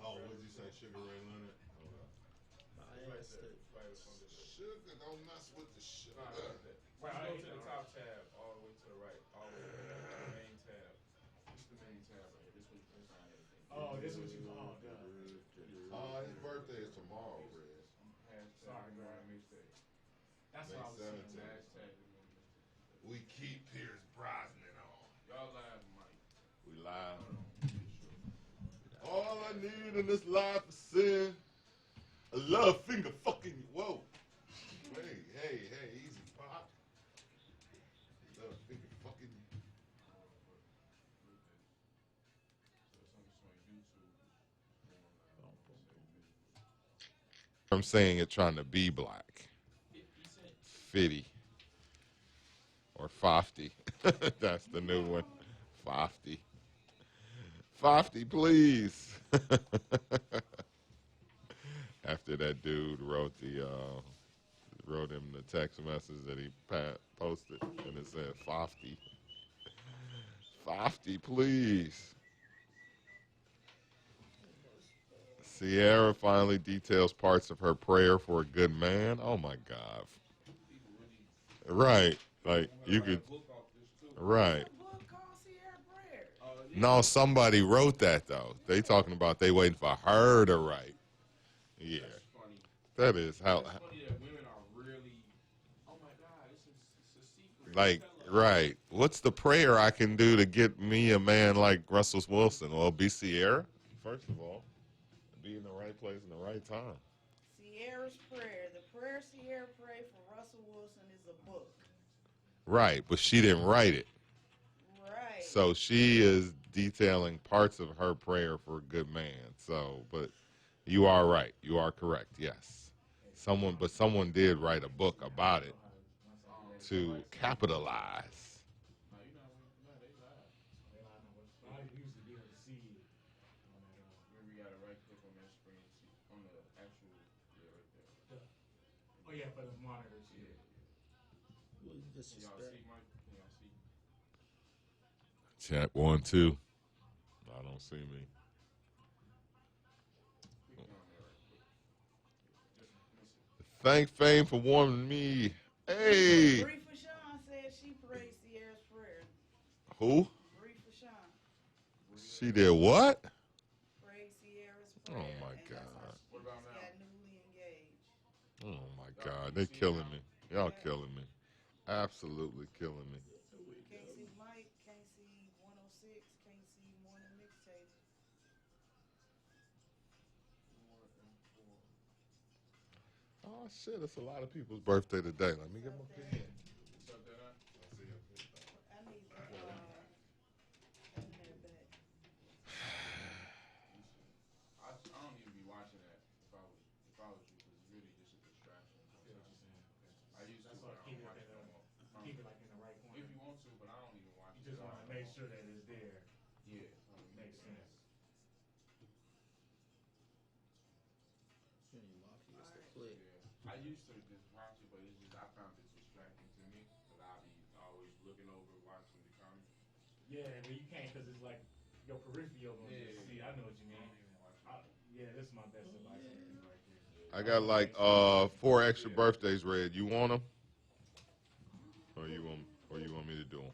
Oh, what did you say, Sugar Ray Leonard? Sugar, don't mess with the sugar. Right, just go to the top tab, all the way to the right, all the way to the main tab. This is the main tab right here. This one, this not anything. Oh, this is what you. Oh, duh. Oh, his birthday is tomorrow, Red. Hashtag Morning Mixtape. That's May what I was saying. 17th. Hashtag the Morning Mixtape. We keep Pierce Brosnan on. Y'all live, Mike. We live. Hold on. Sure. All I need in this life is sin. A love finger fucking you. Whoa. Hey, easy pop. Love finger fucking you. I'm saying it trying to be black. 50. Or 50. That's the new one. 50. 50, please. After that dude wrote him the text message that he posted, and it said 50. 50, please. Sierra finally details parts of her prayer for a good man. Oh my God. Right. Like you could. Right. No, somebody wrote that though. They talking about they waiting for her to write. Yeah. That is how. It's funny that women are really. Oh my God, it's a secret. Like, right. What's the prayer I can do to get me a man like Russell Wilson? Well, be Sierra, first of all. Be in the right place in the right time. Sierra's prayer. The prayer Sierra prayed for Russell Wilson is a book. Right, but she didn't write it. Right. So she is detailing parts of her prayer for a good man. So, but you are right. You are correct. Yes. Someone did write a book about it to capitalize. Maybe you gotta right click on that screen, see on the actual, yeah, right there. Oh yeah, for the monitors. Yeah. Well, you Can y'all see, Mike? Can y'all see? Chat 1, 2. I don't see me. Click on there right quick. Just let me see. Thank Fame for warming me. Hey. Bree Fashawn said she prayed Sierra's prayer. Who? Bree Fashawn She did what? prayed Sierra's prayer. Oh my and God. That's how she What about now? got newly engaged. Oh my God. They killing me. Y'all killing me. Absolutely killing me. Can't see Mike, can't see 106, can't see Morning Mixtape. Oh shit, it's a lot of people's birthday today. Let me get my pen. What's up, Dad? I need the internet back. I don't even be watching that if I was you, because it's really just a distraction. I used to, but I don't watch it no more. Keep it like in the right corner. If you want to, but I don't even watch You it. just want to make sure that it's there. Yeah. Makes sense. It's the click. Yeah. I used to just watch it, but it's just I found it distracting to me. But I be always looking over, watching the comments. Yeah, but you can't because it's like your peripheral gonna see. I know what you mean. Yeah, this is my best advice right there. I got like 4 extra birthdays, Red. You want them? Or you want me to do them?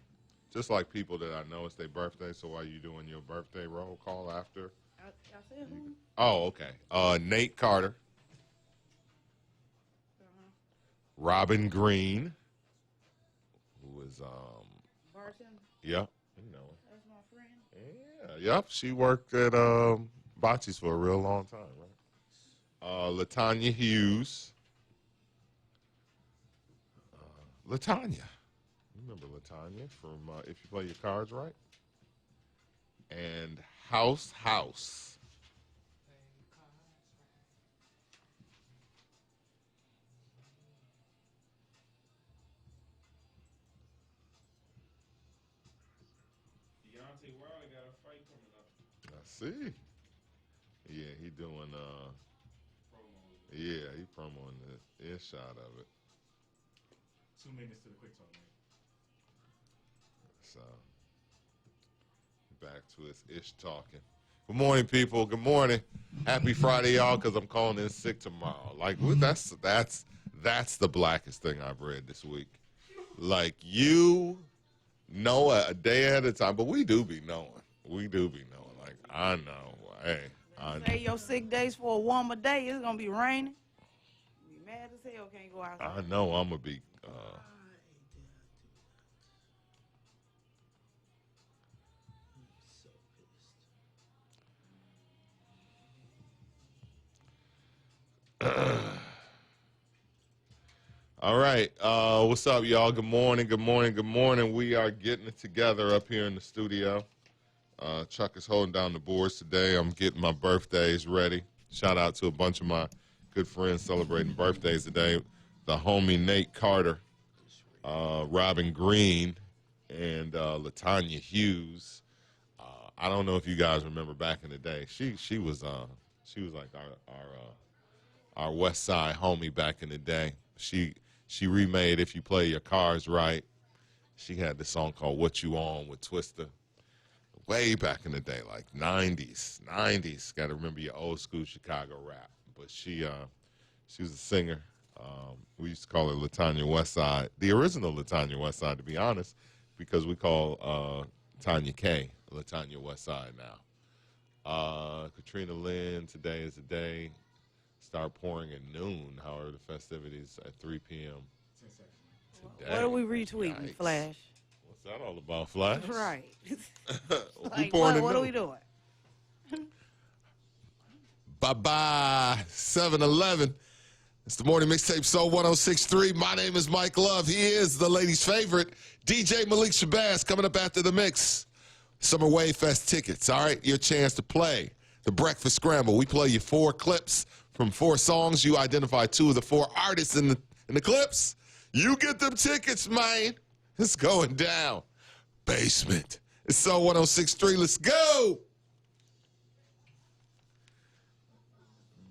Just like people that I know it's their birthday, so while you doing your birthday roll call after? I said who? Oh, okay. Nate Carter. Robin Green, who is Barton. Yep, you know. That's my friend. Yeah, yep. She worked at Bocce's for a real long time, right? Latanya Hughes. Latanya. You remember Latanya from If You Play Your Cards Right? And House. Deontay Wilder got a fight coming up. I see. Yeah, he doing Promos. yeah, he promoting the earshot of it. 2 minutes to the quick talk, man. So back to his ish talking. Good morning, people. Good morning. Happy Friday, y'all, because I'm calling in sick tomorrow. Like, that's the blackest thing I've read this week. Like, you know a day at a time, but we do be knowing. We do be knowing. Like, I know. Hey, I know. Say your sick days for a warmer day, it's gonna be raining. Be mad as hell, can't go outside. I know I'm going to be... So pissed. All right. What's up, y'all? Good morning. Good morning. Good morning. We are getting it together up here in the studio. Chuck is holding down the boards today. I'm getting my birthdays ready. Shout out to a bunch of my good friends celebrating birthdays today. The homie Nate Carter, Robin Green, and Latanya Hughes. I don't know if you guys remember back in the day. She was like our West Side homie back in the day. She remade If You Play Your Cards Right. She had this song called What You On with Twista. Way back in the day, like 90s. Got to remember your old school Chicago rap. But she was a singer. We used to call her Latanya Westside. The original Latanya Westside, to be honest, because we call Tanya K Latanya Westside now. Katrina Lynn, today is the day. Start pouring at noon. However, the festivities at 3 p.m. today. What are we retweeting, Yikes. Flash? What's that all about, Flash? Right. We Like, pouring at what are noon. we doing? Bye-bye, 7-Eleven. It's the Morning Mixtape Soul 106.3. My name is Mike Love. He is the ladies' favorite. DJ Malik Shabazz coming up after the mix. Summer Wave Fest tickets, all right? Your chance to play the Breakfast Scramble. We play you 4 clips from 4 songs. You identify 2 of the 4 artists in the clips. You get them tickets, man. It's going down. Basement. It's Soul 106.3. Let's go.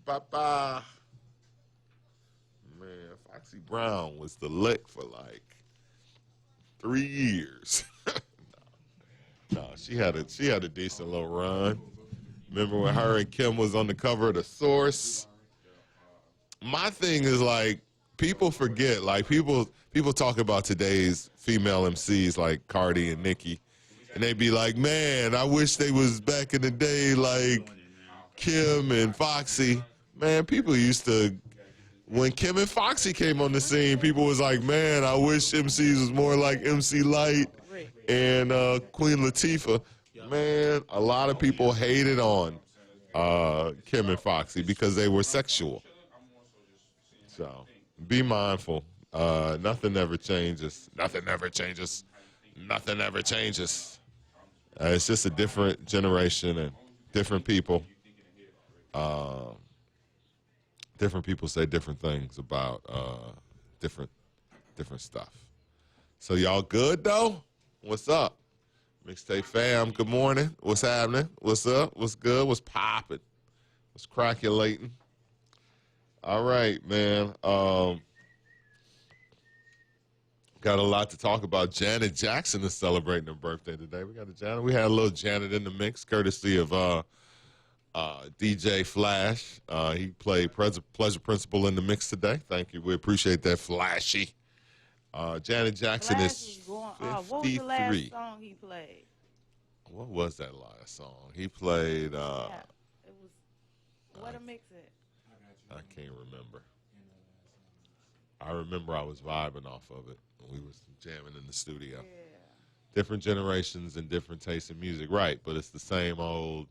Bye-bye. Man, Foxy Brown was the lick for like 3 years. no, she had a decent little run. Remember when her and Kim was on the cover of The Source? My thing is like people forget, like people talk about today's female MCs like Cardi and Nicki, and they be like, man, I wish they was back in the day like Kim and Foxy. Man, people used to, when Kim and Foxy came on the scene, people was like, man, I wish MCs was more like MC Light and Queen Latifah. Man, a lot of people hated on Kim and Foxy because they were sexual. So be mindful. Nothing ever changes. Nothing ever changes. Nothing ever changes. It's just a different generation and different people. Different people say different things about different stuff. So y'all good though? What's up? Mixtape fam, good morning. What's happening? What's up? What's good? What's popping? What's craculating? All right, man. Got a lot to talk about. Janet Jackson is celebrating her birthday today. We got a Janet. We had a little Janet in the mix, courtesy of DJ Flash. He played Pleasure Principle in the mix today. Thank you. We appreciate that, Flashy. Janet Jackson Flash is was going 53. off. What was the last song he played? What was that last song? He played, Yeah, it was, what a mix it. I can't remember. I remember I was vibing off of it. We was jamming in the studio. Yeah. Different generations and different tastes in music, right? But it's the same old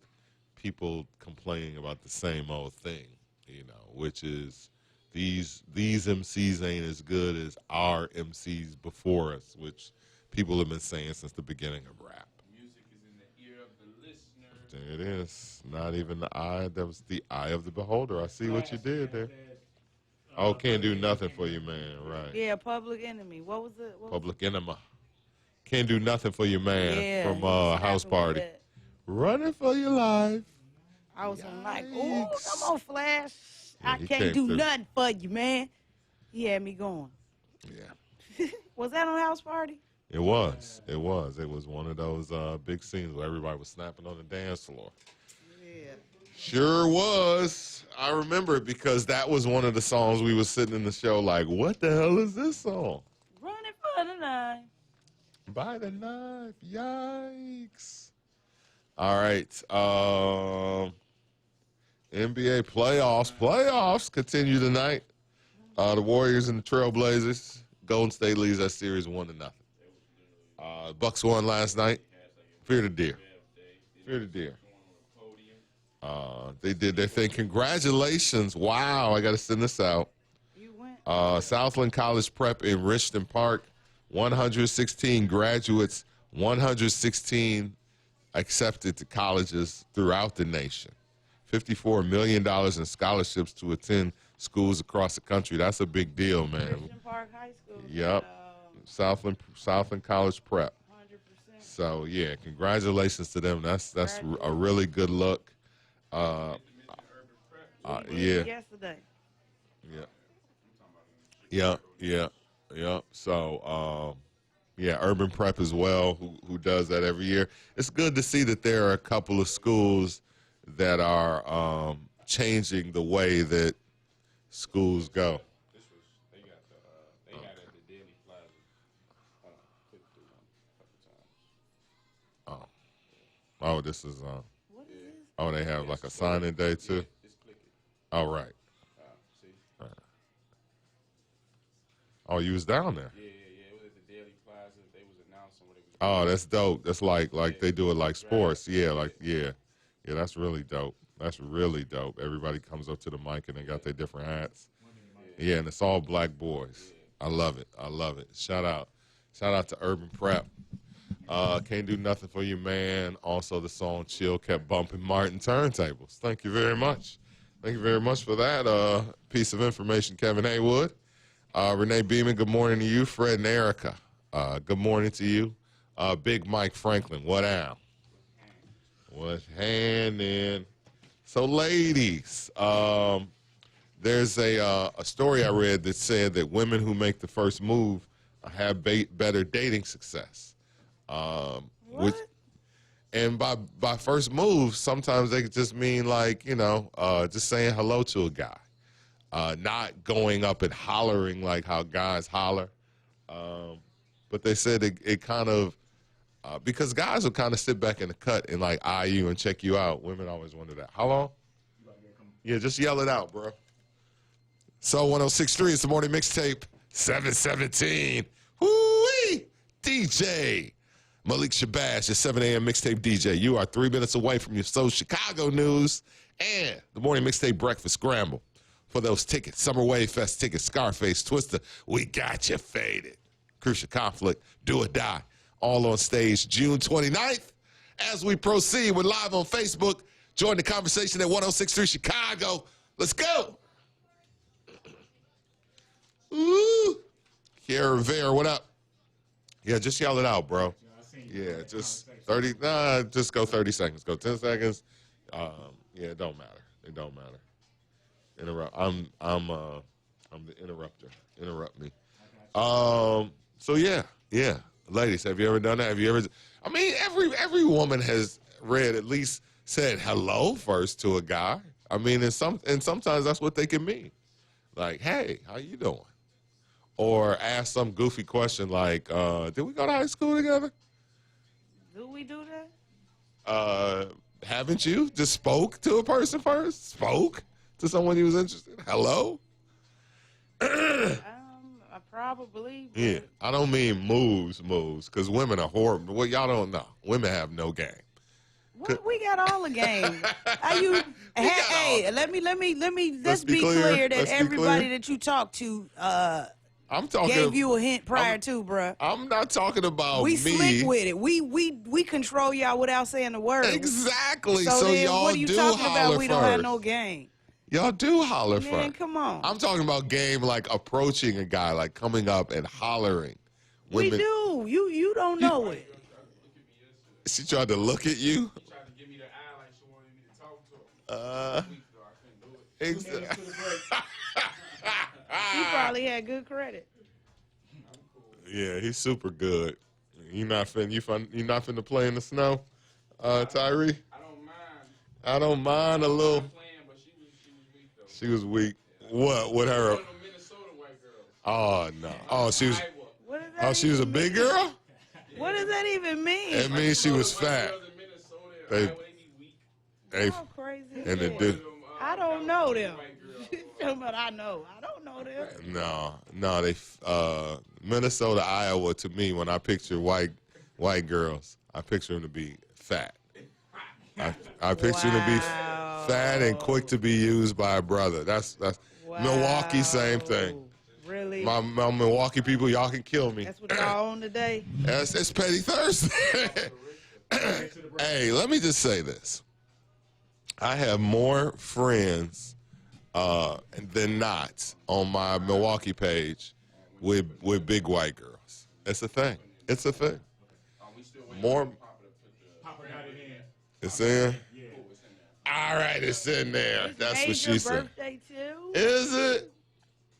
people complaining about the same old thing, you know, which is these MCs ain't as good as our MCs before us, which people have been saying since the beginning of rap. Music is in the ear of the listener. There it is. Not even the eye. That was the eye of the beholder. I see what you did there. Oh, can't do nothing for you, man. Right. Yeah, Public Enemy. What was it? Public Enema. Can't do nothing for you, man. Yeah, From he was House snapping with Party. that. Running for your life. I was like, ooh, Yikes. come on, Flash. Yeah, I he can't came do through. nothing for you, man. He had me going. Yeah. Was that on House Party? It was. It was. It was one of those big scenes where everybody was snapping on the dance floor. Sure was. I remember it because that was one of the songs we was sitting in the show like, what the hell is this song? Running for the knife. By the knife. Yikes. All right. NBA playoffs continue tonight. The Warriors and the Trailblazers. Golden State leads that series 1-0. Bucks won last night. Fear the deer. Fear the deer. They did their thing. Congratulations. Wow, I got to send this out. You went. Southland College Prep in Richton Park. 116 graduates, 116 accepted to colleges throughout the nation. $54 million in scholarships to attend schools across the country. That's a big deal, man. Christian Park High School. Yep. Southland College Prep. 100%. So, yeah, congratulations to them. That's a really good look. Yeah. Yesterday. Yeah. So, yeah, Urban Prep as well, who does that every year. It's good to see that there are a couple of schools that are changing the way that schools go. They had at the Daily Plaza. Clicked through one a couple times. Oh, this is What is this? oh, they have like a sign-in day too. Just click it. All right. See? Oh, you was down there. Yeah. It was at the Daily Plaza. They was announcing what it was. Oh, that's dope. That's like they do it like sports. Yeah. Yeah, that's really dope. That's really dope. Everybody comes up to the mic and they got their different hats. Yeah, and it's all black boys. I love it. Shout out to Urban Prep. Can't do nothing for you, man. Also, the song "Chill" kept bumping Martin turntables. Thank you very much. Thank you very much for that piece of information, Kevin Haywood. Renee Beeman, good morning to you. Fred and Erica, good morning to you. Big Mike Franklin, what out? What's happening? So, ladies, there's a story I read that said that women who make the first move have better dating success. What? And by first move, sometimes they could just mean like, just saying hello to a guy. Not going up and hollering like how guys holler. But they said it kind of, because guys will kind of sit back in the cut and like eye you and check you out. Women always wonder that. How long? Yeah, just yell it out, bro. So 106.3 is the morning mixtape, 717. Woo-wee! DJ Malik Shabash, your 7 a.m. mixtape DJ. You are 3 minutes away from your Soul Chicago news and the morning mixtape breakfast scramble. For those tickets, Summer Wave Fest tickets, Scarface, Twister, we got you faded. Crucial Conflict, Do or Die, all on stage June 29th. As we proceed, we're live on Facebook. Join the conversation at 106.3 Chicago. Let's go. Ooh. Kiara Rivera, what up? Yeah, just yell it out, bro. Yeah, just 30, just go 30 seconds. Go 10 seconds. Yeah, it don't matter. It don't matter. Interrupt. I'm the interrupter. Interrupt me. So yeah. Ladies, have you ever done that? Have you ever? I mean, every woman has at least said hello first to a guy. I mean, and sometimes that's what they can mean. Like, hey, how you doing? Or ask some goofy question like, did we go to high school together? Do we do that? Haven't you? Just spoke to a person first? Spoke to someone you was interested in? Hello? I probably. Yeah, I don't mean moves, because women are horrible. Well, y'all don't know. Women have no game. What? We got all the game. Are you? Hey, let's be clear that everybody that you talk to I'm talking. Gave you a hint prior to, bruh. I'm not talking about we me. slick with it. We control y'all without saying the word. Exactly. So then y'all what are you do talking holler about? We don't first. have no game. Y'all do holler first. Man, come on. I'm talking about game like approaching a guy, like coming up and hollering. We do. You don't know it. She tried to look at you. She tried to give me the eye like she wanted me to talk to her. I couldn't do it. Exactly. He probably had good credit. Yeah, he's super good. You not finna play in the snow, Tyree? I don't mind. I don't mind a little. Playing, but she was weak though. She was weak. What with her? One of them Minnesota white girls. Oh no. Oh, she was. Iowa. What does that Oh, she was a even big mean? girl. What does that even mean? It means she was White fat. girls in Minnesota and They- Iowa, they be weak. They, Y'all crazy. and as they hell. do. I don't know them. White girls. Tell me what I know. I don't know them. No, they Minnesota, Iowa. To me, when I picture white girls, I picture them to be fat. I picture them to be Wow. fat and quick to be used by a brother. That's Milwaukee, same thing. Wow. Really? My Milwaukee people, y'all can kill me. That's what y'all on today? It's Petty Thursday. Hey, let me just say this. I have more friends than not on my Milwaukee page with big white girls. It's a thing. It's a thing. More. Papa got it in. It's in. Yeah. All right, it's in there. It's That's what Major she said. birthday too? Is it?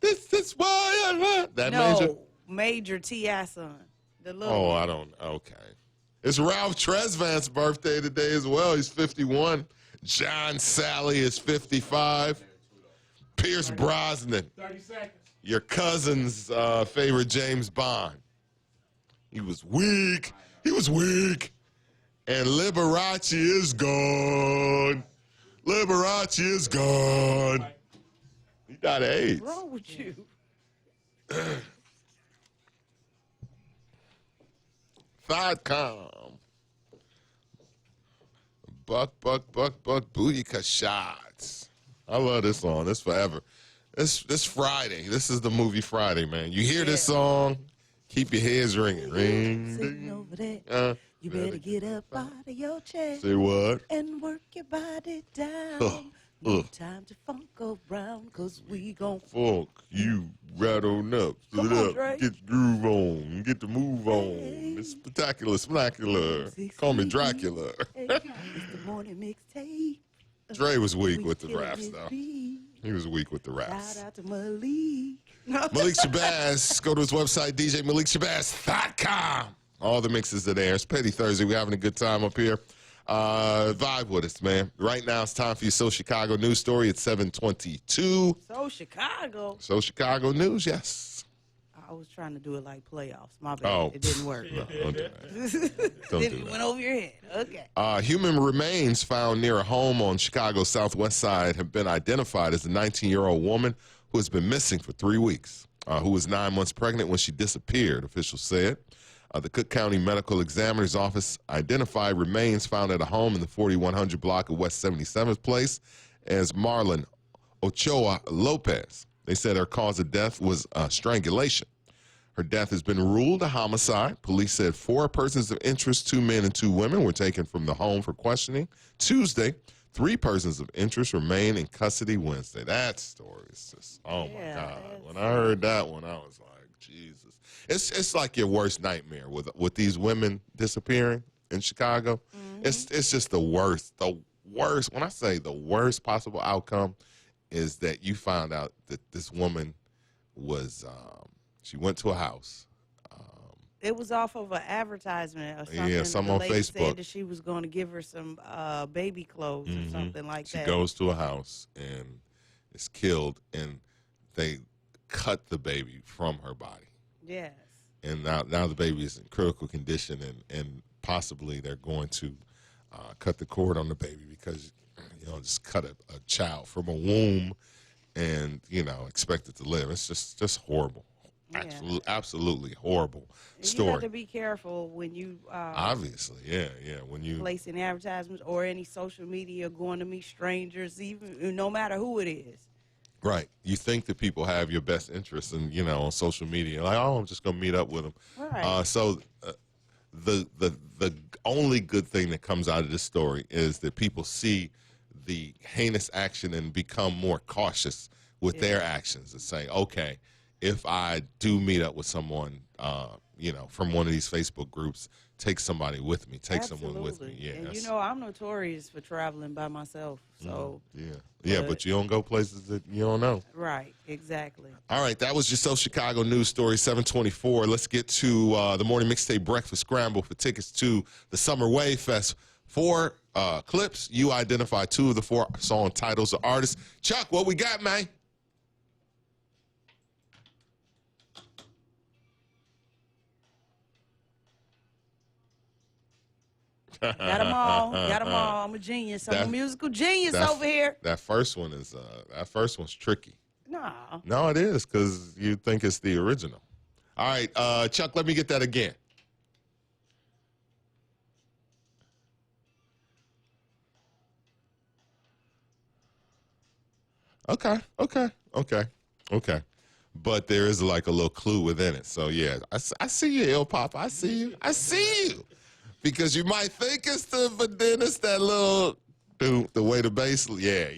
This why I love that No, Major. Major T.I. son. The little Oh, one. I don't. Okay. It's Ralph Tresvant's birthday today as well. He's 51. John Sally is 55. Pierce Brosnan, 30 seconds. your cousin's favorite James Bond. He was weak. He was weak. And Liberace is gone. Liberace is gone. He died of AIDS. What's wrong with you? Thought.com. Buck, booyaka shots. I love this song. This forever. This Friday. This is the movie Friday, man. You hear this song, keep your heads ringing. Ring, Sitting ding. over there. You better better get up out of your chair Say what? and work your body down. Ugh, No ugh. time to funk around, cause we gon' Funk you right on up. Come Stood on, up. Dre. Get the groove on. Get the move on. Hey. It's spectacular, smacular. Call me Dracula. Hey, it's the morning mixtape. Dre was weak We with the killing raps, this though. beat. He was weak with the raps. Shout out to Malik. Malik Shabazz. Go to his website, DJMalikShabazz.com. All the mixes are there. It's Petty Thursday. We're having a good time up here. Vibe with us, man. Right now, it's time for your So Chicago news story. It's 7:22. So Chicago. So Chicago news, yes. I was trying to do it like playoffs. My bad. Oh. It didn't work. No, don't do that. Don't do It that. went over your head. Okay. Human remains found near a home on Chicago's southwest side have been identified as a 19-year-old woman who has been missing for 3 weeks, who was 9 months pregnant when she disappeared, officials said. The Cook County Medical Examiner's Office identified remains found at a home in the 4100 block of West 77th Place as Marlon Ochoa Lopez. They said her cause of death was strangulation. Her death has been ruled a homicide. Police said 4 persons of interest, 2 men and 2 women, were taken from the home for questioning Tuesday. 3 persons of interest remain in custody Wednesday. That story is just, oh my Yeah, God. that's- When I heard that one, I was like, Jesus. It's like your worst nightmare with these women disappearing in Chicago. It's just the worst. The worst. When I say the worst possible outcome is that you found out that this woman was she went to a house. It was off of an advertisement or something. Yeah, some The on lady Facebook. said that she was going to give her some baby clothes or something like She that. goes to a house and is killed, and they cut the baby from her body. Yes. And now the baby is in critical condition, and possibly they're going to cut the cord on the baby because, just cut a child from a womb and, expect it to live. It's just horrible. Yeah. Absolutely horrible You story. have to be careful when you Obviously, yeah. When you placing advertisements or any social media, going to meet strangers, even no matter who it is. right, you think that people have your best interests, and on social media, like, oh, I'm just gonna meet up with them. Right. So the only good thing that comes out of this story is that people see the heinous action and become more cautious with their actions and say, okay, if I do meet up with someone, from one of these Facebook groups, take somebody with me, take someone with me. Absolutely. Yeah, And that's- I'm notorious for traveling by myself. So, yeah, but but- you don't go places that you don't know. right, exactly. All right, that was your So Chicago news story, 724. Let's get to the morning mixtape breakfast scramble for tickets to the Summer Wave Fest. 4 clips. You identify 2 of the 4 song titles or artists. Chuck, what we got, man? Got them all. Got them all. I'm a genius. I'm a musical genius over here. That first one is that first one's tricky. No. No, it is, because you think it's the original. All right, Chuck, let me get that again. Okay. But there is like a little clue within it. So, yeah, I see you, Il Pop. I see you. Because you might think it's but then it's that little, the way the bass, yeah.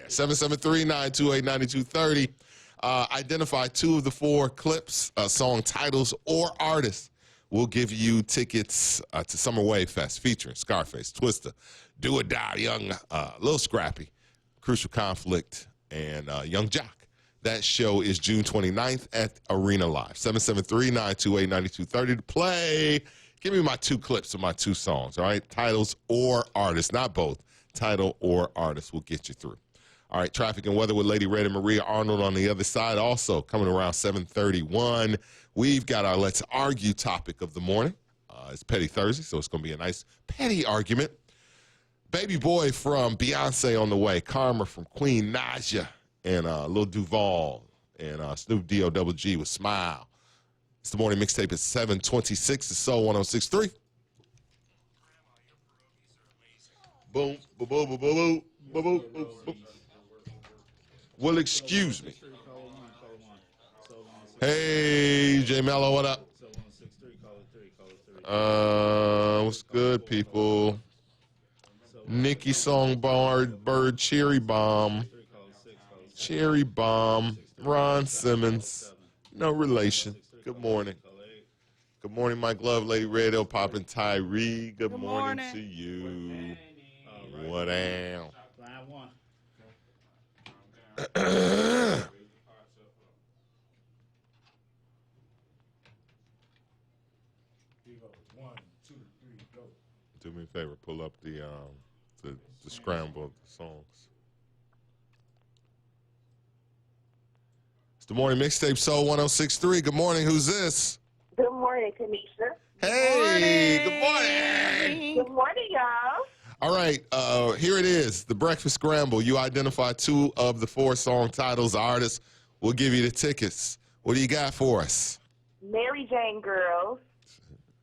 773-928-9230. Identify 2 of the 4 clips, song titles, or artists. We'll give you tickets to Summer Wave Fest featuring Scarface, Twista, Do or Die, Young, Lil Scrappy, Crucial Conflict, and Young Jock. That show is June 29th at Arena Live. 773-928-9230 to play. Give me my 2 clips of my 2 songs, all right? Titles or artists, not both. Title or artist will get you through. All right, traffic and weather with Lady Red and Maria Arnold on the other side. Also coming around 7:31. We've got our Let's Argue topic of the morning. It's Petty Thursday, so it's going to be a nice petty argument. Baby Boy from Beyonce on the way. Karma from Queen Naja. And Lil Duval and Snoop D-O-double-G with Smile. It's the morning mixtape at 7:26. It's Soul 106.3. Boom, boom, boom, boom, boom, boom, boom, boom, boom. Well, excuse me. Hey, J Mello, what up? What's good, people? Nikki Songbird, Cherry Bomb. Cherry Bomb, Ron Simmons, no relation. Good morning. Good morning, Mike Love, Lady Red, El Pop, and Tyree. Good morning to you. What am? Do me a favor, pull up the scramble of the songs. It's the morning mixtape, Soul 106.3. Good morning. Who's this? Good morning, Kanisha. Hey, good morning. Good morning, y'all. All right, here it is, the Breakfast Scramble. You identify 2 of the 4 song titles, artists. We'll give you the tickets. What do you got for us? Mary Jane Girls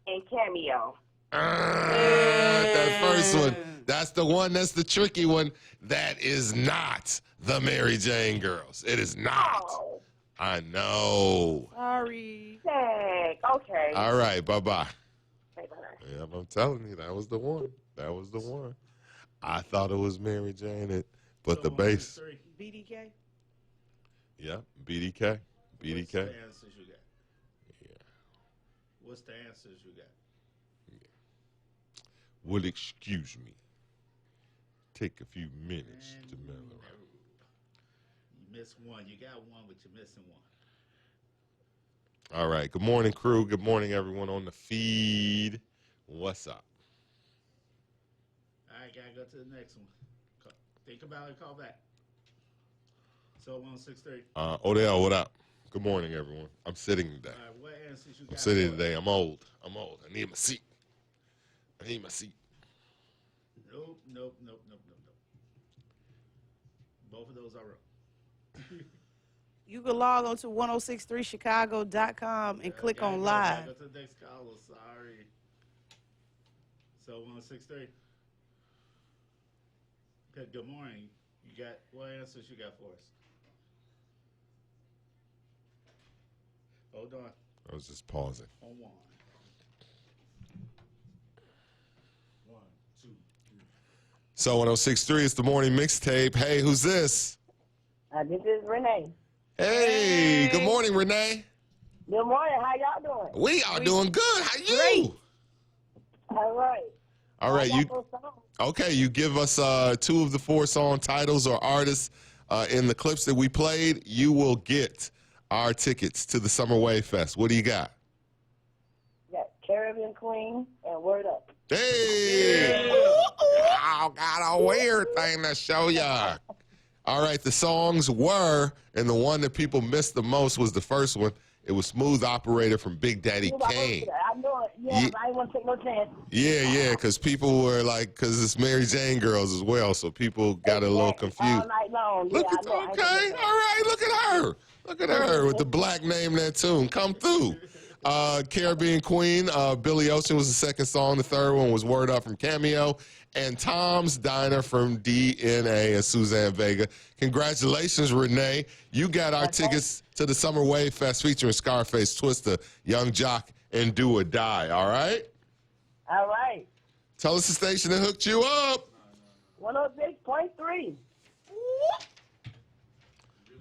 and Cameo. That first one. That's the one. That's the tricky one. That is not the Mary Jane Girls. It is not. Oh. I know. Sorry. Dang. Okay. All right, bye-bye. Bye-bye. Yeah, I'm telling you, that was the one. That was the one. I thought it was Mary Jane, but the bass. BDK? Yeah, BDK. BDK. What's the answers you got? Yeah. What's the answers you got? Will excuse me. Take a few minutes to mellow out. You missed one. You got one, but you're missing one. All right. Good morning, crew. Good morning, everyone on the feed. What's up? All right, gotta go to the next one. Think about it. Call back. So 163. Odell, what up? Good morning, everyone. I'm sitting today. All right, what answers you got? I'm sitting today. I'm old. I need my seat. Nope. Both of those are wrong. You can log on to 1063chicago.com and click on live. Go to the next caller. Sorry. So 163. Good morning. You got what answers you got for us? Hold on. I was just pausing. On one. 1, 2, 3. So 1063 is the morning mixtape. Hey, who's this? This is Renee. Hey, good morning, Renee. Good morning. How y'all doing? We are doing good. How you? Great. All right. All right, I you got those songs. okay? You give us 2 of the 4 song titles or artists in the clips that we played. You will get our tickets to the Summer Wave Fest. What do you got? Got Caribbean Queen and Word Up. Hey! I got a weird thing to show ya. All right, the songs were, and the one that people missed the most was the first one. It was Smooth Operator from Big Daddy Kane. I know it. Yeah, but I didn't want to take no chance. Yeah, because people were like, because it's Mary Jane girls as well, so people got a little confused. All night long. Look Yeah, at, I know. okay, all right, look at her. Look at her with the black name in that tune. Come through. Caribbean Queen, Billy Ocean was the second song. The third one was Word Up from Cameo. And Tom's Diner from DNA and Suzanne Vega. Congratulations, Renee. You got our tickets to the Summer Wave Fest featuring Scarface, Twista, Young Jock, and Do or Die, all right? All right. Tell us the station that hooked you up. 106.3.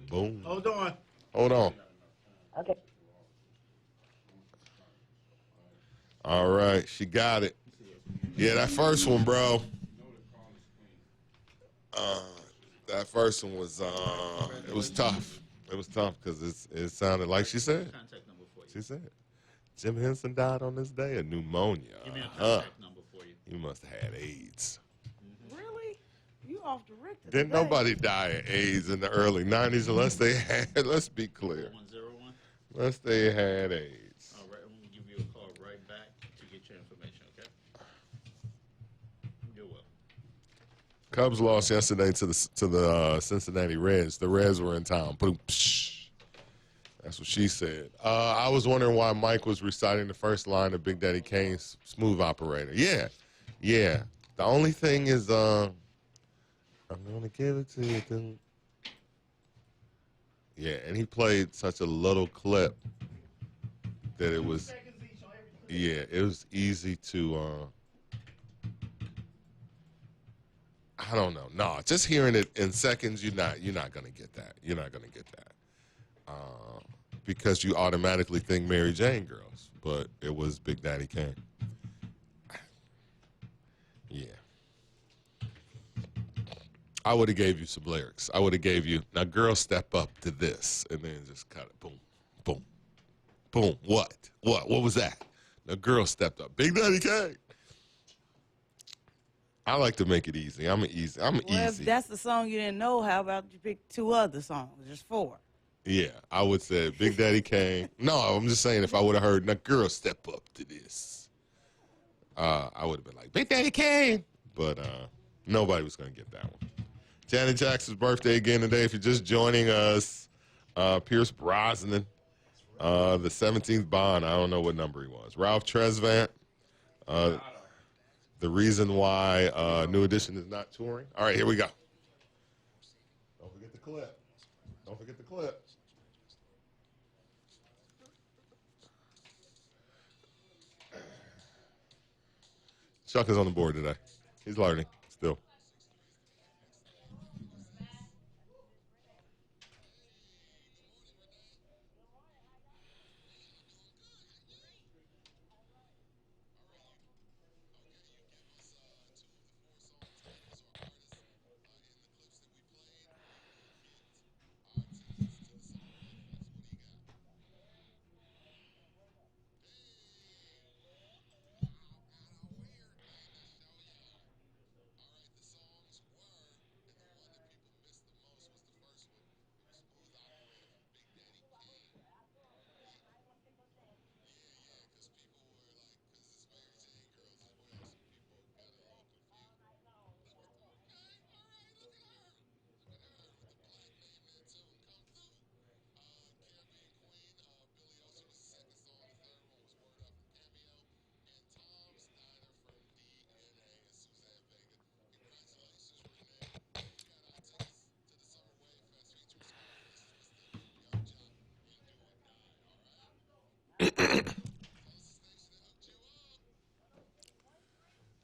Boom. Hold on. Hold on. Okay. All right, she got it. Yeah, that first one, bro. That first one was, it was tough. It was tough because it sounded like she said. Contact number for you. She said, Jim Henson died on this day of pneumonia. Give me a contact number for you. You must have had AIDS. Really? You off the Richter Didn't today. nobody die of AIDS in the early 90s unless they had, let's be clear, 101. unless they had AIDS. All right, I'm going to give you a call right back to get your information, okay? You're welcome. Cubs lost yesterday to the Cincinnati Reds. The Reds were in town. Boom, psh. That's what she said. I was wondering why Mike was reciting the first line of Big Daddy Kane's Smooth Operator. Yeah. The only thing is, I'm going to give it to you. Then. Yeah, and he played such a little clip that it was, yeah, it was easy to, I don't know. No, just hearing it in seconds, you're not gonna get that. You're not gonna get that because you automatically think Mary Jane girls, but it was Big Daddy Kane. Yeah, I would have gave you some lyrics. I would have gave you now, girl, step up to this, and then just cut it. Boom, boom, boom. What was that? The girl stepped up. Big Daddy Kane. I like to make it easy. I'm easy. Well, if that's the song you didn't know, how about you pick two other songs, just four? Yeah, I would say Big Daddy Kane. No, I'm just saying if I would have heard, now girl, step up to this. I would have been like, Big Daddy Kane. But nobody was going to get that one. Janet Jackson's birthday again today. If you're just joining us, Pierce Brosnan, the 17th Bond. I don't know what number he was. Ralph Tresvant. The reason why New Edition is not touring. All right, here we go. Don't forget the clip. Don't forget the clip. Chuck is on the board today. He's learning still.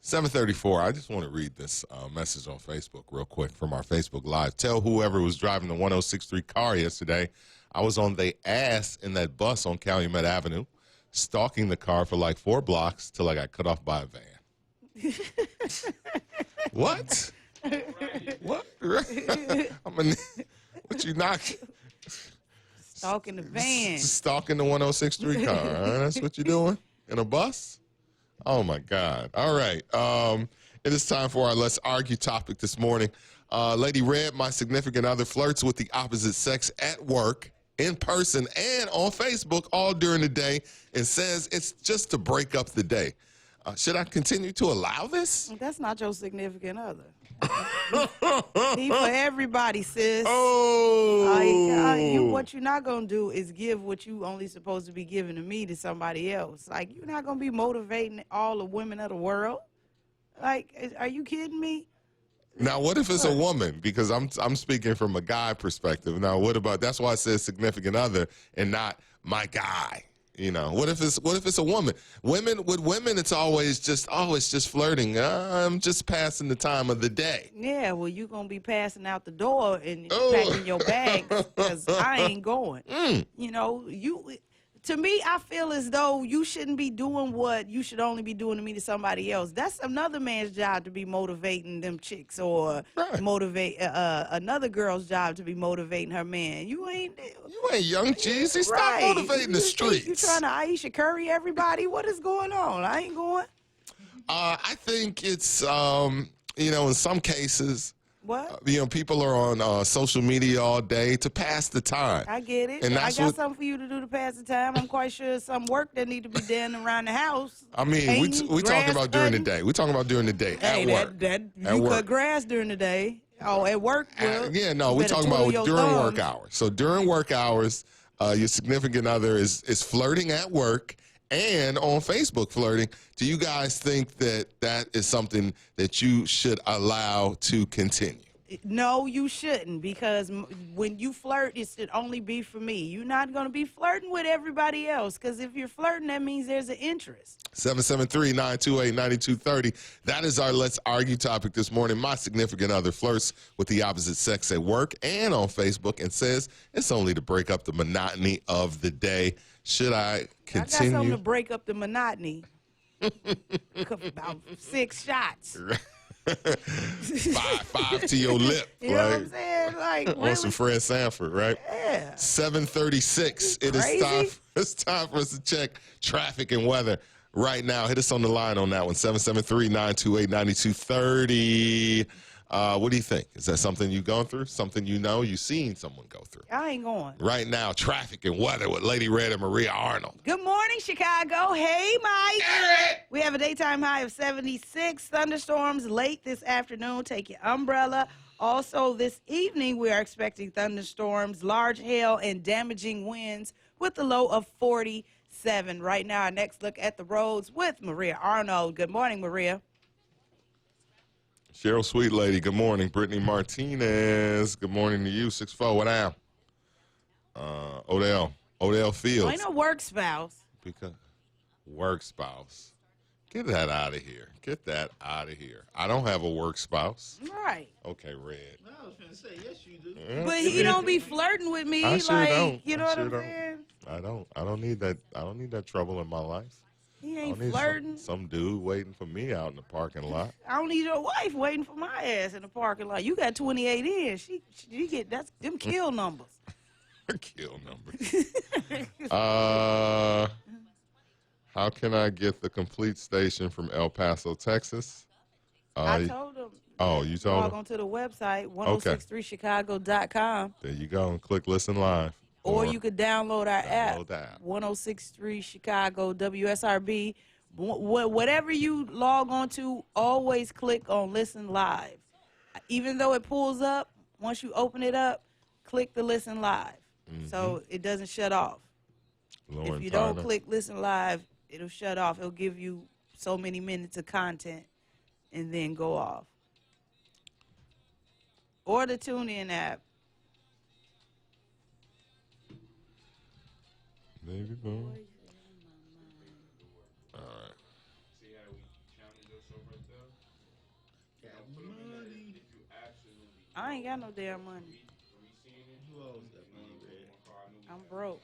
$7:34. I just want to read this message on Facebook real quick from our Facebook Live. Tell whoever was driving the 1063 car yesterday, I was on the ass in that bus on Calumet Avenue, stalking the car for like 4 blocks till I got cut off by a van. What? What? What you knock? Stalking the van. Stalking the 1063 car. Huh? That's what you're doing in a bus? Oh my God. All right. It is time for our Let's Argue topic this morning. Lady Red, my significant other, flirts with the opposite sex at work, in person, and on Facebook all during the day and says it's just to break up the day. Should I continue to allow this? That's not your significant other. He for everybody, sis. Oh. What you're not going to do is give what you only supposed to be giving to me to somebody else. Like, you're not going to be motivating all the women of the world. Like, are you kidding me? Now, what if it's a woman? Because I'm speaking from a guy perspective. Now, what about, that's why I said significant other and not my guy. You know, what if it's a woman? With women, it's always just flirting. I'm just passing the time of the day. Yeah, well, you're going to be passing out the door and packing your bags because I ain't going. You know, to me, I feel as though you shouldn't be doing what you should only be doing to me to somebody else. That's another man's job to be motivating them chicks, or motivate another girl's job to be motivating her man. You ain't young cheesy. Stop motivating the streets. You trying to Aisha Curry everybody? What is going on? I ain't going. I think it's in some cases. What? People are on social media all day to pass the time. I get it. And I got something for you to do to pass the time. I'm quite sure some work that need to be done around the house. I mean, we talking about during the day. We talking about during the day at work. You cut grass during the day. Oh, at work? Well, we talking about during work hours. So during work hours, your significant other is flirting at work and on Facebook flirting. Do you guys think that is something that you should allow to continue? No, you shouldn't, because when you flirt, it should only be for me. You're not going to be flirting with everybody else, because if you're flirting, that means there's an interest. 773-928-9230. That is our Let's Argue topic this morning. My significant other flirts with the opposite sex at work and on Facebook and says it's only to break up the monotony of the day. Should I continue? I got something to break up the monotony. About 6 shots. five to your lip. You know what I'm saying? Like, on some Fred Sanford, right? Yeah. 7:36. It's time for us to check traffic and weather right now. Hit us on the line on that one. 773-928-9230. What do you think? Is that something you've gone through? Something you've seen someone go through? I ain't going. Right now, traffic and weather with Lady Red and Maria Arnold. Good morning, Chicago. Hey, Mike. Eric! We have a daytime high of 76. Thunderstorms late this afternoon. Take your umbrella. Also, this evening, we are expecting thunderstorms, large hail, and damaging winds with a low of 47. Right now, our next look at the roads with Maria Arnold. Good morning, Maria. Cheryl Sweet Lady, good morning. Brittany Martinez, good morning to you. 6'4", what am? Odell Fields. Ain't no work spouse. Because work spouse. Get that out of here. Get that out of here. I don't have a work spouse. Right. Okay, Red. No, I was going to say, yes, you do. But he don't be flirting with me. I sure don't. You know what I'm saying? I don't need that. I don't need that trouble in my life. He ain't flirting. Some dude waiting for me out in the parking lot. I don't need your wife waiting for my ass in the parking lot. You got 28 in. She get that's them kill numbers. Kill numbers. How can I get the complete station from El Paso, Texas? I told him. Oh, you told him? Log on to the website, 1063chicago.com. There you go, and click Listen Live. Or you could download our app, the app. 1063 Chicago, WSRB. Whatever you log on to, always click on Listen Live. Even though it pulls up, once you open it up, click the Listen Live. So it doesn't shut off. If you don't click Listen Live, it'll shut off. It'll give you so many minutes of content and then go off. Or the TuneIn app. Baby boy. All right. See how we challenge yourself right there? Got money. If you absolutely I ain't got no damn money. Who owes that money, Red? I'm broke.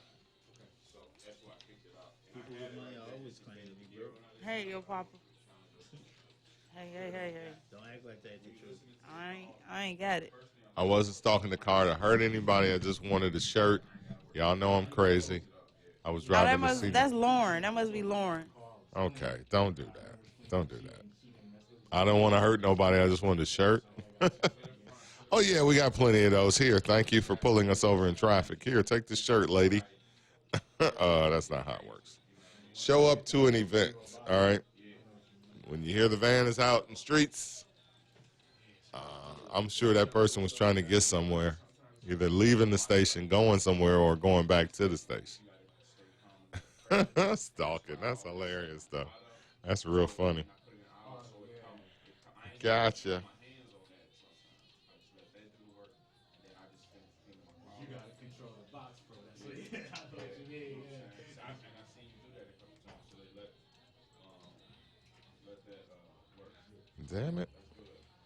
so that's why I picked it up. People with money always claim to be broke. Hey, yo, Papa. Hey. Don't act like that, Detroit. I ain't got it. I wasn't stalking the car to hurt anybody. I just wanted a shirt. Y'all know I'm crazy. I was driving to see. That's Lauren. That must be Lauren. Okay, don't do that. Don't do that. I don't want to hurt nobody. I just wanted a shirt. Oh, yeah, we got plenty of those here. Thank you for pulling us over in traffic. Here, take this shirt, lady. That's not how it works. Show up to an event, all right? When you hear the van is out in the streets, I'm sure that person was trying to get somewhere, either leaving the station, going somewhere, or going back to the station. Stalking, that's hilarious, though. That's real funny. Gotcha. You got to control the box, bro. That's what I know what you mean. Yeah. And I seen you do that a couple times, so they let that work. Damn it.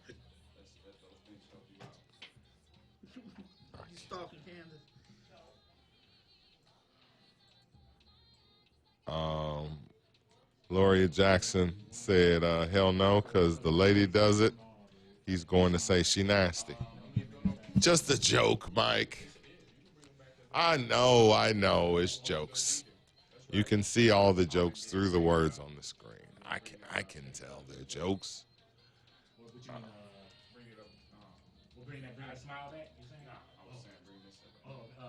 That's those things help you out. You stalking Candace? Gloria Jackson said, hell no, because the lady does it. He's going to say she nasty. Just a joke, Mike. I know, it's jokes. You can see all the jokes through the words on the screen. I can tell they're jokes. What you mean, bring it up? We'll bring that smile back? You saying? Nah, I was saying bring this up. Okay,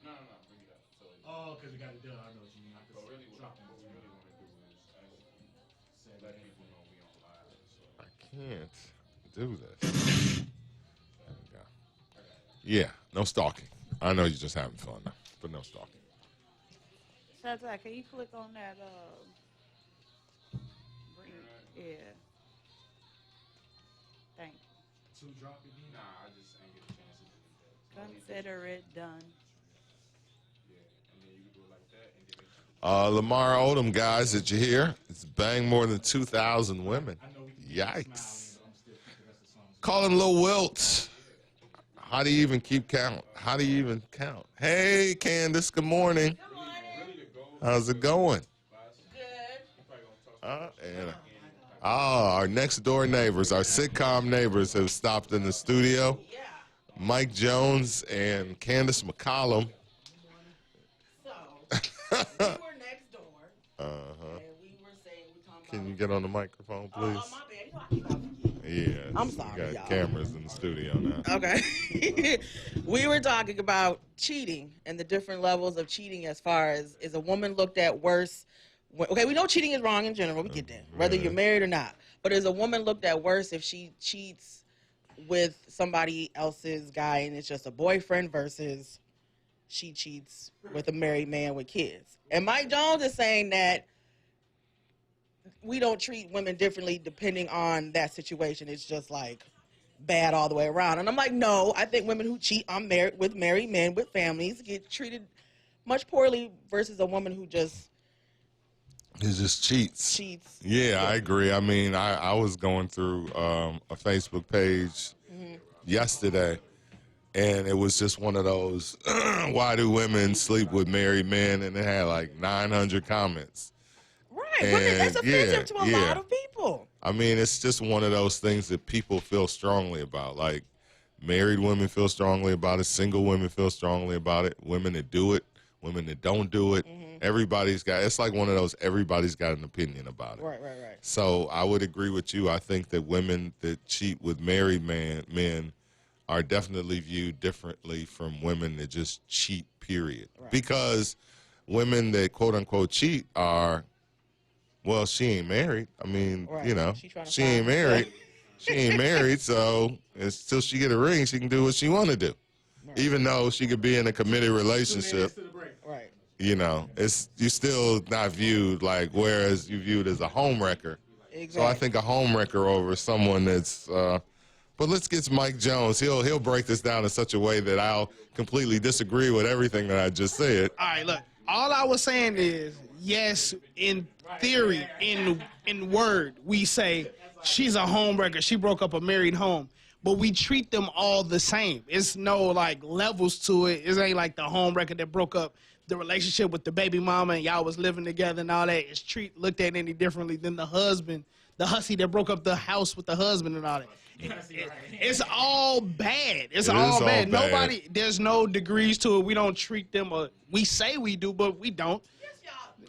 No, bring it up. So because we got it done. I know what you mean. I could but really, drop what we really want to do is actually let people know we on live. So I can't do this. There we go. Yeah, no stalking. I know you're just having fun, but no stalking. Shanta, can you click on that? Yeah. Thank you. Two drop it, nah, I just ain't get a chance to do that. Consider it done. Yeah, and then you can do it like that, and then Lamar Odom, guys, did you hear? It's banged more than 2,000 women. Yikes. Calling Lil Wilt. How do you even keep count? How do you even count? Hey, Candace, good morning. Good morning. How's it going? Good. And our next door neighbors, our sitcom neighbors, have stopped in the studio. Yeah. Mike Jones and Candace McCollum. So, we were next door. Uh-huh. And we were saying, we talking Can about. you get on the microphone, please? Oh, my bad. You know, I keep on forgetting. Yeah. I'm we sorry, got y'all. cameras in the studio now. Okay. We were talking about cheating and the different levels of cheating as far as is a woman looked at worse. Okay, we know cheating is wrong in general. We get that, whether you're married or not. But is a woman looked at worse if she cheats with somebody else's guy and it's just a boyfriend versus she cheats with a married man with kids? And Mike Jones is saying that we don't treat women differently depending on that situation. It's just like bad all the way around. And I'm like, no, I think women who cheat on with married men with families get treated much poorly versus a woman who just It just cheats. cheats. Yeah, I agree. I mean, I was going through a Facebook page yesterday, and it was just one of those, why do women sleep with married men? And it had like 900 comments. Right, women, that's offensive to a lot of people. I mean, it's just one of those things that people feel strongly about. Like, married women feel strongly about it. Single women feel strongly about it. Women that do it. Women that don't do it. Everybody's got, it's like one of those, everybody's got an opinion about it. Right. So I would agree with you. I think that women that cheat with married men are definitely viewed differently from women that just cheat, period. Right. Because women that quote-unquote cheat are, well, she ain't married. I mean, Right. you know, She trying to she ain't find- married. She ain't married, so until she get a ring, she can do what she want to do. Right. Even though she could be in a committed relationship, Right. you know, you still not viewed like, whereas you viewed as a home wrecker. Exactly. So I think a home wrecker over someone that's, but let's get to Mike Jones. He'll break this down in such a way that I'll completely disagree with everything that I just said. All right, look. All I was saying is, yes, in theory, in word, we say she's a homewrecker. She broke up a married home. But we treat them all the same. It's no, like, levels to it. It ain't like the homewrecker that broke up the relationship with the baby mama and y'all was living together and all that. It's looked at any differently than the husband, the hussy that broke up the house with the husband and all that. It's all bad. It's all bad. Nobody, there's no degrees to it. We don't treat them, we say we do, but we don't.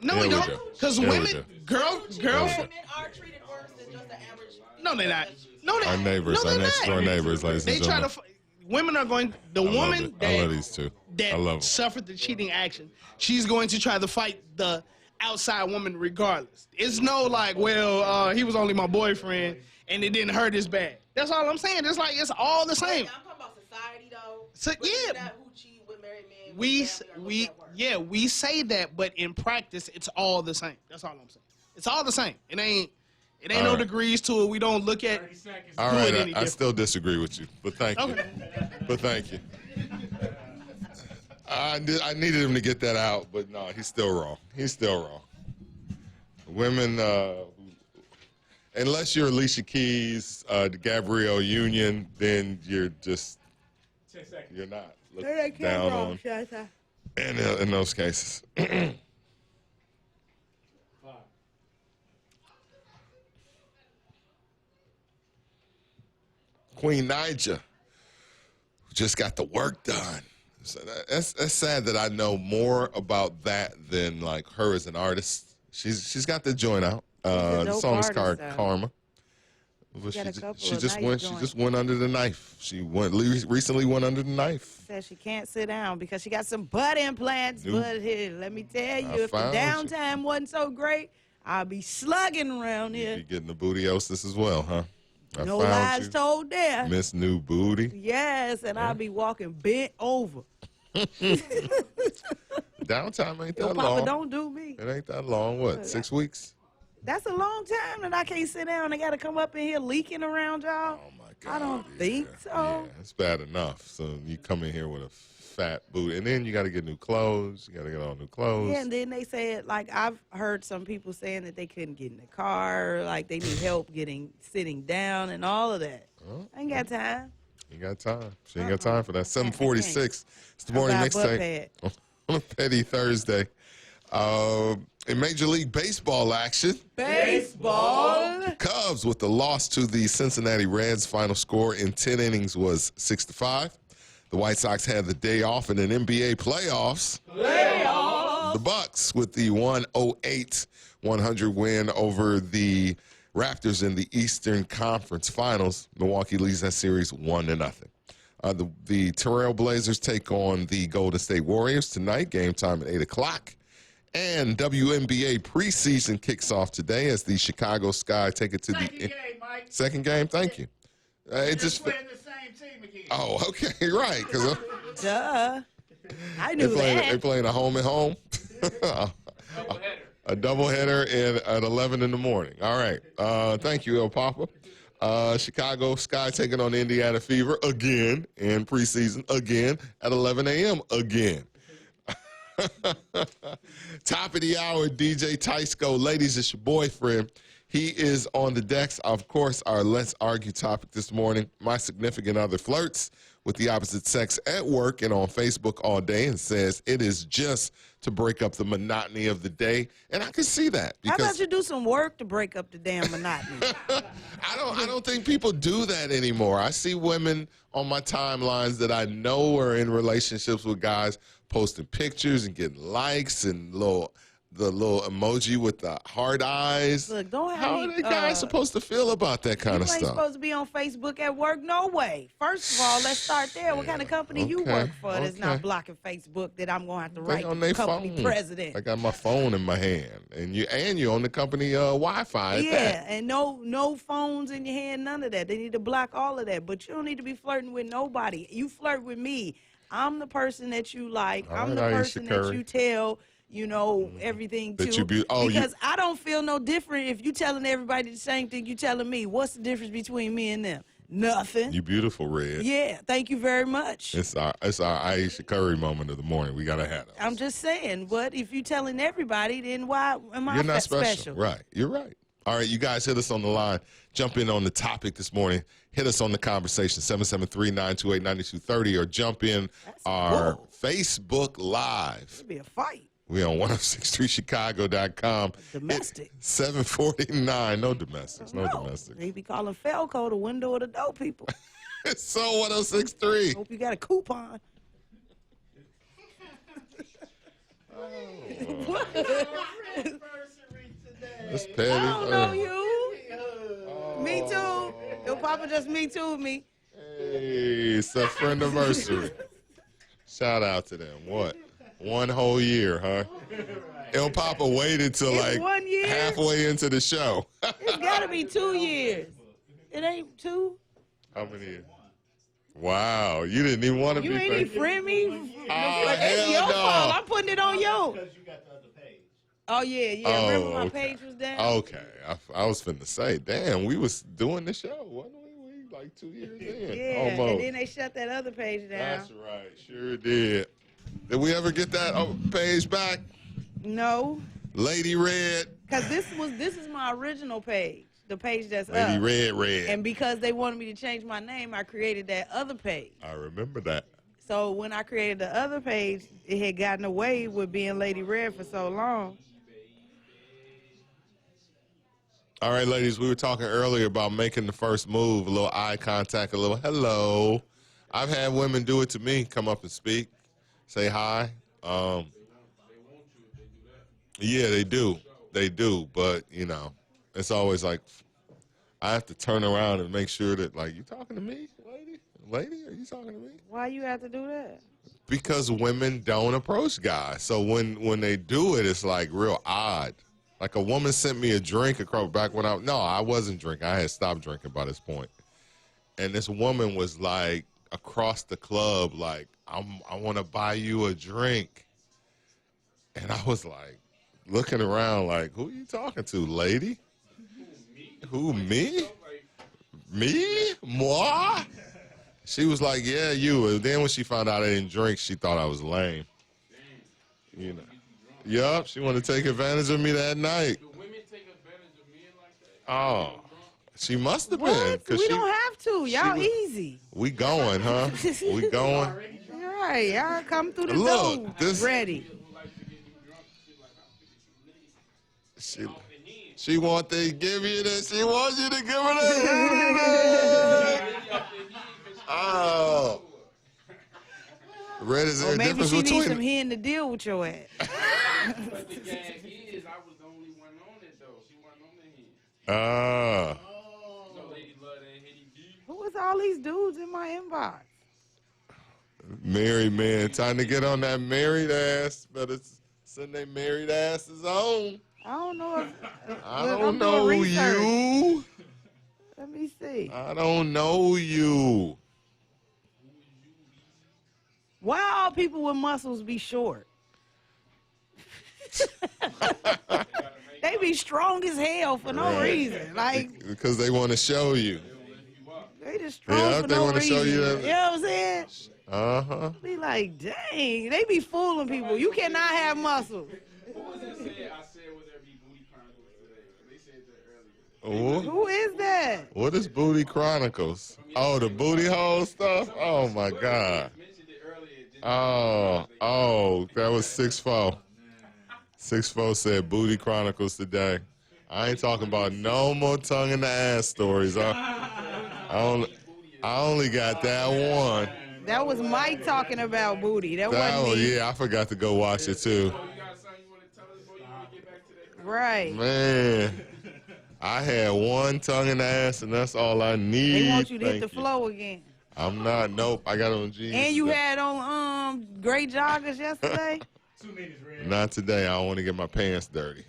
No, Here we we don't. go. Because Here we women, go. girls. Here we go. Men are treated worse than just the average. No, they're not. No, they're Our neighbors, no, our they're next not. door neighbors, ladies and They try gentlemen. to. Women are going. The I love woman it. I love that these two. I that love them. suffered the cheating action, she's going to try to fight the outside woman regardless. It's no like, well, he was only my boyfriend and it didn't hurt as bad. That's all I'm saying. It's like it's all the same. I'm talking about society though. So, But yeah. it's not who cheat with married men. We say that, but in practice, it's all the same. That's all I'm saying. It's all the same. It ain't All no right. degrees to it. We don't look at. 30 seconds. All do right, it any I different. still disagree with you, but thank you. Okay. But thank you. I needed him to get that out, but no, he's still wrong. He's still wrong. Women, unless you're Alicia Keys, Gabrielle Union, then you're just 10 seconds. you're not looked down on. In those cases. 5. Queen Naija just got the work done. So that's sad that I know more about that than like her as an artist. She's got the joint out. a The dope song's artist, called though. Karma. But got a she couple of just nice went. She joints. just went under the knife. She recently went under the knife. Said she can't sit down because she got some butt implants. Nope. But here, let me tell you, I if the found you. downtime wasn't so great, I'll be slugging around You here. be getting the bootyosis as well, huh? I No found lies you, told there. Miss New Booty. Yes, and I'll be walking bent over. Downtime ain't Yo, that Papa, long. don't do me. It ain't that long. What? 6 weeks? That's a long time that I can't sit down. I got to come up in here leaking around y'all. Oh my God. I don't think so. Yeah, it's bad enough. So you come in here with a fat boot, and then you got to get new clothes. You got to get all new clothes. Yeah, and then they said, like, I've heard some people saying that they couldn't get in the car, like they need help sitting down and all of that. Oh, I ain't got time. you got time. She ain't got time for that. 7:46. It's the morning I buy a butt mixtape on a petty Thursday. In Major League Baseball action, Baseball. the Cubs with the loss to the Cincinnati Reds. Final score in 10 innings was 6-5. The White Sox had the day off in an NBA playoffs. The Bucks with the 108-100 win over the Raptors in the Eastern Conference Finals. Milwaukee leads that series 1-0. The Trail Blazers take on the Golden State Warriors tonight. Game time at 8 o'clock. And WNBA preseason kicks off today as the Chicago Sky take it to Second the game, Mike. second game. Thank you. It Just just playing the same team again. oh okay right because Duh. I knew they're that. playing a home and home. A doubleheader at 11 in the morning. All right. Thank you, El Papa. Chicago Sky taking on Indiana Fever again in preseason again at 11 a.m. again. Top of the hour, DJ Tysco. Ladies, it's your boyfriend. He is on the decks. Of course, our Let's Argue topic this morning. My significant other flirts with the opposite sex at work and on Facebook all day and says it is just to break up the monotony of the day. And I can see that. How Because about you do some work to break up the damn monotony? I don't think people do that anymore. I see women on my timelines that I know are in relationships with guys posting pictures and getting likes and the little emoji with the heart eyes. Look, don't have How me, are they guys supposed to feel about that kind you of ain't stuff? supposed to be on Facebook at work, no way. First of all, let's start there. What kind of company you okay, work for that's okay. not blocking Facebook that I'm going to have to They write on the their company phone. president? I got my phone in my hand, and you on the company Wi-Fi. At Yeah, that. and no phones in your hand, none of that. They need to block all of that. But you don't need to be flirting with nobody. You flirt with me. I'm the person that you like. All I'm the right, Aisha person that Curry. you tell, everything That to. you be- oh, you- because I don't feel no different if you telling everybody the same thing you telling me. What's the difference between me and them? Nothing. You beautiful, Red. Yeah, thank you very much. It's our Aisha Curry moment of the morning. We gotta have those. I'm just saying, but if you telling everybody, then why am I You're not special? Right. You're right. All right, you guys hit us on the line. Jump in on the topic this morning. Hit us on the conversation, 773-928-9230, or jump in our whoa. Facebook Live. It'd be a fight. We on 1063chicago.com. Domestic. 749. No domestics. No domestics. They be calling Felco the window of the door people. It's so 1063. Hope you got a coupon. That's petty. I don't know you. Oh. Me too. Your papa just me too me. Hey, it's a friend anniversary. Shout out to them. What? 1 whole year, huh? El Papa waited till It's like 1 year? halfway into the show. It's gotta be 2 years. It ain't 2. How many years? Wow, you didn't even want to You be ain't famous. even friend me. Oh, It's hell your no. fault. I'm putting it on you. Because you got the other page. Oh yeah. Oh, Remember my okay. page was down. Okay, I was finna say, damn, we was doing the show, wasn't we? We like 2 years in, Yeah, almost. and then they shut that other page down. That's right, sure did. Did we ever get that page back? No, Lady Red, because this is my original page, the page that's Lady up. Red. And because they wanted me to change my name, I created that other page. I remember that. So when I created the other page, it had gotten away with being Lady Red for so long. All right, ladies, we were talking earlier about making the first move, a little eye contact, a little hello. I've had women do it to me, come up and speak, say hi. Yeah, they do. They do, but, you know, it's always like I have to turn around and make sure that, like, you talking to me, lady? Lady, are you talking to me? Why you have to do that? Because women don't approach guys. So when they do it, it's, like, real odd. Like, a woman sent me a drink across back when I wasn't drinking. I had stopped drinking by this point. And this woman was, like, across the club, like, I want to buy you a drink. And I was like, looking around like, who are you talking to, lady? Who, me? Me? Moi? She was like, yeah, you. And then when she found out I didn't drink, she thought I was lame. You know. Yup, she wanted to take advantage of me that night. Do women take advantage of men like that? Oh, she must have been. What? We she, don't have to. Y'all was- easy. We going, huh? We going. All right, y'all come through the Look, door this- ready. She want to give you this. She wants you to give her that. Oh. Red, is there Or a maybe difference she needs some between... hen to deal with your ass. But the gag is, I was the only one on it though. She wasn't on the head. No lady love that hitty D. Who is all these dudes in my inbox? Married man, time to get on that married ass. Better send they married asses on. I don't know if I look, don't I'm know doing research. you. Let me see. I don't know you. Why all people with muscles be short? They be strong as hell for no Right. reason. Like Because they want to show you. they just strong Yeah, for they no wanna reason. show you that- You know what I'm saying? Uh-huh. Be like, dang, they be fooling people. You cannot have muscles. Who was it said? I said would there be booty chronicles today? They said that earlier. Who is that? What is Booty Chronicles? Oh, the booty hole stuff? Oh, my God. Mentioned it earlier. Didn't Oh, that was 6'4". 6'4" said Booty Chronicles today. I ain't talking about no more tongue in the ass stories. I only got that one. That was Mike talking about booty. That That wasn't one, me. yeah, I forgot to go watch it too. Oh, you got something you want to tell us before you want to get back to that? Right. Man, I had one tongue in the ass, and that's all I need. They want you to hit Thank the flow again. I'm not. Nope. I got on jeans. And you today. had on gray joggers yesterday. 2 minutes red. Not today. I don't want to get my pants dirty.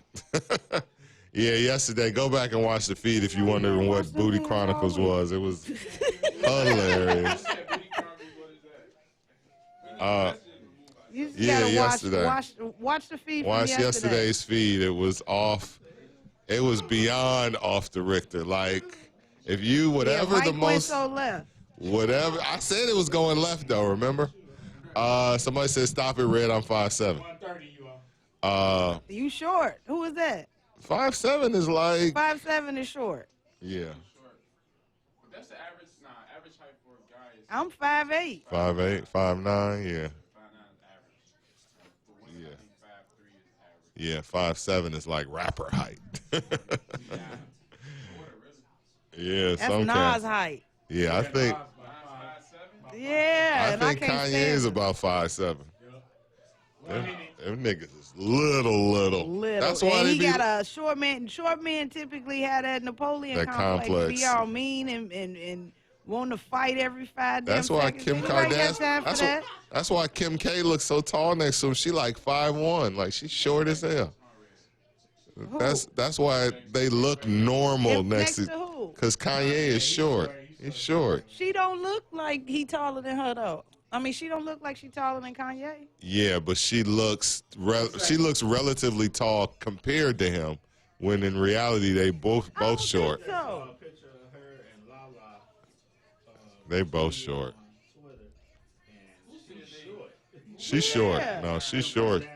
Yeah, yesterday. Go back and watch the feed if you're wondering what Booty Chronicles was. It was hilarious. Said booty chronicles. What is that? You just Yeah, gotta yesterday. watch the feed Watch from yesterday. yesterday's feed. It was off. It was beyond off the Richter. Like, if you, whatever yeah, Mike the went most, so left. whatever. I said it was going left, though, remember? Somebody said, stop it, Red, I'm 5'7". 130 you are. You short. Who is that? 5'7" is like, 5'7" is short. yeah, Short. But that's the average. Nah, average height for a guy is I'm 5'8". 5'8", 5'9", yeah. 5'9" is average. For women, Yeah. I think 5'3" is average. Yeah, 5'7" is like rapper height. Yeah, That's some Nas cats. height. Yeah, I think 5'7"? Yeah, I and think I can't Kanye stand is it. about 5'7". Them niggas is little. That's why and they he be got a short man. Short men typically have that Napoleon That complex. Be all mean and want to fight every 5 That's damn why seconds. Kim Anybody got Kardashian. time for that? That's why Kim K looks so tall next to him. She like 5'1", like she's short as hell. Who? That's why they look normal Next next to who? Because Kanye is short. He's short. She don't look like he taller than her though. I mean, she don't look like she taller than Kanye. Yeah, but she looks relatively tall compared to him, when in reality they both short. So A picture of her and Lala. They both short. on Twitter, and she's short. She's short. Yeah. No, she's short.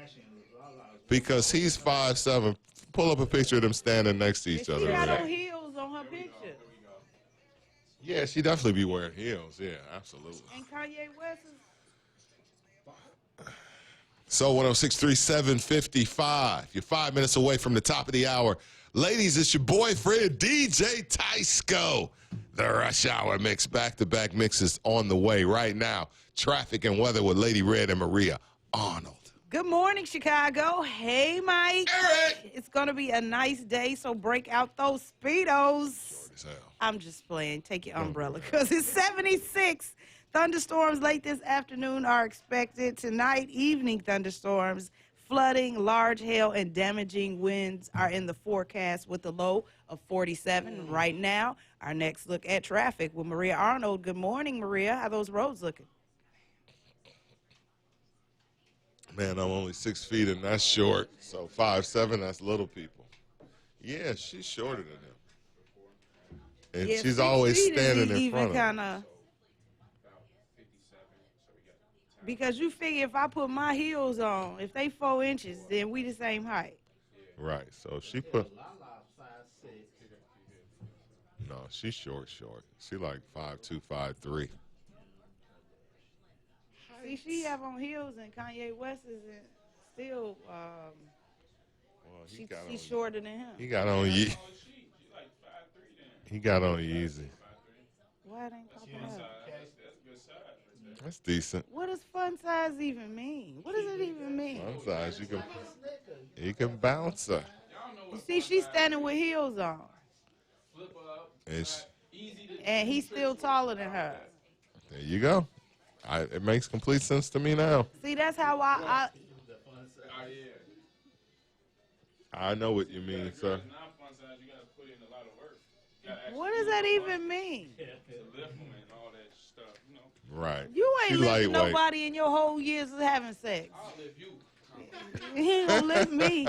Because he's 5'7". Pull up a picture of them standing next to each she other. got man. on heels on her picture. Yeah, she definitely be wearing heels. Yeah, absolutely. And Kanye West is So 106.3, 755. You're 5 minutes away from the top of the hour. Ladies, it's your boyfriend, DJ Tysco. The Rush Hour mix, back-to-back mixes on the way right now. Traffic and weather with Lady Red and Maria Arnold. Good morning, Chicago. Hey, Mike. Eric. It's going to be a nice day, so break out those Speedos. Short as hell. I'm just playing. Take your umbrella because it's 76. Thunderstorms late this afternoon are expected. Tonight, evening thunderstorms, flooding, large hail, and damaging winds are in the forecast with a low of 47 right now. Our next look at traffic with Maria Arnold. Good morning, Maria. How are those roads looking? Man, I'm only 6 feet and that's short. So 5'7", that's little people. Yeah, she's shorter than him. And Yeah, she's 6 always feet is standing in even front of him. kinda, because you figure if I put my heels on, if they 4 inches, then we the same height. Right, so she put... Lala 5'6". No, she's short. She like 5'2", 5'3". See, she have on heels, and Kanye West is still. Well, She's shorter than him. He got on He got on Yeezy. Why it ain't popping up? That's decent. What does fun size even mean? What does it even mean? One size you can bounce her. You see, she's standing with heels on, and he's still taller than her. There you go. It makes complete sense to me now. See, that's how I know what you mean, sir. What does that even mean? Right. You ain't She lifting lightweight. nobody in your whole years of having sex. He ain't gonna lift me.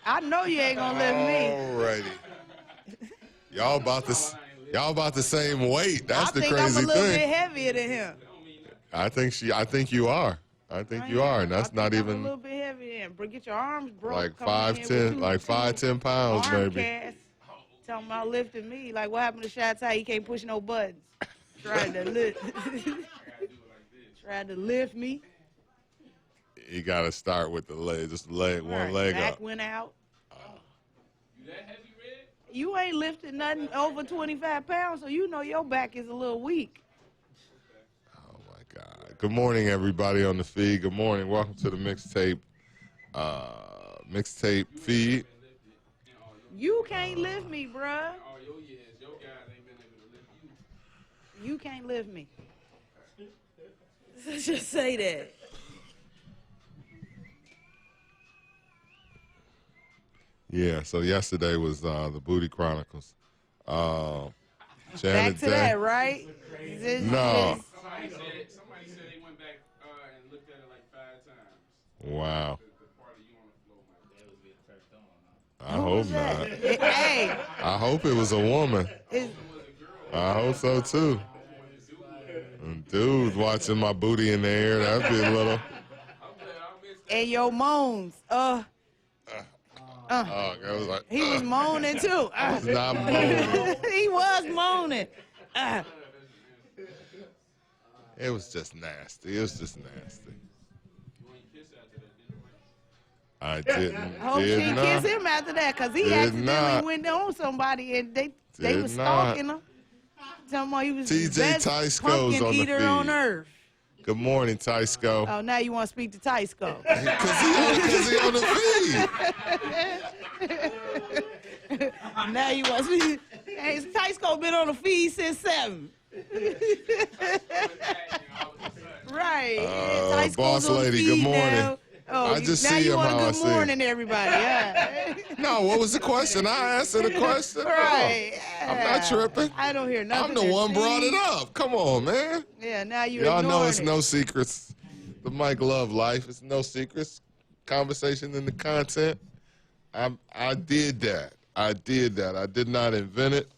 I know you ain't gonna lift me. Alrighty. Y'all about the same weight. That's the I think crazy I'm a little thing. bit heavier than him. I think you are. I think you are, and that's not I'm a even little bit heavier than him. Get your arms broke. like coming in 5'10", with like 5'10" pounds, arm maybe. casts. Talking about lifting me. Like what happened to Shy-Ty? He can't push no buttons. Tried to lift. Tried to lift me. You got to start with the leg, just one Right, leg back up. went out. You that heavy, Red? You ain't lifting nothing over 25 pounds, so you know your back is a little weak. Oh my God! Good morning, everybody on the feed. Good morning. Welcome to the mixtape feed. You can't lift me, bruh. All your years, your guys ain't been able to lift you. You can't lift me. Just say that. Yeah. So yesterday was the Booty Chronicles. Back Janet to that, right? No. Somebody said they went back and looked at it like 5 times. Wow. The part of you on the floor, man. I hope not. Hey, I hope it was a woman. it's, I hope so too. And dudes watching my booty in the air, that'd be a little. and your moans. Oh, I was like, He was moaning too. it's not moaning. He was moaning. It was just nasty. It was just nasty. I didn't. I hope she Did didn't not. kiss him after that, because he Did accidentally not. went on somebody and they Did was not. stalking him. Talking about he was the TJ best Tysco's pumpkin on the eater on feed. earth. Good morning, Tysco. Oh, now you want to speak to Tysco. Because he on the feed. Now you want to speak. Hey, Tysco been on the feed since 7. Right. Tysco's Boss on the lady, feed good morning. now. Oh, I just now see you him want how a I good see him. morning, everybody. Yeah. No, what was the question? I answered the question. Right. I'm not tripping. I don't hear nothing. I'm the one brought it up. Come on, man. Yeah, now you Y'all know ignoring it's it. no secrets. The Mike Love life. It's no secrets. Conversation in the content. I did that. I did not invent it,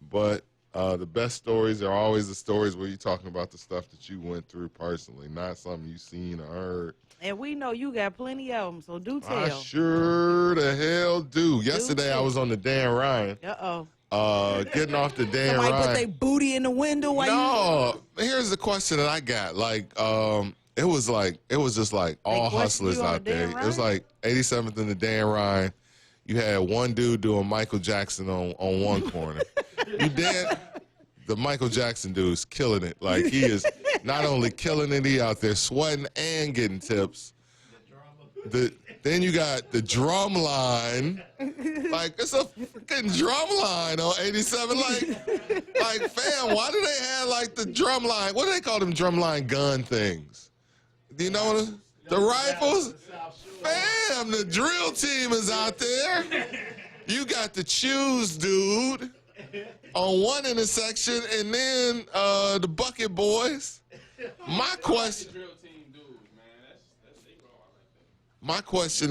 but the best stories are always the stories where you're talking about the stuff that you went through personally, not something you seen or heard. And we know you got plenty of them, so do tell. I sure the hell do. Yesterday I was on the Dan Ryan. Getting off the Dan Somebody Ryan. put their booty in the window while No, here's the question that I got. Like, it was just like all hustlers out there. It was like 87th in the Dan Ryan. You had one dude doing Michael Jackson on one corner. The Michael Jackson dude is killing it. Like, he is not only killing it, he out there sweating and getting tips. Then you got the drum line. Like, it's a freaking drum line on 87. Like, fam, why do they have, like, the drum line? What do they call them drum line gun things? Do you know what the rifles? Fam, the drill team is out there. You got the choose dude on one intersection, and then the bucket boys. My question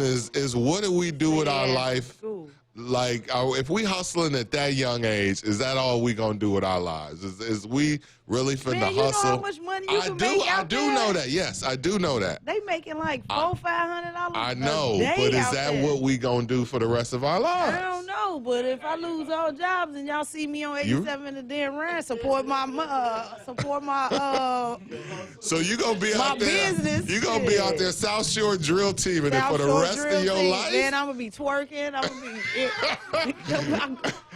is what do we do with our life? Like, if we hustling at that young age, is that all we gonna do with our lives? Is we really finna Man, you hustle? know how much money you can make out I do there? know that. Yes, I do know that. They making like $400-500. I know, a day but is out that there. what we gonna do for the rest of our lives? I don't know, but if I lose all jobs and y'all see me on 87 in the damn run, support my So you gonna be my out there? business. You gonna be out there South Shore drill teaming it for the South rest Shore of drill your team. life? Man, I'm gonna be twerking.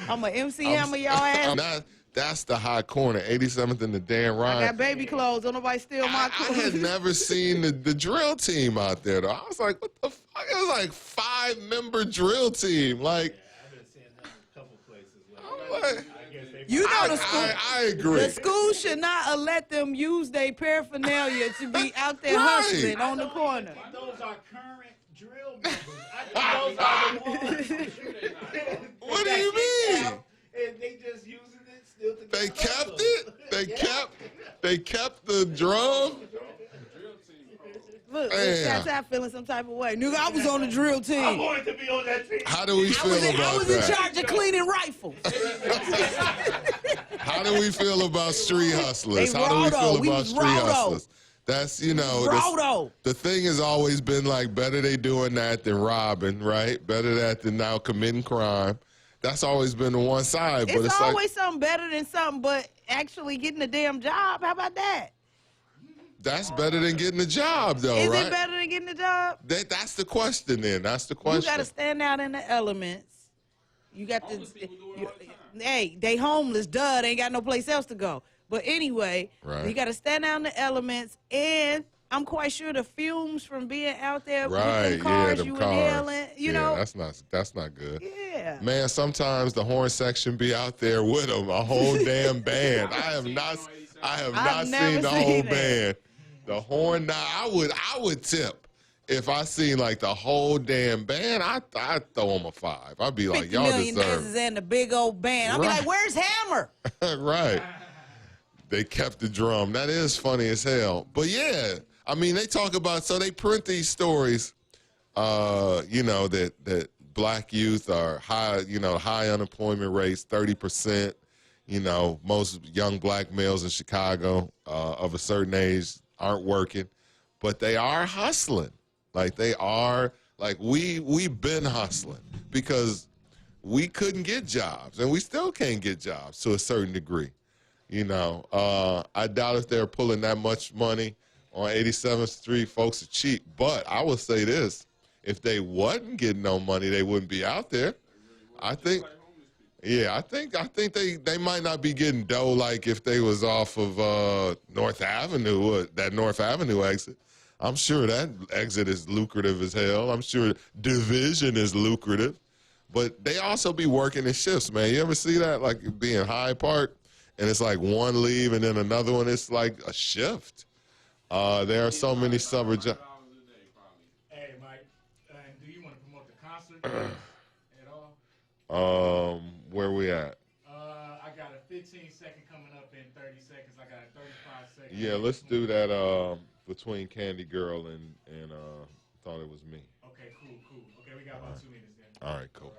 I'm a MC Hammer y'all ass. That's the high corner, 87th in the Dan I Ryan. got baby clothes. Don't nobody steal my I clothes. had never seen the drill team out there, though. I was like, what the fuck? It was like 5-member drill team. Like, I've been seeing that in a couple places. You know the school. I agree. The school should not let them use their paraphernalia to be out there Right. hustling on the corner. Those are current drill members. I think those are the ones. What do you mean? And they just using it still to They get kept hustle. it? They kept the drum? Look, Damn. that's feeling some type of way. Nigga, I was on the drill I team. wanted to be on that team. How do we feel I about was in that? charge of cleaning rifles. How do we feel about street hustlers? They How do we Roto. feel We about was street Roto. hustlers? That's, Roto. the thing has always been like, better they doing that than robbing, right? Better that than now committing crime. That's always been the one side. But It's it's always like, something better than something, but actually getting a damn job. How about that? that's better than getting a job, though, Is right? it better than getting a job? That's the question then. That's the You question. got to stand out in the elements. You got to. Hey, they homeless. Duh, they ain't got no place else to go. But anyway, Right. you got to stand out in the elements, and I'm quite sure the fumes from being out there Right, with them cars them you cars. inhaling, you know. That's not good. Yeah. Man, sometimes the horn section be out there with them, a whole damn band. I have not I've never seen the seen whole that. band. The horn, now I would tip if I seen like the whole damn band. I'd throw them a 5. I'd be like, $50 y'all million deserve dances and the big old band. I'll be Right. like, where's Hammer? it. Right. They kept the drum. That is funny as hell. But yeah, I mean, they talk about, so they print these stories, that black youth are high, high unemployment rates, 30%. Most young black males in Chicago of a certain age aren't working, but they are hustling. Like they are, like we've been hustling because we couldn't get jobs, and we still can't get jobs to a certain degree. I doubt if they're pulling that much money on 87th Street. Folks are cheap, but I will say this: if they wasn't getting no money, they wouldn't be out there. I think, Yeah, I think they might not be getting dough like if they was off of North Avenue, that North Avenue exit. I'm sure that exit is lucrative as hell. I'm sure Division is lucrative. But they also be working in shifts, man. You ever see that? Like being Hyde Park, and it's like one leave and then another one. It's like a shift. There are so many summer jobs. Hey, Mike, do you want to promote the concert at all? Where we at? I got a 15-second coming up in 30 seconds. I got a 35-second. Yeah, let's do that between Candy Girl and Thought It Was Me. Okay, cool. Okay, we got about 2 minutes then. All right, cool.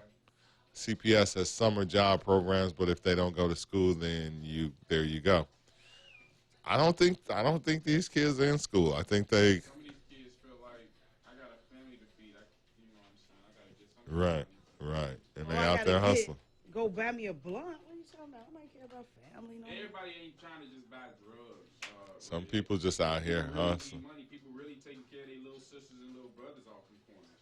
CPS has summer job programs, but if they don't go to school, then there you go. I don't think these kids are in school. I think they. Some of these kids feel like I got a family to feed. You know what I'm saying? I gotta get something. Right, and they I out gotta there hustling. Go buy me a blunt. What are you talking about? I might care about family. No. Everybody ain't trying to just buy drugs. Some people just out here hustling. Money. People really taking care of their little sisters and little brothers off in corners.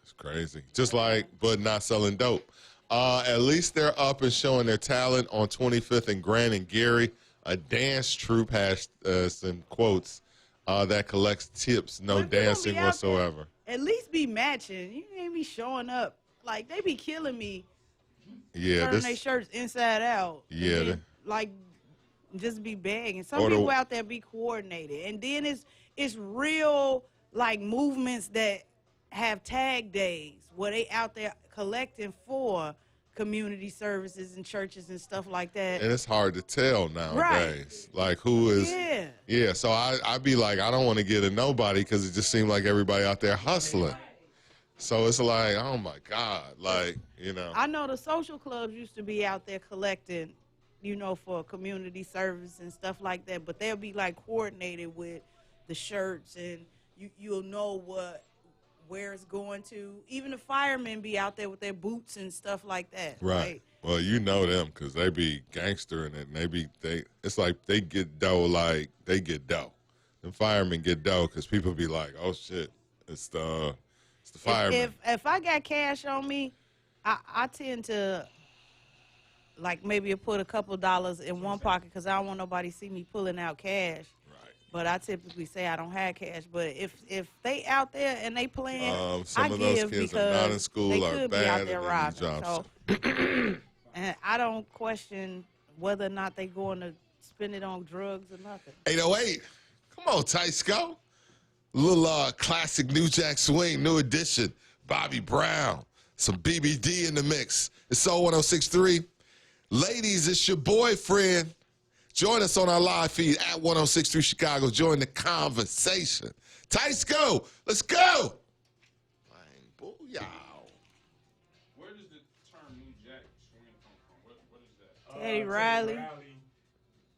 It's crazy. Just like, but not selling dope. At least they're up and showing their talent on 25th and Grand and Gary. A dance troupe has some quotes that collects tips. No But if you gonna dancing be out whatsoever. At least be matching. You ain't be showing up. Like, they be killing me. Yeah, Turning their shirts inside out. and Yeah, then, like, just be begging. Some Or the- people out there be coordinated. And then it's real, like, movements that have tag days where they out there collecting for community services and churches and stuff like that. and it's hard to tell nowadays. Like who is? Yeah. So I be like, I don't want to get a nobody because it just seems like everybody out there hustling. So it's like, oh my God, like I know the social clubs used to be out there collecting, for community service and stuff like that, but they'll be like coordinated with the shirts, and you'll know where it's going to. Even the firemen be out there with their boots and stuff like that. Right. Well, you know them because they be gangstering it, and it's like they get dough like they get dough. The firemen get dough because people be like, oh shit, it's the firemen. If I got cash on me, I tend to like maybe put a couple dollars in one pocket because I don't want nobody see me pulling out cash. Right. But I typically say I don't have cash. But if they out there and they playing, Some I of those give kids because are not in school they or could be bad out at there any robbing. jobs. So, and I don't question whether or not they going to spend it on drugs or nothing. 808. Come on, Tysko. Little classic New Jack Swing, new edition. Bobby Brown. Some BBD in the mix. It's Soul 106.3. Ladies, it's your boyfriend. Join us on our live feed at 106.3 Chicago. Join the conversation. Tysko, let's go. Bang, booyah. Where does the term New Jack Swing come from? What is that? Teddy Riley.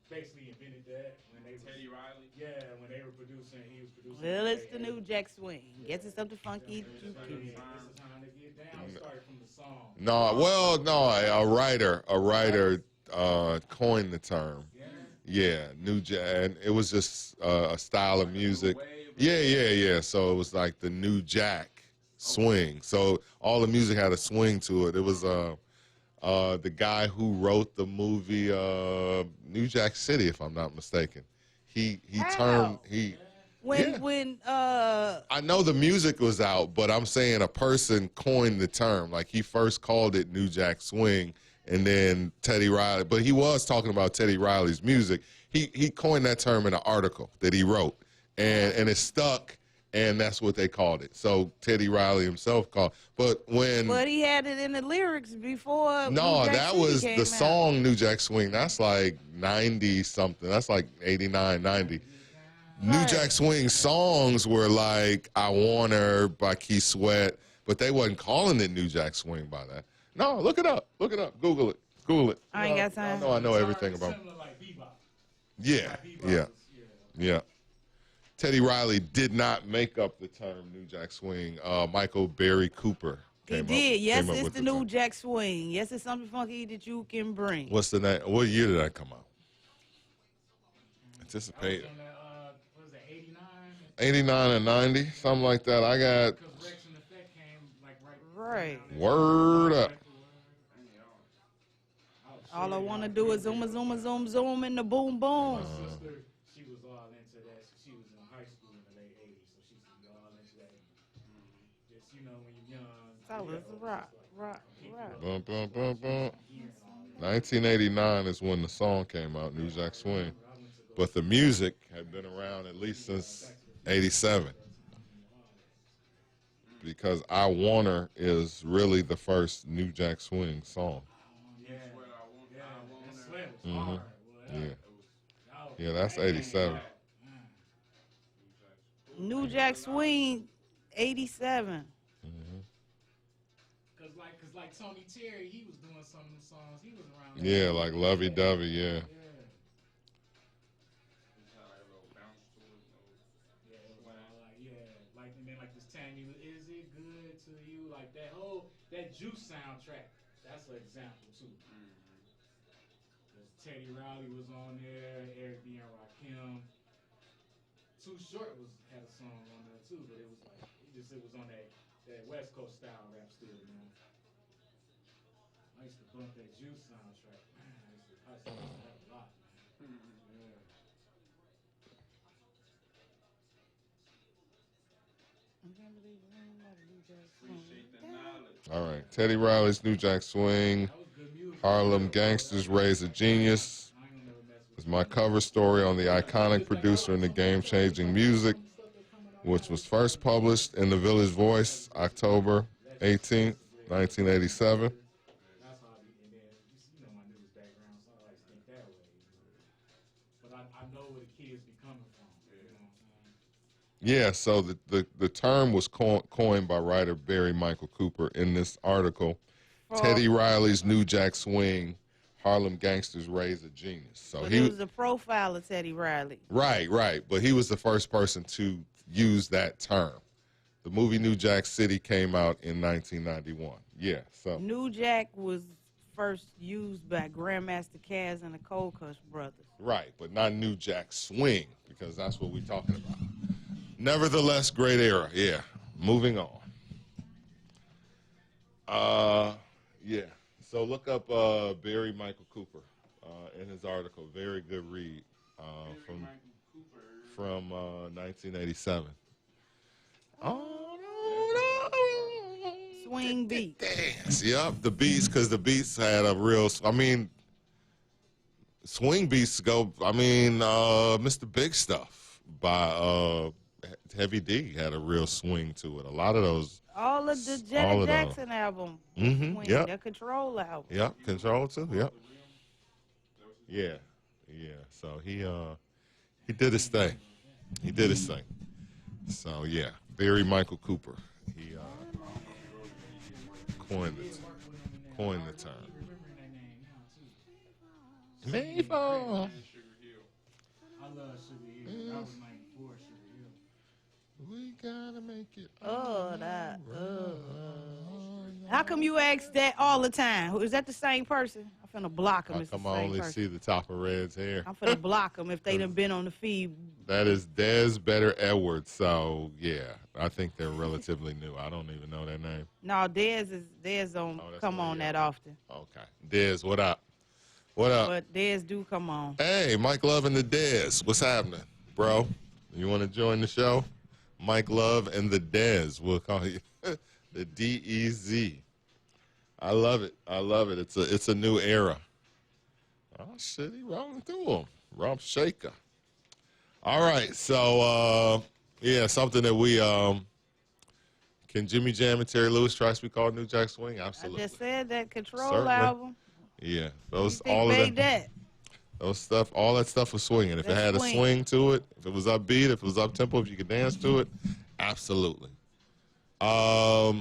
Basically invented that when they Teddy Riley? Yeah, when they were producing, he was producing. Well, it's the New Jack Swing. Guess it's something funky. This is how they get down. Started from the song. No, a writer coined the term. Yeah, New Jack. And it was just a style of music. Yeah. So it was like the New Jack Swing. So all the music had a swing to it. It was the guy who wrote the movie New Jack City, if I'm not mistaken. He termed he. When I know the music was out, but I'm saying a person coined the term. Like he first called it New Jack Swing, and then Teddy Riley. But he was talking about Teddy Riley's music. He coined that term in an article that he wrote, and it stuck, and that's what they called it. So Teddy Riley himself called. But he had it in the lyrics before. No, New Jack that City was came the out. song New Jack Swing. That's like 90 something. That's like 89, 90. New Right. Jack Swing songs were like I Want Her by Keith Sweat, but they wasn't calling it New Jack Swing by that. No, look it up. Google it. I ain't got time. I know everything about it. Similar like bebop. Yeah, Like bebop yeah, was- yeah. Teddy Riley did not make up the term New Jack Swing. Michael Berry Cooper He came did. Yes, came up it's with the New term. Jack Swing. Yes, it's something funky that you can bring. What's the name? What year did that come out? Anticipate. On that, what was it, 89? 89 and 90, something like that. I got Because Rex and Effect came like Right. around that Word time. up. All I want to do is zoom, zoom, zoom, zoom, and the boom, boom. My sister, she was all into that. She was in high school in the late 80s, so she used to be all into that. Just, you know, when you're young. So it's rock. Bum, bum, bum, bum. 1989 is when the song came out, New Jack Swing. But the music had been around at least since 87. Because I Wanna is really the first New Jack Swing song. Mm-hmm. Yeah, that's 87. New Jack Swing, 87. Cause like Tony Terry, he was doing some of the songs. He was around. Yeah, like Lovey Dovey, yeah. And then like this Tammy, is it good to you? Like that Juice soundtrack. That's an example too. Teddy Riley was on there, Eric B. and Rakim. Too Short had a song on there too, but it was like it was on that West Coast style rap still, man. I used to bump that Juice soundtrack. Man, I used to listen to that a lot, man. Yeah. All right, Teddy Riley's New Jack Swing, Harlem Gangsters Raise a Genius is my cover story on the iconic producer and the game-changing music, which was first published in the Village Voice, October 18th, 1987. That's how you know my news background, so I like to think that way. But I know where the kids be coming from. You know what I'm saying? Yeah, so the term was coined by writer Barry Michael Cooper in this article, Teddy Riley's New Jack Swing, Harlem Gangsters Raise a Genius. So he was a profile of Teddy Riley. Right, but he was the first person to use that term. The movie New Jack City came out in 1991. Yeah, so New Jack was first used by Grandmaster Caz and the Cold Cuts Brothers. Right, but not New Jack Swing, because that's what we're talking about. Nevertheless, great era. Yeah, moving on. Yeah, so look up Barry Michael Cooper in his article. Very good read from 1987. Swing beat. Dance. Yep, the beats, because the beats had a real, swing beats go, Mr. Big Stuff by Heavy D had a real swing to it. A lot of those. All of the Janet Jackson album. Mm-hmm, yep. The Control album. Yep, Control too, yep. Yeah. So he did his thing. So yeah, Barry Michael Cooper. He coined the term. Mayfall. I love Sugar Hill. That was 94 Sugar Hill. We gotta make it. How come you ask that all the time? Is that the same person? I'm finna block him. How come I only see the top of Red's hair? I'm finna block him if they done been on the feed. That is Des Better Edwards. So yeah, I think they're relatively new. I don't even know their name. No, Dez don't come on that often. Okay, Des, what up? What up? But Dez do come on. Hey, Mike Love and the Dez. What's happening, bro? You want to join the show? Mike Love and the Dez. We'll call you the DEZ. I love it. It's a new era. Oh shit, he rolling through them. Rump shaker. All right, so something that we can Jimmy Jam and Terry Lewis try to be called New Jack Swing? Absolutely. I just said that Control Certainly. album. Yeah, those You think all of made that. Those stuff, all that stuff was swinging. If it had a swing to it, if it was upbeat, if it was up tempo, if you could dance to it, absolutely. All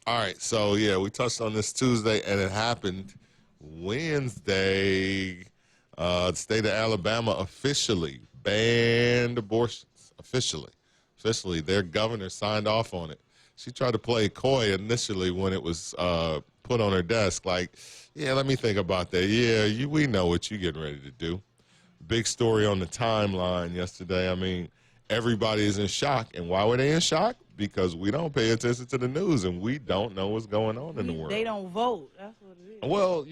right, so yeah, we touched on this Tuesday, and it happened Wednesday. The state of Alabama officially banned abortions. Officially, their governor signed off on it. She tried to play coy initially when it was put on her desk, like, yeah, let me think about that. Yeah, we know what you're getting ready to do. Big story on the timeline yesterday. I mean, everybody is in shock. And why were they in shock? because we don't pay attention to the news and we don't know what's going on in the world. They don't vote. That's what it is. Well,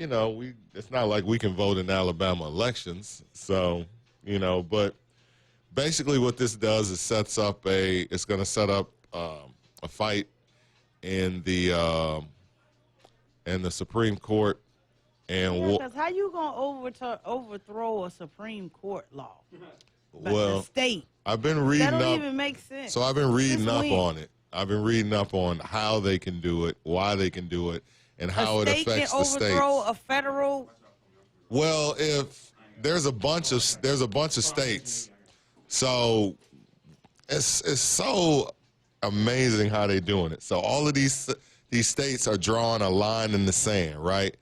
it's not like we can vote in Alabama elections. So, but basically what this does is it's going to set up a fight in the Supreme Court. And Because how you gonna overthrow a Supreme Court law? But well, the state. I've been reading That don't up. even make sense. So I've been reading Since up when? on it. I've been reading up on how they can do it, why they can do it, and how it affects the can states. overthrow a federal. Well, if there's a bunch of states, so it's so amazing how they're doing it. So all of these states are drawing a line in the sand, right?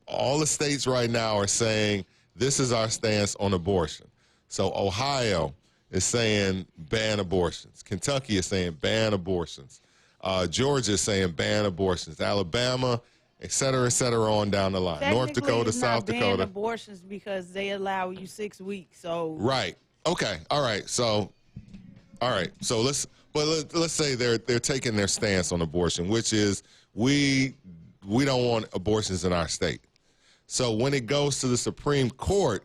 All the states right now are saying this is our stance on abortion. So Ohio is saying ban abortions. Kentucky is saying ban abortions. Georgia is saying ban abortions. Alabama, et cetera, on down the line. North Technically, Dakota, it's South not ban Dakota. abortions because they allow you 6 weeks. So Right. Okay. All right. So let's say they're taking their stance on abortion, which is we don't want abortions in our state. So when it goes to the Supreme Court,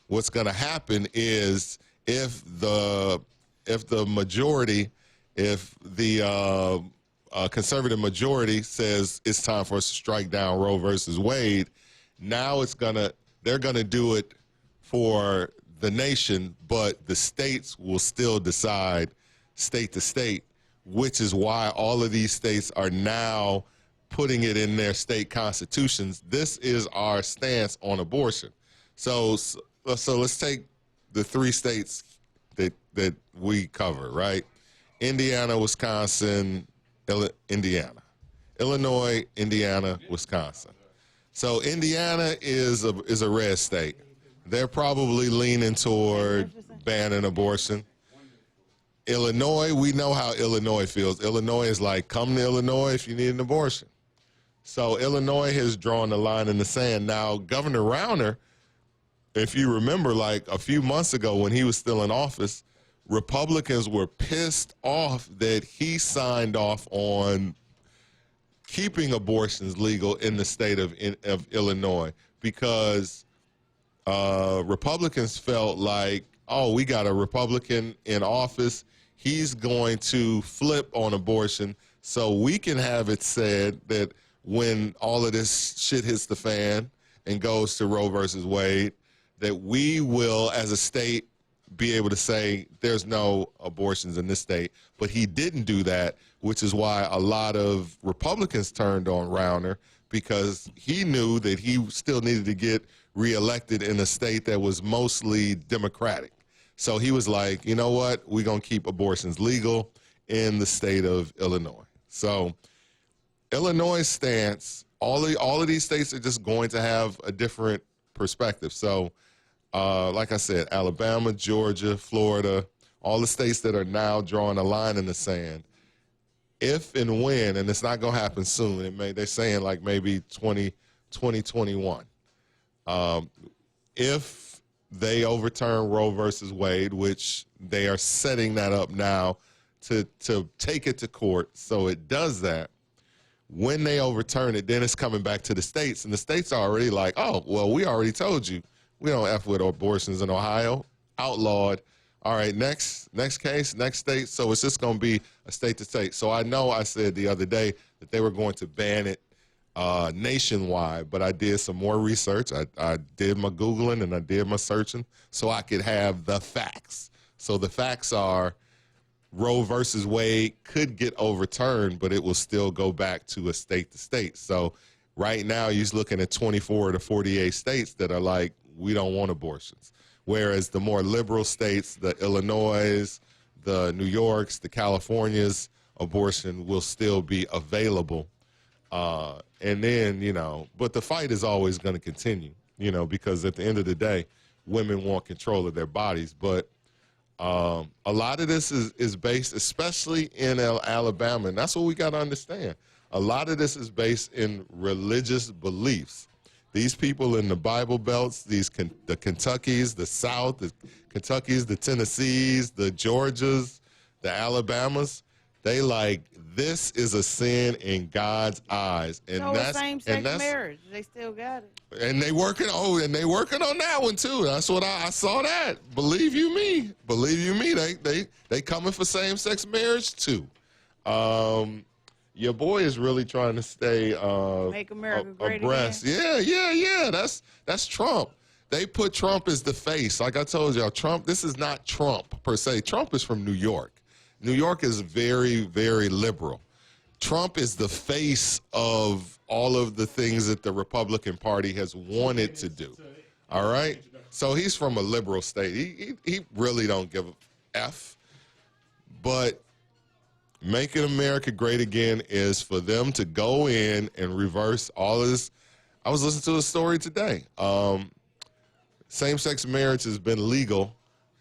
what's going to happen is if the conservative majority says it's time for us to strike down Roe versus Wade, now they're gonna do it for the nation, but the states will still decide state to state, which is why all of these states are now putting it in their state constitutions. This is our stance on abortion. So let's take the 3 states that we cover, right? Indiana, Wisconsin, Indiana. Illinois, Indiana, Wisconsin. So Indiana is a red state. They're probably leaning toward banning abortion. Illinois, we know how Illinois feels. Illinois is like, come to Illinois if you need an abortion. So Illinois has drawn the line in the sand. Now, Governor Rauner, if you remember, like a few months ago when he was still in office, Republicans were pissed off that he signed off on keeping abortions legal in the state of Illinois because Republicans felt like, oh, we got a Republican in office. He's going to flip on abortion so we can have it said that when all of this shit hits the fan and goes to Roe versus Wade, that we will, as a state, be able to say there's no abortions in this state. But he didn't do that, which is why a lot of Republicans turned on Rauner, because he knew that he still needed to get reelected in a state that was mostly Democratic. So he was like, you know what, we're going to keep abortions legal in the state of Illinois. So Illinois' stance, all of these states are just going to have a different perspective. So like I said, Alabama, Georgia, Florida, all the states that are now drawing a line in the sand, if and when, and it's not going to happen soon, they're saying like maybe 2021, if they overturn Roe versus Wade, which they are setting that up now to take it to court, so it does that. When they overturn it, then it's coming back to the states, and the states are already like, oh, well, we already told you. We don't F with abortions in Ohio. Outlawed. All right, next case, next state. So it's just going to be a state to state. So I know I said the other day that they were going to ban it nationwide, but I did some more research. I did my Googling and I did my searching so I could have the facts. So the facts are Roe versus Wade could get overturned, but it will still go back to a state to state. So right now you're looking at 24 to 48 states that are like, we don't want abortions. Whereas the more liberal states, the Illinois, the New Yorks, the Californias, abortion will still be available. And then, but the fight is always going to continue, because at the end of the day, women want control of their bodies. But a lot of this is based, especially in Alabama, and that's what we got to understand. A lot of this is based in religious beliefs. These people in the Bible belts, the Kentuckys, the South, the Kentuckys, the Tennessees, the Georgias, the Alabamas, They like, this is a sin in God's eyes, and So that's same-sex marriage, they still got it. and they working on that one too. That's what I saw that. Believe you me, they coming for same-sex marriage too. Your boy is really trying to stay Make America great abreast. again. Yeah. That's Trump. They put Trump as the face. Like I told y'all, Trump. This is not Trump per se. Trump is from New York. New York is very, very liberal. Trump is the face of all of the things that the Republican Party has wanted to do. All right? So he's from a liberal state. He really don't give a F. But making America great again is for them to go in and reverse all of this. I was listening to a story today. Same-sex marriage has been legal.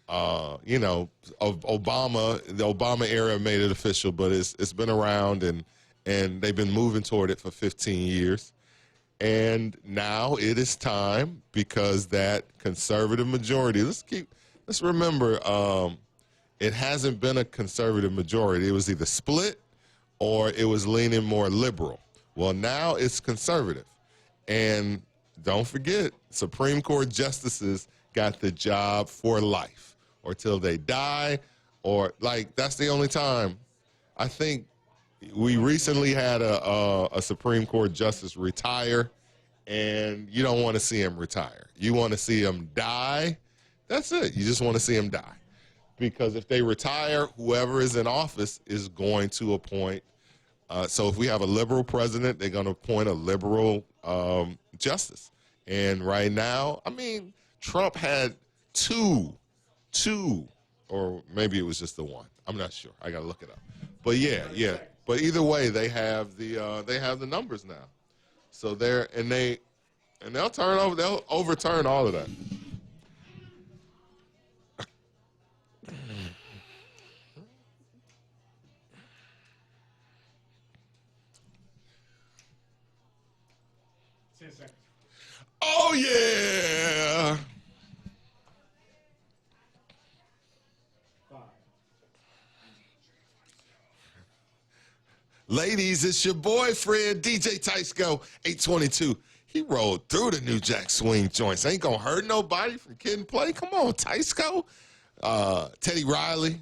Obama, the Obama era made it official, but it's been around and they've been moving toward it for 15 years. And now it is time, because that conservative majority, let's remember, it hasn't been a conservative majority. It was either split or it was leaning more liberal. Well, now it's conservative. And don't forget, Supreme Court justices got the job for life, or till they die, or that's the only time. I think we recently had a Supreme Court justice retire, and you don't want to see him retire. You want to see him die. That's it. You just want to see him die. Because if they retire, whoever is in office is going to appoint. So if we have a liberal president, they're going to appoint a liberal justice. And right now, Trump had two, or maybe it was just the one. I'm not sure. I got to look it up. But yeah. But either way, they have the numbers now. So they'll overturn all of that. Oh yeah. Ladies, it's your boyfriend, DJ Tysko, 822. He rolled through the New Jack Swing joints. Ain't gonna hurt nobody from Kid and Play. Come on, Tysko. Teddy Riley,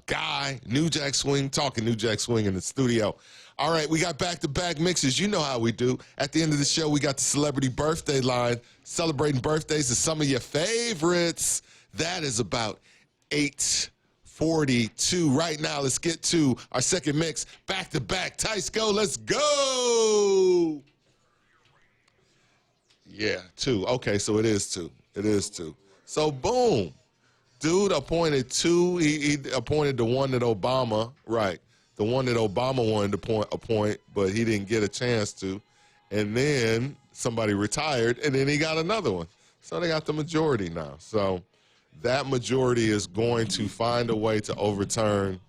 Guy, New Jack Swing, talking New Jack Swing in the studio. All right, we got back-to-back mixes. You know how we do. At the end of the show, we got the celebrity birthday line, celebrating birthdays of some of your favorites. That is about 8:42. Right now, let's get to our second mix. Back-to-back. Tysko, let's go. Yeah, 2. Okay, so it is 2. So, boom. Dude appointed 2. He appointed the one that Obama, right, the one that Obama wanted to appoint, but he didn't get a chance to. And then somebody retired, and then he got another one. So they got the majority now. So that majority is going to find a way to overturn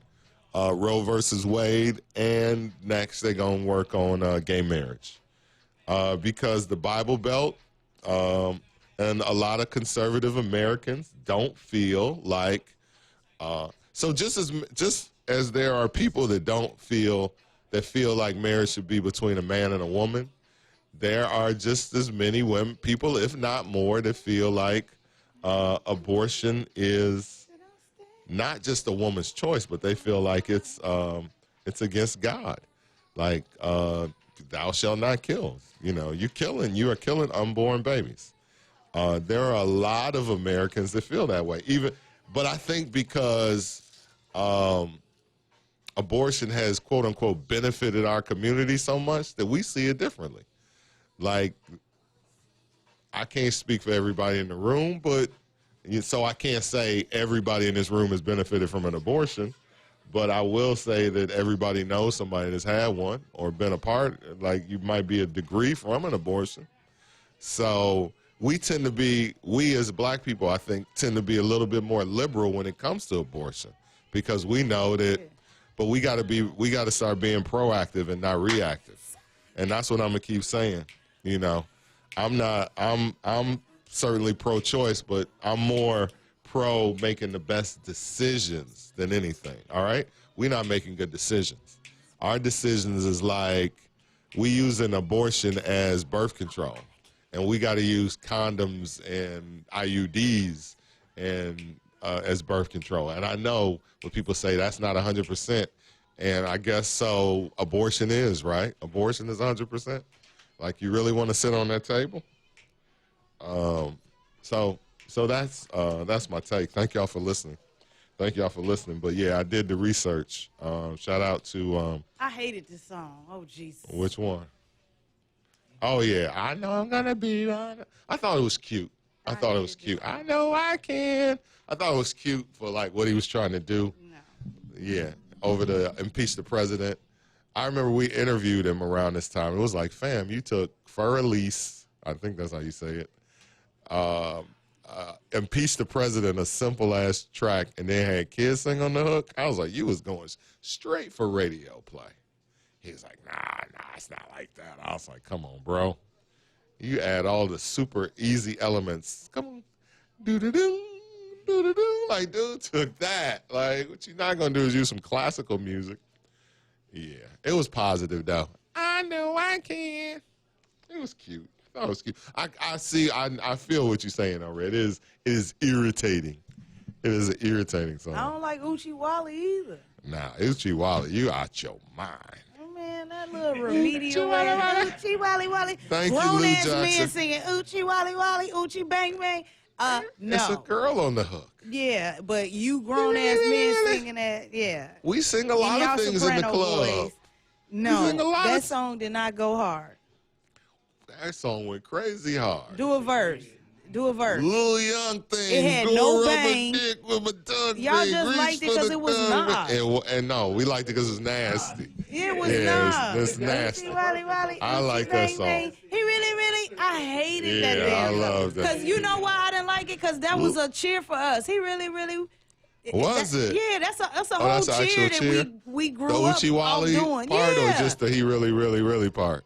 Roe versus Wade, and next they're going to work on gay marriage. Because the Bible Belt and a lot of conservative Americans don't feel like so just as there are people that feel like marriage should be between a man and a woman, there are just as many people, if not more, that feel like abortion is not just a woman's choice, but they feel like it's against God. Like thou shalt not kill. You are killing unborn babies. There are a lot of Americans that feel that way. But I think because abortion has, quote unquote, benefited our community so much that we see it differently. Like, I can't speak for everybody in the room, so I can't say everybody in this room has benefited from an abortion. But I will say that everybody knows somebody that's had one or been a part. Like, you might be a degree from an abortion. So we as black people, I think, tend to be a little bit more liberal when it comes to abortion, because we know that. But we got to start being proactive and not reactive, and that's what I'm gonna keep saying. I'm certainly pro-choice, but I'm more pro making the best decisions than anything. All right, we're not making good decisions. Our decisions is like we using abortion as birth control, and we got to use condoms and IUDs and as birth control. And I know when people say that's not 100%, and I guess so. Abortion is right. Abortion is 100%. Like you really want to sit on that table. So that's my take. Thank y'all for listening. But yeah, I did the research. Shout out to I hated this song. Oh Jesus. which one? Oh yeah, I know I'm gonna be right. I thought it was cute. I thought it was cute. I know I can. I thought it was cute for like what he was trying to do. No. Yeah, over to impeach the president. I remember we interviewed him around this time. It was like, fam, you took Fur Elise, I think that's how you say it, impeach the president, a simple-ass track, and then had kids sing on the hook. I was like, you was going straight for radio play. He was like, nah, it's not like that. I was like, come on, bro. You add all the super easy elements. Come on. Do-do-do, do-do-do. Like, dude took that. Like, what you're not going to do is use some classical music. Yeah, it was positive, though. I know I can. It was cute. I thought it was cute. I feel what you're saying already. It is irritating. It is an irritating song. I don't like Uchi Wally either. Nah, Uchi Wally, you out your mind. Oh man, that little remedial ass Uchi Wally Wally. Thank you, Grown Lou ass Jackson. man singing Uchi Wally Wally, Uchi Bang Bang. No. It's a girl on the hook. Yeah, but you grown ass men singing that, yeah. We sing a lot y'all of things in the soprano club. voice. No, sing a lot that of- song did not go hard. That song went crazy hard. Do a verse. Little young thing. It had go no rub a bang. dick with a tongue Y'all ring, just reach liked it for 'cause the it was thumb Nas. ring. And no, we liked it because it was nasty. It was Yeah, not. it's nasty. Wally, Wally, I Uchi like that Bang song. Bang. He really, I hated that Yeah, damn I love that. Because you know why I didn't like it? Because that was a cheer for us. He really. Was it? Yeah, that's a Oh, whole that's an cheer actual that cheer? we grew The up Uchi all Wally doing. part Yeah. or just the he really part?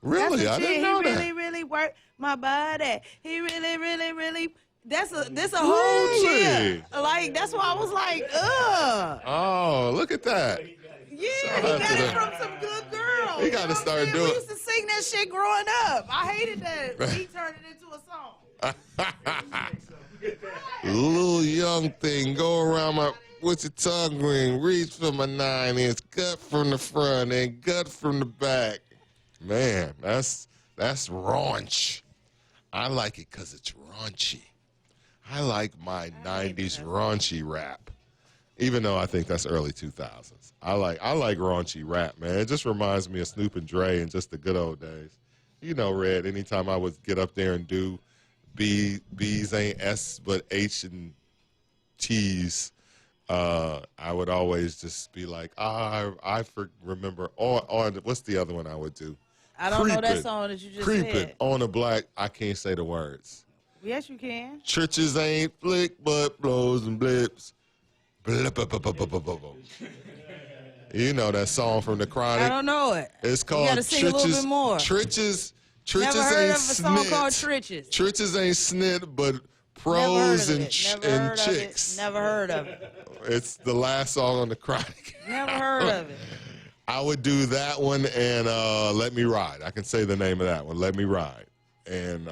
Really? That's I a cheer. didn't know he that. really worked my body. He really. This a whole Really? cheer. Like that's why I was like, ugh. Oh, look at that. Yeah, Shout he out got to it the- from some good girls. He You gotta know what I'm start saying? doing- We used to sing that shit growing up. I hated that. He turned it into a song. Little young thing, go around my with your tongue ring, reach for my 9-inch, gut from the front and gut from the back. Man, that's raunch. I like it because it's raunchy. I like my 90s raunchy rap, even though I think that's early 2000s. I like raunchy rap, man. It just reminds me of Snoop and Dre and just the good old days. You know, Red, anytime I would get up there and do B's ain't S but H and T's, I would always just be like, remember, or what's the other one I would do? I don't know that Creepin'. song that you just Creeping said. on the black, I can't say the words. Yes, you can. Churches ain't flick, but blows and blips. You know that song from the Chronic? I don't know it. It's You called gotta sing a little bit more. Churches Never heard ain't of a song snit. called Tritches. Churches ain't snit, but Never heard pros of and, it. Never and heard chicks. of it. Never heard of it. It's the last song on the Chronic. Never heard of it. I would do that one and Let Me Ride. I can say the name of that one, Let Me Ride. And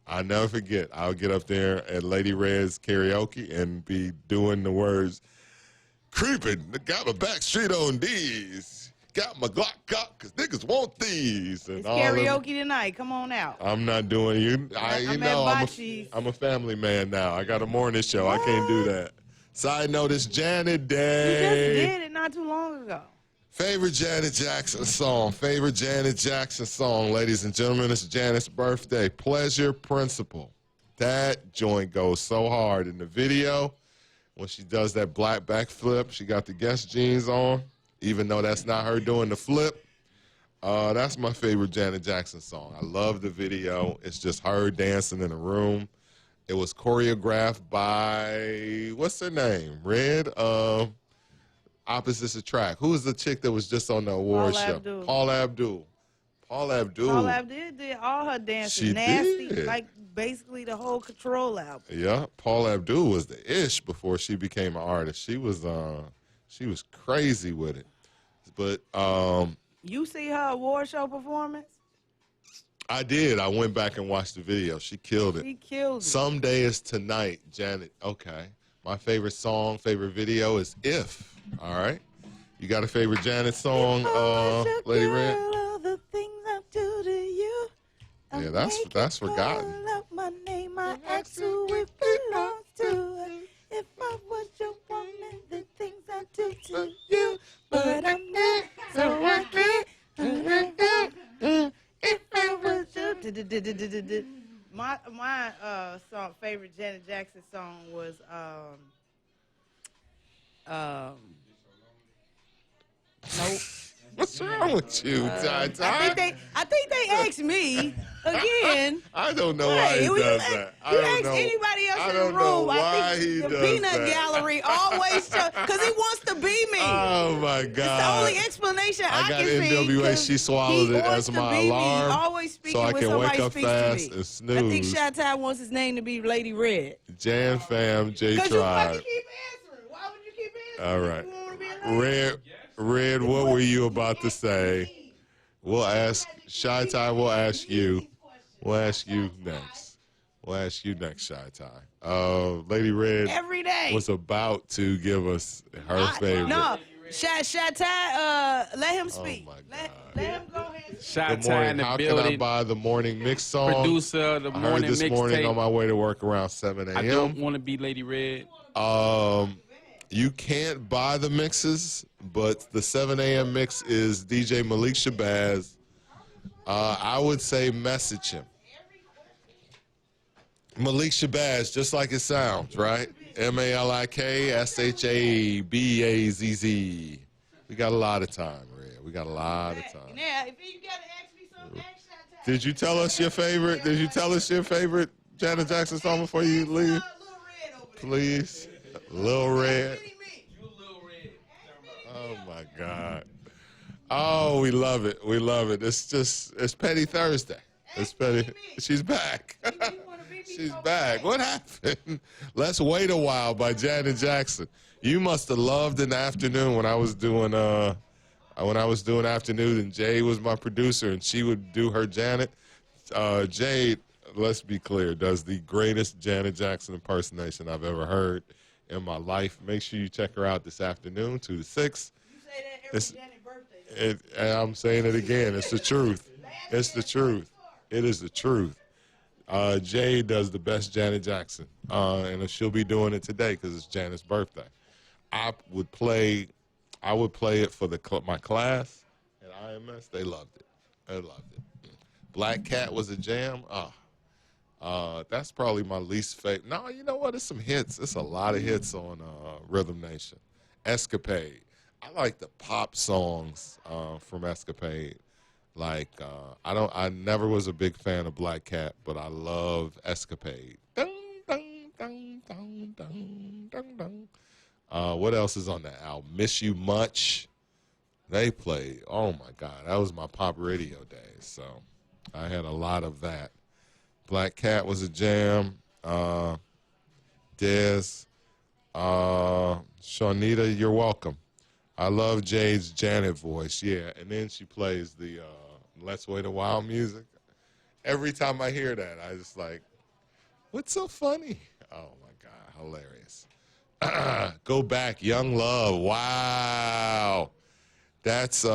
I'll never forget, I'll get up there at Lady Red's karaoke and be doing the words, creeping, got my back street on these, got my Glock cock, because niggas want these. And It's all them- karaoke tonight. Come on out. I'm not doing you. I'm You at know, Bocce's. I'm a family man now. I got a morning show. I can't do that. Side note, it's Janet You Day. just did it not too long ago. Favorite Janet Jackson song. Favorite Janet Jackson song, ladies and gentlemen. It's Janet's birthday. Pleasure Principle. That joint goes so hard in the video. When she does that black backflip, she got the Guess jeans on, even though that's not her doing the flip. That's my favorite Janet Jackson song. I love the video. It's just her dancing in a room. It was choreographed by, what's her name? Red? Opposites Attract. Who was the chick that was just on the award Paula show? Abdul. Paula Abdul. Paula Abdul. Paula Abdul did all her dances. She Nasty. did. Like basically the whole Control album. Yeah, Paul Abdul was the ish before she became an artist. She was crazy with it. But You see her award show performance? I did. I went back and watched the video. She killed it. She killed it. Someday is Tonight, Janet. Okay. My favorite song, favorite video is If. All right. You got a favorite Janet song, Lady Red? All the things I do to you. Yeah, that's forgotten. My name, I ask who it belongs to. If I was your woman, the things I do to you. But I'm not, so I can't. If I was your... My song, favorite Janet Jackson song was nope. What's wrong with you, Ty? I think they asked me again. I don't know why he does that. You ask anybody else in the room. I think the peanut gallery always because he wants to be me. Oh my It's the God! only explanation I got can see. NWA. She swallowed he it wants as to my be alarm, me, always speaking so I when can somebody wake up speaks fast to me. and snooze. I think Shy-Ty wants his name to be Lady Red. Jan Fam, J Because you Tribe. fucking keep answering. Why would you keep answering? All right. You wanna be a lady? Red, what were you about to say? We'll ask Shy-Ty. We'll ask you. We'll ask you next. We'll ask you next, Shy-Ty. Lady Red Every day. was about to give us her favorite. No, Shy-Ty, let him speak. Oh my Let God. him go ahead. Good Shy-Ty in morning. the How can I building. buy the morning mix song? Producer of the I heard morning this morning on mixtape. my way to work around 7 I don't a.m. want to be Lady Red. You can't buy the mixes, but the 7 a.m. mix is DJ Malik Shabazz. I would say message him. Malik Shabazz, just like it sounds, right? MalikShabazz. We got a lot of time, Red. We got a lot of time. Now, if you gotta ask me something, ask Shy-Ty. Did you tell us your favorite? Did you tell us your favorite Janet Jackson song before you leave? Lil Red over there. Please. Lil Red. What do you mean? Oh my God. Oh, we love it. We love it. It's Petty Thursday. It's Petty. She's back. She's back. What happened? Let's Wait a While by Janet Jackson. You must have loved an afternoon when I was doing afternoon and Jay was my producer and she would do her Janet. Jade, let's be clear, does the greatest Janet Jackson impersonation I've ever heard in my life. Make sure you check her out this afternoon, 2 to 6. You say that every Janet birthday. And I'm saying it again. It's the truth. It's the truth. It is the truth. Jay does the best Janet Jackson, and she'll be doing it today because it's Janet's birthday. I would play it for my class at IMS. They loved it. They loved it. Black Cat was a jam. That's probably my least favorite. No, you know what? It's some hits. It's a lot of hits on Rhythm Nation. Escapade. I like the pop songs from Escapade. Like I never was a big fan of Black Cat, but I love Escapade. Dun, dun, dun, dun, dun, dun, dun. What else is on that album? Miss You Much. They played. Oh my God, that was my pop radio days. So I had a lot of that. Black Cat was a jam. Dez. Shawnita, you're welcome. I love Jade's Janet voice, yeah. And then she plays the Let's Wait a While music. Every time I hear that, I just like, what's so funny? Oh, my God, hilarious. Go Back, Young Love, wow. That's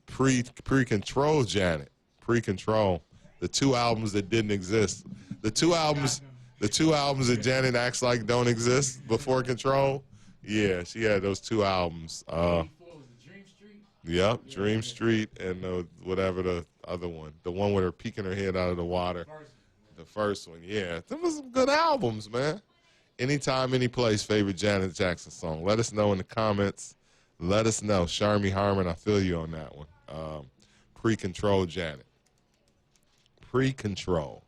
pre-Control Janet, pre-Control. The 2 albums that didn't exist. The two albums that Janet acts like don't exist before Control. Yeah, she had those 2 albums. Yep, Dream Street and whatever the other one. The one with her peeking her head out of the water. The first one, yeah. Them was some good albums, man. Anytime, any place, favorite Janet Jackson song. Let us know in the comments. Let us know. Sharmi Harmon, I feel you on that one. Pre-Control Janet. Pre-Control.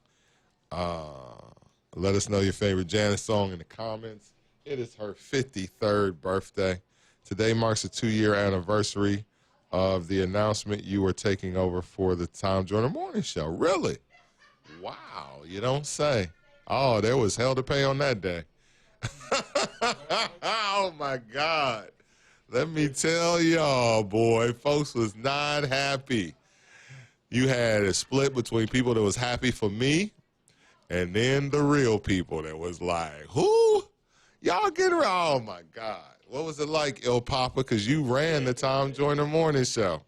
Let us know your favorite Janet song in the comments. It is her 53rd birthday. Today marks a 2-year anniversary of the announcement you were taking over for the Tom Joyner Morning Show. Really? Wow, you don't say. Oh, there was hell to pay on that day. Oh, my God. Let me tell y'all, boy, folks was not happy. You had a split between people that was happy for me and then the real people that was like, who? Y'all get around. Oh, my God. What was it like, Il Papa? Because you ran the Tom Joyner Morning Show.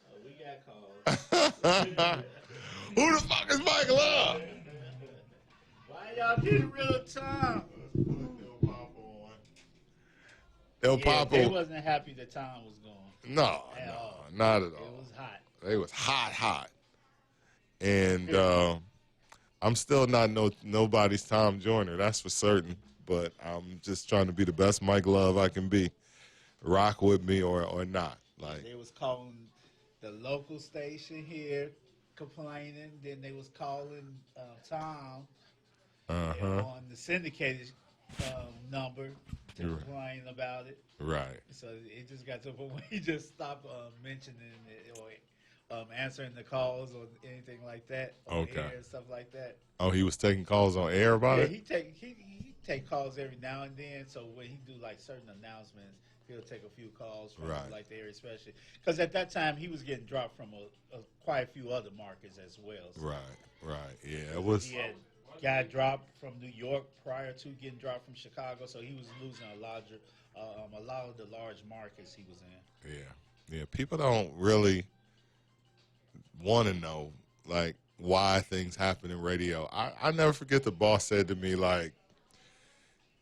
Oh, we got calls. Who the fuck is Mike Love? Why y'all getting rid of Tom? Il Yeah, Papa. they wasn't happy that Tom was gone. No, not at all. It was hot. They was hot. And I'm still not nobody's Tom Joyner, that's for certain. But I'm just trying to be the best Mike Love I can be. Rock with me or not. Like They was calling the local station here complaining. Then they was calling Tom on the syndicated number to complain about it. Right. So it just got to a point where he just stopped mentioning it or answering the calls or anything like that on air and stuff like that. Oh, he was taking calls on air about it? He take calls every now and then. So when he do like certain announcements, he'll take a few calls from like the area, especially because at that time he was getting dropped from quite a few other markets as well. So Right. Yeah, it was. He had got dropped from New York prior to getting dropped from Chicago, so he was losing a lot of the large markets he was in. Yeah. People don't really want to know like why things happen in radio. I never forget the boss said to me like,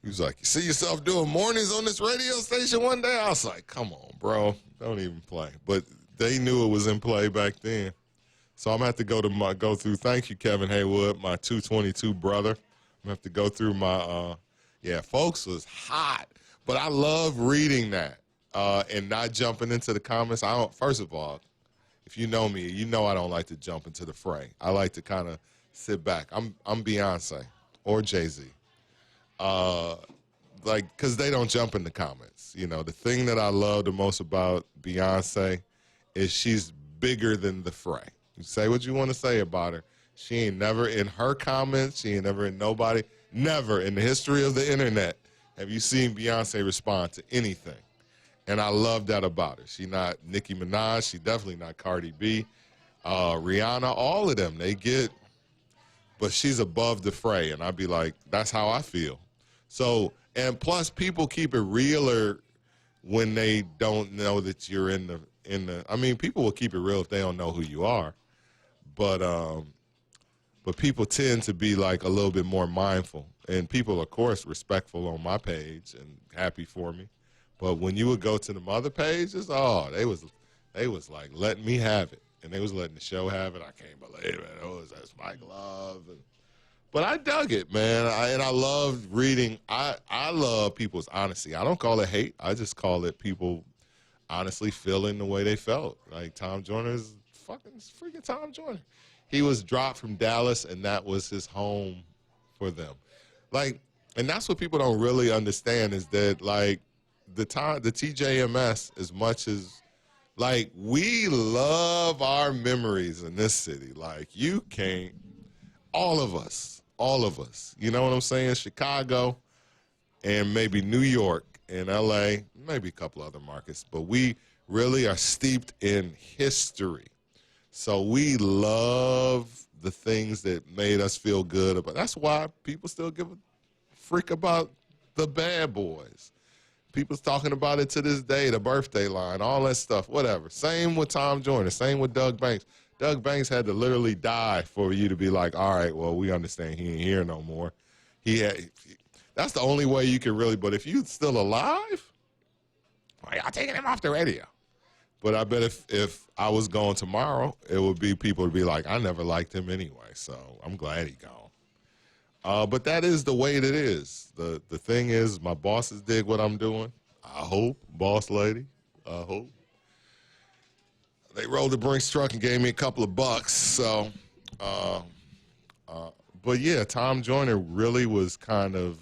he was like, you see yourself doing mornings on this radio station one day? I was like, come on, bro, don't even play. But they knew it was in play back then. So I'm going to have to go through, thank you, Kevin Haywood, my 222 brother. I'm going to have to go through my, folks was hot. But I love reading that and not jumping into the comments. First of all, if you know me, you know I don't like to jump into the fray. I like to kind of sit back. I'm Beyonce or Jay-Z. Because they don't jump in the comments. You know, the thing that I love the most about Beyonce is she's bigger than the fray. You say what you want to say about her. She ain't never in her comments. She ain't never in nobody. Never in the history of the internet have you seen Beyonce respond to anything. And I love that about her. She not Nicki Minaj. She definitely not Cardi B. Rihanna, all of them, they get, but she's above the fray. And I'd be like, that's how I feel. So, and plus people keep it realer when they don't know that you're in the, I mean, people will keep it real if they don't know who you are. But people tend to be like a little bit more mindful. And people, of course, respectful on my page and happy for me. But when you would go to the other pages, they was like letting me have it. And they was letting the show have it. I can't believe it. That's Mike Love. But I dug it, man. And I loved reading. I love people's honesty. I don't call it hate. I just call it people honestly feeling the way they felt. Like Tom Joyner's freaking Tom Joyner. He was dropped from Dallas, and that was his home for them. Like, and that's what people don't really understand is that, like, the TJMS, as much as, like, we love our memories in this city. Like, you can't, all of us, you know what I'm saying? Chicago and maybe New York and LA, maybe a couple other markets, but we really are steeped in history. So we love the things that made us feel good about. That's why people still give a freak about the Bad Boys. People's talking about it to this day, the Birthday Line, all that stuff, whatever. Same with Tom Joyner, same with Doug Banks. Doug Banks had to literally die for you to be like, all right, well, we understand he ain't here no more. That's the only way you can really, but if you still alive, why y'all taking him off the radio? But I bet if I was gone tomorrow, it would be people would be like, I never liked him anyway, so I'm glad he gone. But that is the way it is. The thing is, my bosses dig what I'm doing. I hope, boss lady, I hope. They rolled the Brinks truck and gave me a couple of bucks. So, but yeah, Tom Joyner really was kind of,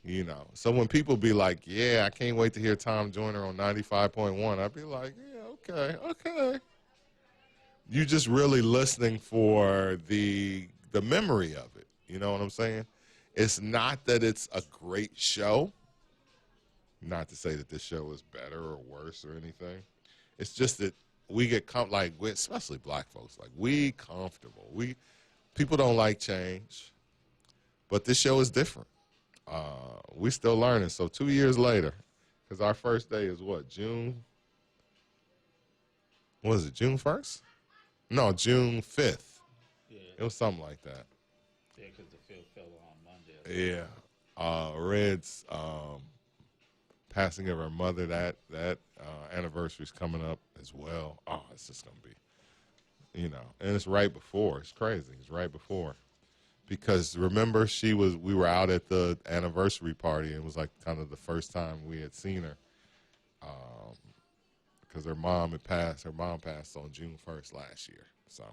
you know. So when people be like, yeah, I can't wait to hear Tom Joyner on 95.1, I'd be like, yeah, okay. you just really listening for the memory of it. You know what I'm saying? It's not that it's a great show. Not to say that this show is better or worse or anything. It's just that we get especially black folks, like we comfortable. People don't like change, but this show is different. We still learning. So 2 years later, because our first day is what, June? What is it, June 1st? No, June 5th. Yeah. It was something like that. Yeah, because the field fell on Monday. Yeah. Red's passing of her mother, that anniversary's coming up as well. Oh, it's just going to be, and it's right before. It's crazy. It's right before. Because remember, we were out at the anniversary party, and it was like kind of the first time we had seen her. Because her mom passed on June 1st last year. So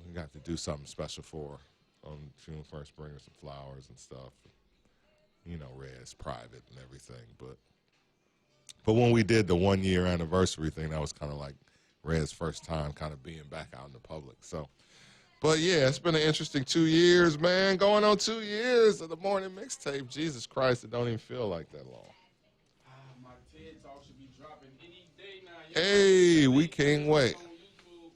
we got to do something special for her on June 1st, bring her some flowers and stuff. Red's private and everything. But when we did the 1 year anniversary thing, that was kind of like Red's first time kind of being back out in the public. So, but yeah, it's been an interesting 2 years, man. Going on 2 years of the morning mixtape. Jesus Christ, it don't even feel like that long. My TED Talk should be dropping any day now. Hey, we can't wait. On YouTube,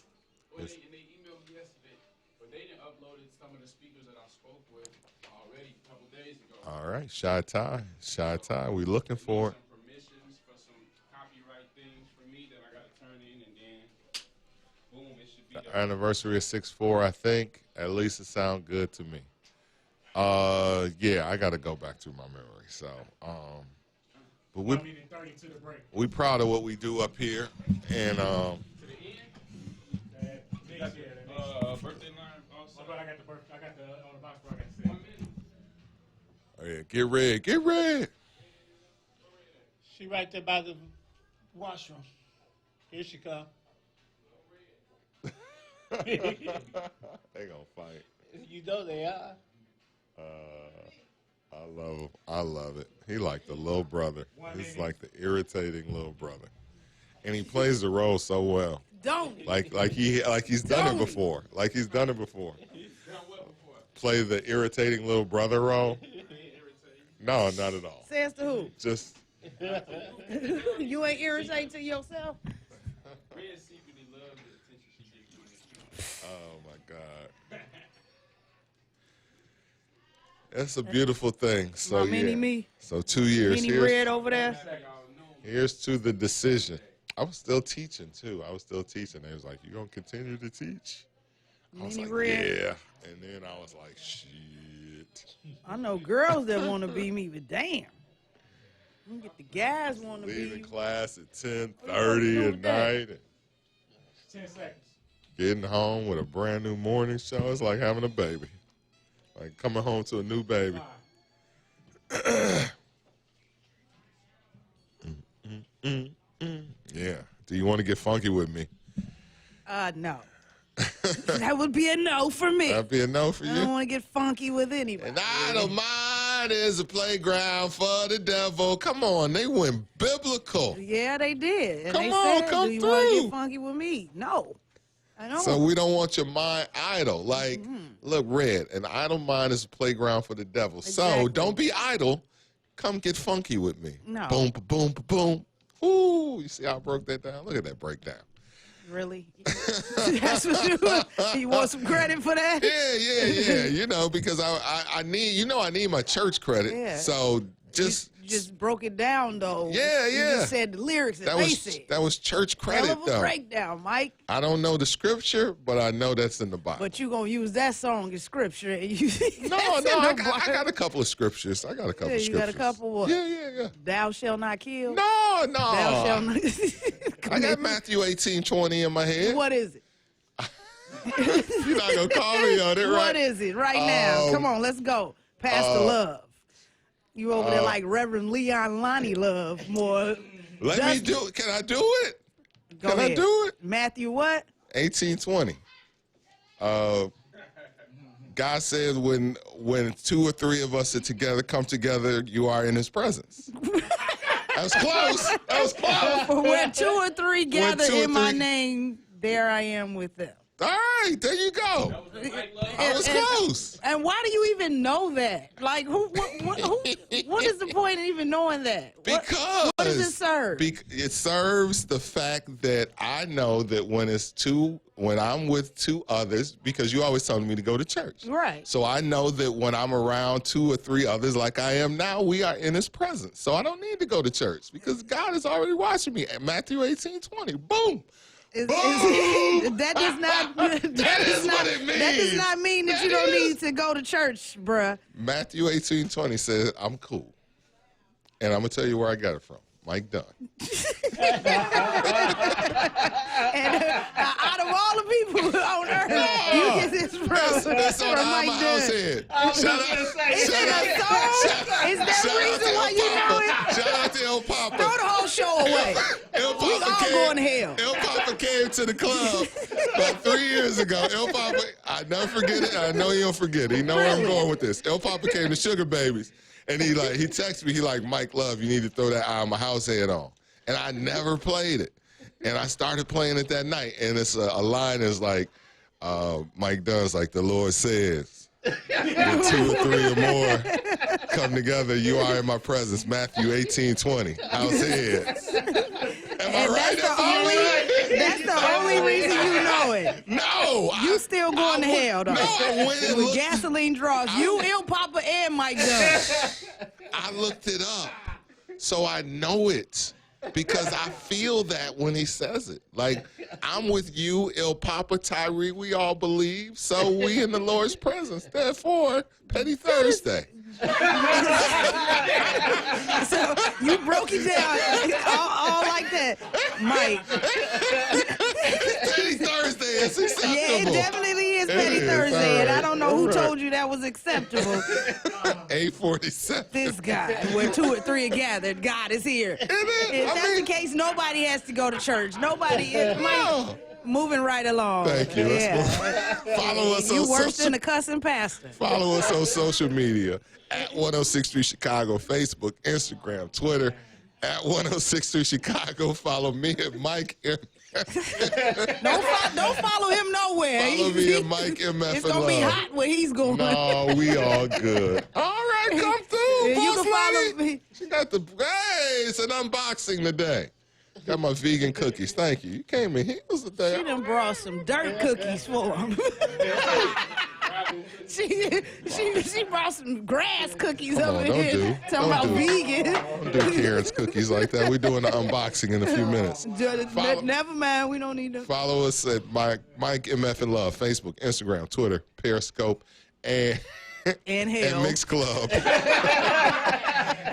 and they emailed me yesterday, but they didn't upload some of the speakers that I spoke with already a couple days ago. All right, Shy Ty, we looking for it. Some permissions for some copyright things for me that I got to turn in, and then boom, it should be The anniversary of 6/4, I think. At least it sounds good to me. Yeah, I got to go back to my memory. So, but we proud of what we do up here, and birthday line also. I got the on the box. I got to say. 1 minute. oh yeah, get red. She right there by the washroom. Here she come. They gonna fight. You know they are. I love it. He like the little brother. He's like the irritating little brother, and he plays the role so well. Don't. Like he's done it before. Like he's done it before. Play the irritating little brother role. No, not at all. Says to who? Just You ain't irritating to yourself? Red secretly loves the attention she gives you. oh my God. That's a beautiful thing. So My mini yeah. me. So 2 years. Mini Red over there. Here's to the decision. I was still teaching too. They was like, "You gonna continue to teach?" I was Mini like, Red. "Yeah." And then I was like, "Shit." I know girls that want to be me, but damn. You get the guys want to be Leaving you. class at 10:30 do at with that? night. And 10 seconds. getting home with a brand new morning show. It's like having a baby. Like coming home to a new baby. Yeah. Do you want to get funky with me? No. That would be a no for me. That'd be a no for I don't you. want to get funky with anybody. And idle mind is a playground for the devil. Come on, they went biblical. Yeah, they did. And Come they on, said, come do you want to through. get funky with me? No. I don't. So we don't want your mind idle. Like, look, Red, an idle mind is a playground for the devil. So Exactly. don't be idle. Come get funky with me. No. Boom, boom, boom. Ooh, you see how I broke that down? Look at that breakdown. Really? That's what you want some credit for that? Yeah. You know, because I need my church credit. Yeah. So just You just broke it down, though. Yeah, You yeah. just said the lyrics that they was said. that was church credit Hell of a though. breakdown, Mike. I don't know the scripture, but I know that's in the Bible. But you gonna use that song as scripture? And you no, that's in I the got Bible. a couple of scriptures. I got a couple Yeah, of you scriptures. got a couple what? Yeah. Thou shalt not kill. No. Thou shalt not. I got Matthew 18:20 in my head. What is it? You're not gonna call me on it, right? What is it right now? Come on, let's go. Pastor Love. You over there like Reverend Leon Lonnie Love more. Let me do it. Can I do it? Go Can ahead. I do it? Matthew what? 18:20. God says when two or three of us are together, come together, you are in his presence. That was close. For where two or three gather two or in my three- name, there I am with them. All right, there you go. I was close. And why do you even know that? Like, what is the point in even knowing that? Because what does it serve? It serves the fact that I know that when I'm with two others, because you always telling me to go to church. Right. So I know that when I'm around 2 or 3 others like I am now, we are in his presence. So I don't need to go to church because God is already watching me. At Matthew 18:20, boom. That does not. That is what it means. That does not mean that you don't need to go to church, bruh. Matthew 18:20 says, I'm cool. And I'm going to tell you where I got it from. Mike Dunn. And out of all the people on earth, you get this from That's on from I'm Mike a Dunn. house head. Is that the reason why you know it? Shout out to El Papa. Throw the whole show away. El Papa We all going to hell. El Papa came to the club about 3 years ago. El Papa, I never forget it. I know he don't forget it. He know where I'm going with this. El Papa came to Sugar Babies, and he texted me. He like, Mike Love, you need to throw that I'm a house head on. And I never played it. And I started playing it that night. And it's a line is like, Mike Dunn's like, the Lord says, when 2 or 3 or more come together, you are in my presence. Matthew 18:20. House heads. Am I right? That's the only reason you know it. No. You still going to hell, though. No, I went and With looked. gasoline draws. You, Il Papa, and Mike Dunn. I looked it up. So I know it. Because I feel that when he says it. Like, I'm with you, Il Papa, Tyree, we all believe, so we in the Lord's presence. Therefore, Petty Thursday. So you broke it down all like that, Mike. Petty Thursday is acceptable. Yeah, it definitely is Petty It is, Thursday, all and I right, don't know who all right. told you that was acceptable. 847. This guy, where 2 or 3 are gathered, God is here. If that's the case, nobody has to go to church. Nobody is. Mike, moving right along. Thank you. Yeah. Follow us You on worse social than a cussing pastor. Follow us on social media at 106.3 Chicago, Facebook, Instagram, Twitter, at 106.3 Chicago. Follow me at Mike M. Don't follow him nowhere. Follow me at Mike MF It's and gonna be Love. hot where he's going. No, we all good. All right, come through, Yeah, you boss can follow lady. me. She got the, hey, it's an unboxing today. Got my vegan cookies. Thank you. You came in heels today. She done brought some dirt cookies for him. she brought some grass cookies Come over on, don't here. do. Talking Don't about do. vegan. Don't do Karen's cookies like that. We're doing the unboxing in a few minutes. Follow- Never mind, we don't need to. Follow us at Mike MF and Love, Facebook, Instagram, Twitter, Periscope, and Inhale. Mix Club.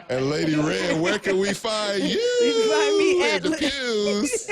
And Lady Red, where can we find you? You can find me in at the pews.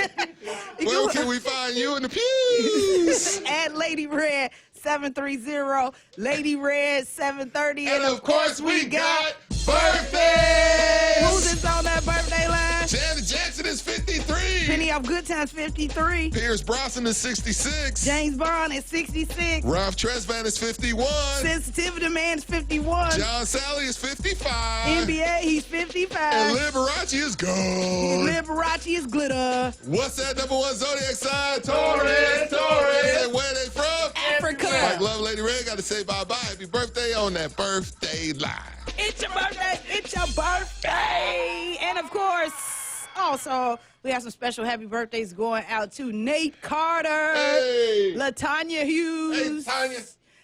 Where can we find you in the pews? At Lady Red 730, Lady Red 730, and of course we got birthdays. who's this on that birthday line? Janet Jackson is 53. Penny of Good Times 53. Pierce Brosnan is 66. James Bond is 66. Ralph Tresvant is 51. Sensitivity Man is 51. John Sally is 55. NBA, he's And 55. Liberace is gone. Liberace is glitter. What's that number 1 zodiac sign? Taurus. And where they from? Africa. Mike Love, Lady Red, got to say bye-bye. Happy birthday on that birthday live. It's your birthday. It's your birthday. And of course, also, we have some special happy birthdays going out to Nate Carter, Hey. LaTanya Hughes, Hey, Tanya.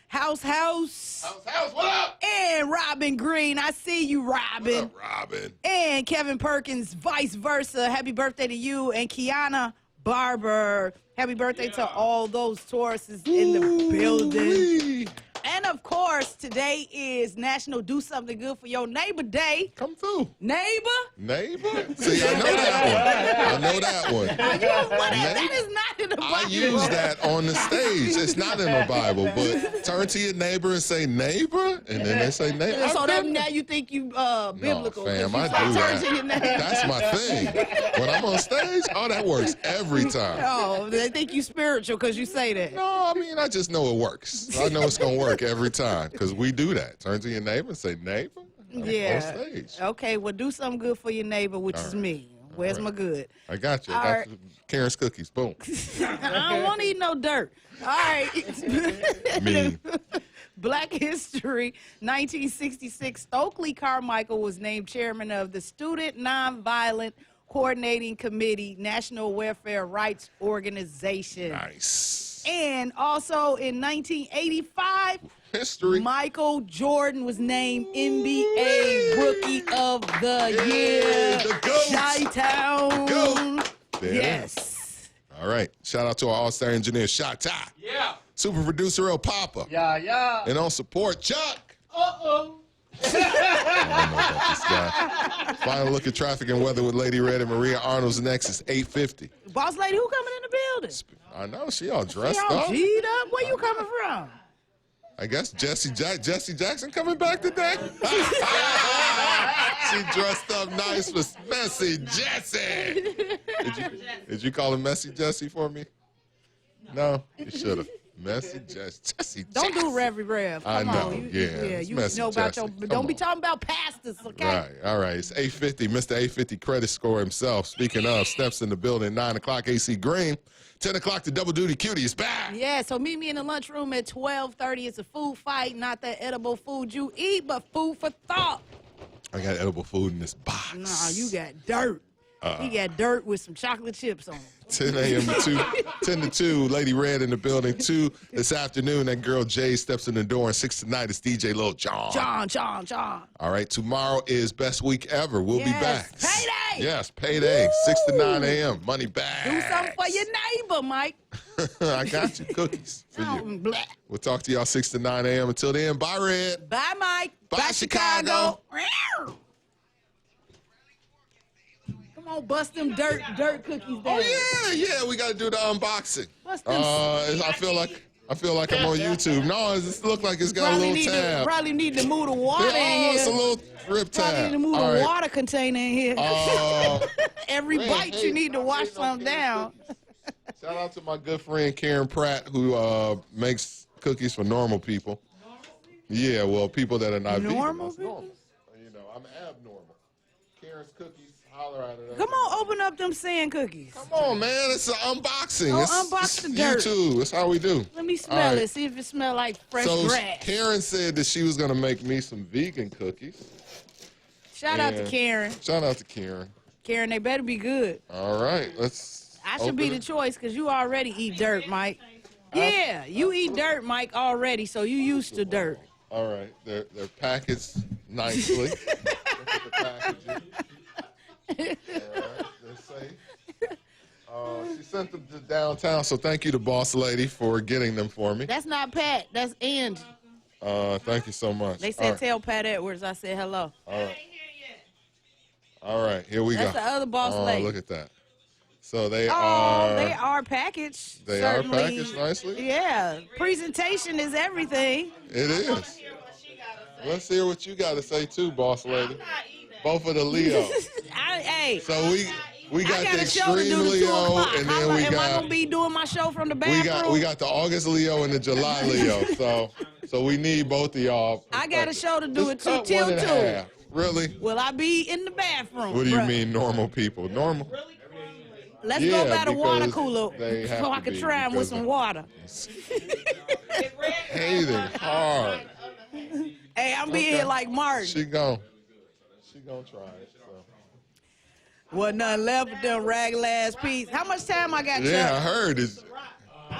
House, House, what up? and Robin Green. I see you, Robin. What up, Robin? And Kevin Perkins, vice versa. Happy birthday to you. And Kiana Barber. Happy birthday to all those Tauruses in the building. Ooh-wee. And of course, today is National Do Something Good for Your Neighbor Day. Come through. Neighbor? Neighbor? See, I know that one. That is not in the Bible. I use that on the stage. It's not in the Bible, but turn to your neighbor and say neighbor, and then they say neighbor. So now you think you biblical. No, fam, I you do turn to your that. neighbor. That's my thing. When I'm on stage, that works every time. Oh, they think you spiritual because you say that. No, I mean, I just know it works. I know it's going to work every time because we do that. Turn to your neighbor and say, neighbor, I'm Yeah. on stage. Okay, well, do something good for your neighbor, which is me. Where's right. my good? I got you. All I got right. Karen's cookies. Boom. I don't want to eat no dirt. All right. Mean. Black History, 1966. Stokely Carmichael was named chairman of the Student Nonviolent Coordinating Committee, National Welfare Rights Organization. Nice. And also in 1985, History. Michael Jordan was named NBA Rookie of the Year. the GOAT. Chi-Town. GOAT. There it is. Yes. All right. Shout out to our all-star engineer, Shot Ty. Yeah. Super producer, El Papa. Yeah. And on support, Chuck. Uh-oh. I don't know about this guy. Final look at traffic and weather with Lady Red and Maria Arnold's next is 8:50. Boss lady, who coming in the building? I know, she all dressed Y'all up. G'd up? Where you coming from? I guess Jesse Jackson coming back today. She dressed up nice for Messy Jesse. Did you call him Messy Jesse for me? No, you should have. Messy Jesse. Don't do Reverend Rev. I Come know, on. yeah, Yeah, it's you messy, know about Jesse. your. Come Don't be on. talking about pastors, okay? Right, all right. It's 8:50. Mr. 850 credit score himself. Speaking of, steps in the building. 9 o'clock, AC Green. 10 o'clock, the double duty cutie is back. Yeah, so meet me in the lunchroom at 12:30. It's a food fight, not that edible food you eat, but food for thought. I got edible food in this box. Nah, you got dirt. He got dirt with some chocolate chips on it. 10 a.m. to 2, 10 to 2, Lady Red in the building. 2 this afternoon, that girl Jay steps in the door. And 6 tonight, it's DJ Lil Jon. John. All right, tomorrow is best week ever. We'll be back. Payday. Yes, payday. 6 to 9 a.m. Money back. Do something for your neighbor, Mike. I got you. Cookies for you. Black. We'll talk to y'all 6 to 9 a.m. Until then, bye, Red. Bye, Mike. Bye, Chicago. Come on, bust them dirt cookies down. Oh yeah, we got to do the unboxing. Bust them. I feel like I'm on YouTube. No, it look like it's got a little tab. Probably need to move the water in Oh, it's a here. little rip Probably tab. need to move All the right. water container in here. Every man, bite hey, you need to wash ain't no some down. Shout out to my good friend Karen Pratt, who makes cookies for normal people. Yeah, well, people that are not Normal vegan. That's people? normal. You know, I'm abnormal. Karen's cookies, holler at her. Come on, open up them sand cookies. Come on, man. It's an unboxing. Oh, It's unbox the dirt. YouTube. That's how we do. Let me All smell right. it. See if it smells like fresh So grass. Karen said that she was going to make me some vegan cookies. Shout out to and- Karen. Shout out to Karen. Karen, they better be good. All right, let's. I should be open the it. choice because you already eat dirt, Mike. Yeah, you eat dirt, Mike, already, so you used to dirt. All right, they're packaged nicely. Look at the packaging. All right, they're safe. She sent them to downtown, so thank you to Boss Lady for getting them for me. That's not Pat, that's Angie. Thank you so much. They said All right. tell Pat Edwards I said hello. All right, here we That's go. the other boss lady. Look at that. So they Oh, are. they are packaged. They certainly. are packaged nicely? Yeah, presentation is everything. It is. Let's hear what you got to say too, Boss Lady. Both of the Leo. Hey, So we got I got the a show to extreme do to 2 Leo, o'clock. and How then long we am I gonna got be doing my show from the bathroom? we got the August Leo and the July Leo. So we need both of y'all. I got a show to do Just at cut till one and a 2. half. Really? Will I be in the bathroom? What do you bruh? mean normal people? Normal? Let's Yeah, go by the water because cooler they have so I to can be, try them with because some water. Hating hard. Hey, I'm being here like Martin. She gonna try it. So. Wasn't nothing left but them ragged ass piece. How much time I got, Yeah, I Chuck? heard it.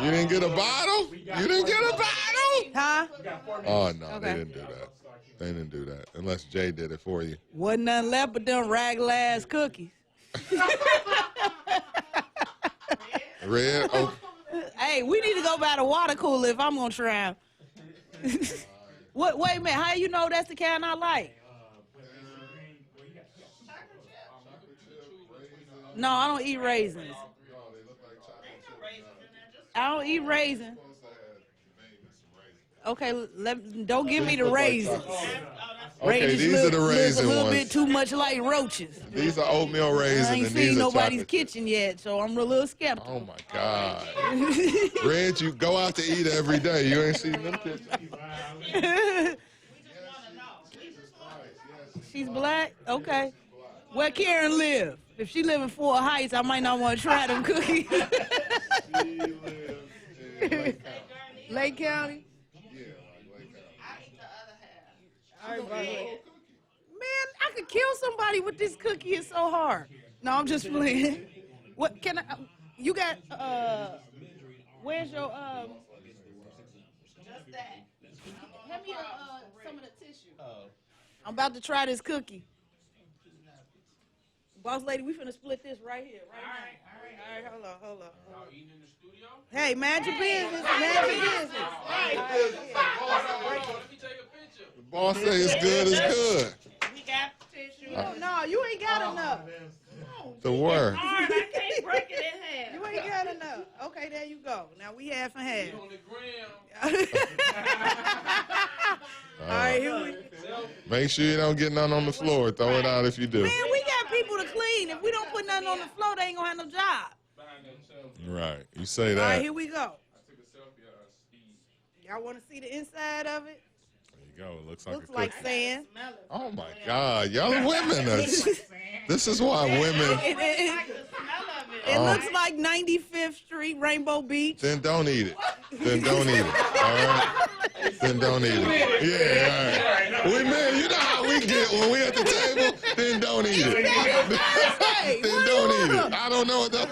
You didn't get a bottle? You didn't get a bottle? Huh? Oh no, Okay. they didn't do that. They didn't do that unless Jay did it for you. Wasn't nothing left but them ragged ass cookies. Red. Oh, Hey, we need to go by the water cooler if I'm gonna try 'em. What? Wait a minute. How you know that's the kind I like? No, I don't eat raisins. I don't eat raisins. Okay, don't give me the raisins. okay, these are the look raisin a little ones. bit too much like roaches. These are oatmeal I raisins, ain't and these seen are nobody's chocolate. kitchen yet, so I'm a little skeptical. Oh my God, Red, you go out to eat every day. You ain't seen them kitchens. She's black? Okay. Where Karen live? If she live in Fort Heights, I might not want to try them cookies. She lives in Lake County. Lake County. Yeah, like Lake County. I eat the other half. All right, bye. Whole cookie. Man, I could kill somebody with this cookie. It's so hard. No, I'm just playing. What can I? You got where's your Just that. Hand me some of the tissue. Oh. I'm about to try this cookie. Boss lady, we finna split this right here, right now. All right, hold on. Y'all eating in the studio? Hey, mind your business, mind your business. Hold on, let me take a picture. The boss say it's good, it's good. We got tissue. No, you ain't got enough. The word. Hard, I can't break it in half. You ain't got enough. Okay, there you go. Now we half and half. Eat on the gram. All right, here we. Make sure you don't get none on the floor. Throw it out if you do. Man, we got people to clean. If we don't put nothing on the floor, they ain't gonna have no job. Behind that shelf. Right. You say All right, that. here we go. I took a selfie of Steve. Y'all want to see the inside of it? There you go. It looks like Looks a like cookie. sand. Oh my God. Y'all women are. This is why women. It Oh. looks like 95th Street, Rainbow Beach. Then don't eat it. Then don't eat it. All right? Then don't eat it. Yeah, all right. We men, you know how we get when we at the table. Then don't eat it. Then don't eat it. I don't know what that.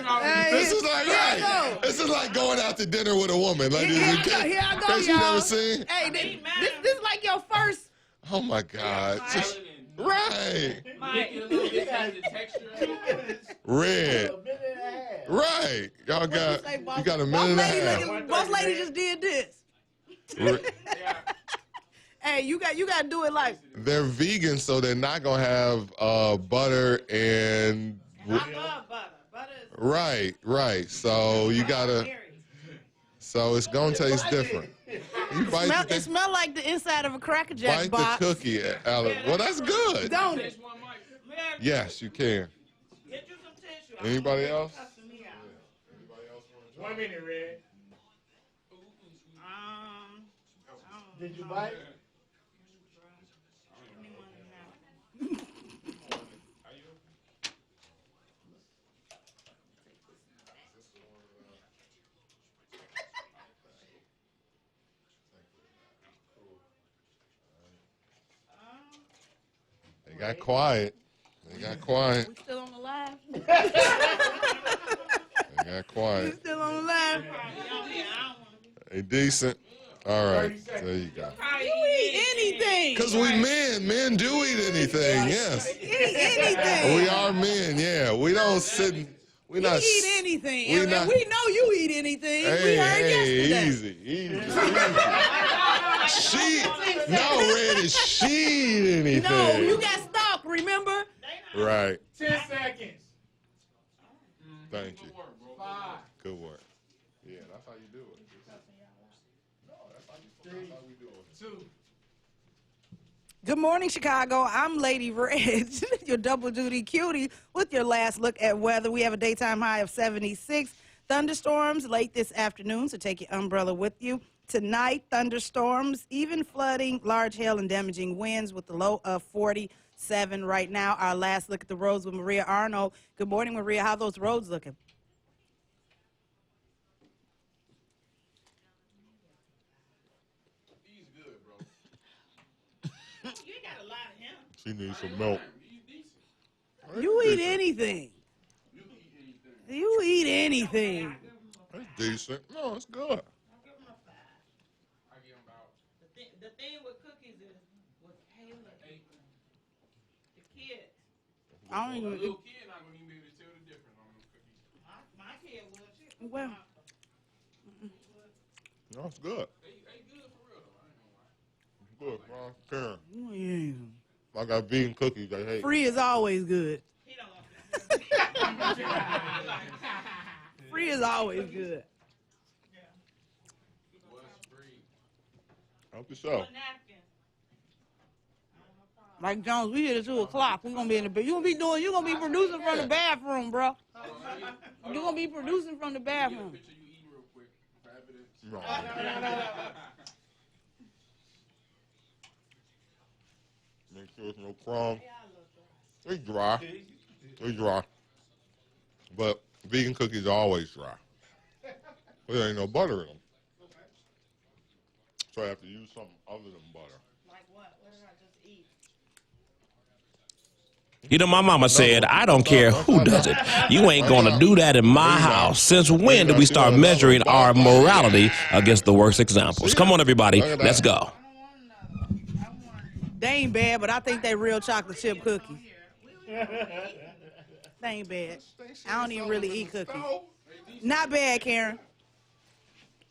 This is like right. This is like going out to dinner with a woman. Like Here in case I go, you y'all. never seen. Hey, this is like your first. Oh my God. Just, right. Get a little bit of the texture of it. Red. A minute and a half. Right. Y'all got you got a minute and a half. Boss lady just did this. Re- Hey, you got to do it like. They're vegan, so they're not gonna have butter and. I love butter. Butter is Right. So you gotta. dairy. So it's gonna taste different. You bite It smell like the inside of a Cracker Jack bite box. the cookie, Alex. Well, that's good. Don't it? Taste one mic. Yes, you can. Get you some tissue. Anybody else? Cussing me out. 1 minute, Red. Did you bite? They got quiet. They got quiet. We still on the live? They got We quiet. still on the live? They decent. All right. There you go. You eat anything. Cause we men. Men do eat anything. Yes. You eat anything. We are men. Yeah. We don't sit. We not. You eat anything. we And not- we know you eat anything. Hey, we heard yesterday. easy. She Red is she eat anything. No, you got stock, remember? Right. 10 seconds. Thank you. 5. Good work. Yeah, that's how you do it. No, that's how we do it. 2. Good morning, Chicago. I'm Lady Red, your double duty cutie, with your last look at weather. We have a daytime high of 76. Thunderstorms late this afternoon, so take your umbrella with you. Tonight, thunderstorms, even flooding, large hail, and damaging winds with the low of 47 right now. Our last look at the roads with Maria Arnold. Good morning, Maria. How are those roads looking? He's good, bro. You ain't got a lot of him. She needs some milk. He's decent. You eat anything. You can eat anything. You eat anything. It's decent. No, it's good. I'll give him a 5. I give him about The thing with cookies is with Taylor, 8. the kids. I don't A even. little kid not gonna even be able to tell the difference on them cookies. My kid will too. Well, No, it's good. They good for real though. I ain't gonna lie. Good, bro. Karen. yeah. I got vegan cookies. I hate. Free is always good. He don't want that. Free is always good. What's free? Help yourself. A napkin. Mike Jones, we here at 2 o'clock. We're gonna be in the bed. You gonna be producing from the bathroom, bro. You gonna be producing from the Get a bathroom. picture you eating real quick. For evidence. No. Make sure there's no crumbs. It's dry. It's dry. But vegan cookies are always dry. There ain't no butter in them. So I have to use something other than butter. Like what? What did I just eat? You know, my mama said, I don't care who does it. You ain't going to do that in my house. Since when did we start measuring our morality against the worst examples? Come on, everybody. Let's go. They ain't bad, but I think they real chocolate chip cookies. They ain't bad. I don't even really eat cookies. Not bad, Karen.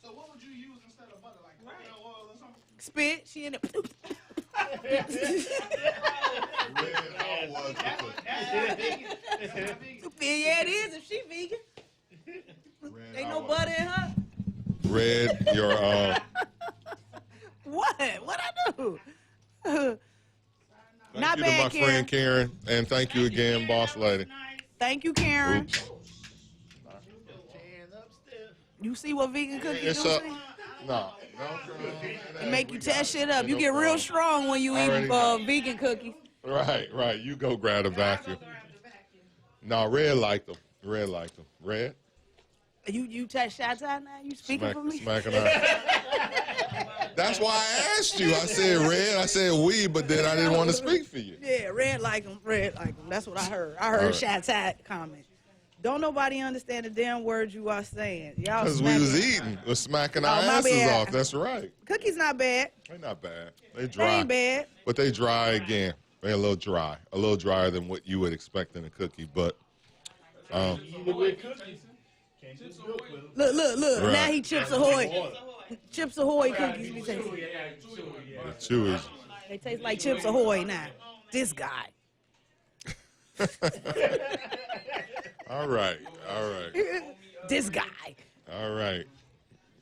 So what would you use instead of butter, like coconut oil or something? Spit. She in the. Yeah, it is if she vegan. Ain't no butter in her. Red, your What? What I do? thank Not you bad, to my Karen. friend Karen, and thank you again, boss lady. Thank you, Karen. Oops. You see what vegan cookies It's do? up. See? No. It make you tear shit up. You get real strong when you eat vegan cookies. Right. You go grab a vacuum. No, Red liked them. Red? You touch shots out now? You speaking for me? Smacking her. That's why I asked you. I said Red. I said we, but then I didn't want to speak for you. Yeah, Red like them. Red like them. That's what I heard. I heard shots out comment. Don't nobody understand the damn words you are saying. Y'all Because we was eating. We're smacking our my asses bad. off. That's right. Cookies not bad. They're not bad. They They dry. ain't bad. But they dry again. They're a little dry. A little drier than what you would expect in a cookie. But Eat it with cookies. Can't just milk with them. Look. Right. Now he Chips Ahoy. Chips Ahoy cookies. They taste, the chewy. they taste like Chips Ahoy now. This guy. All right. This guy. All right.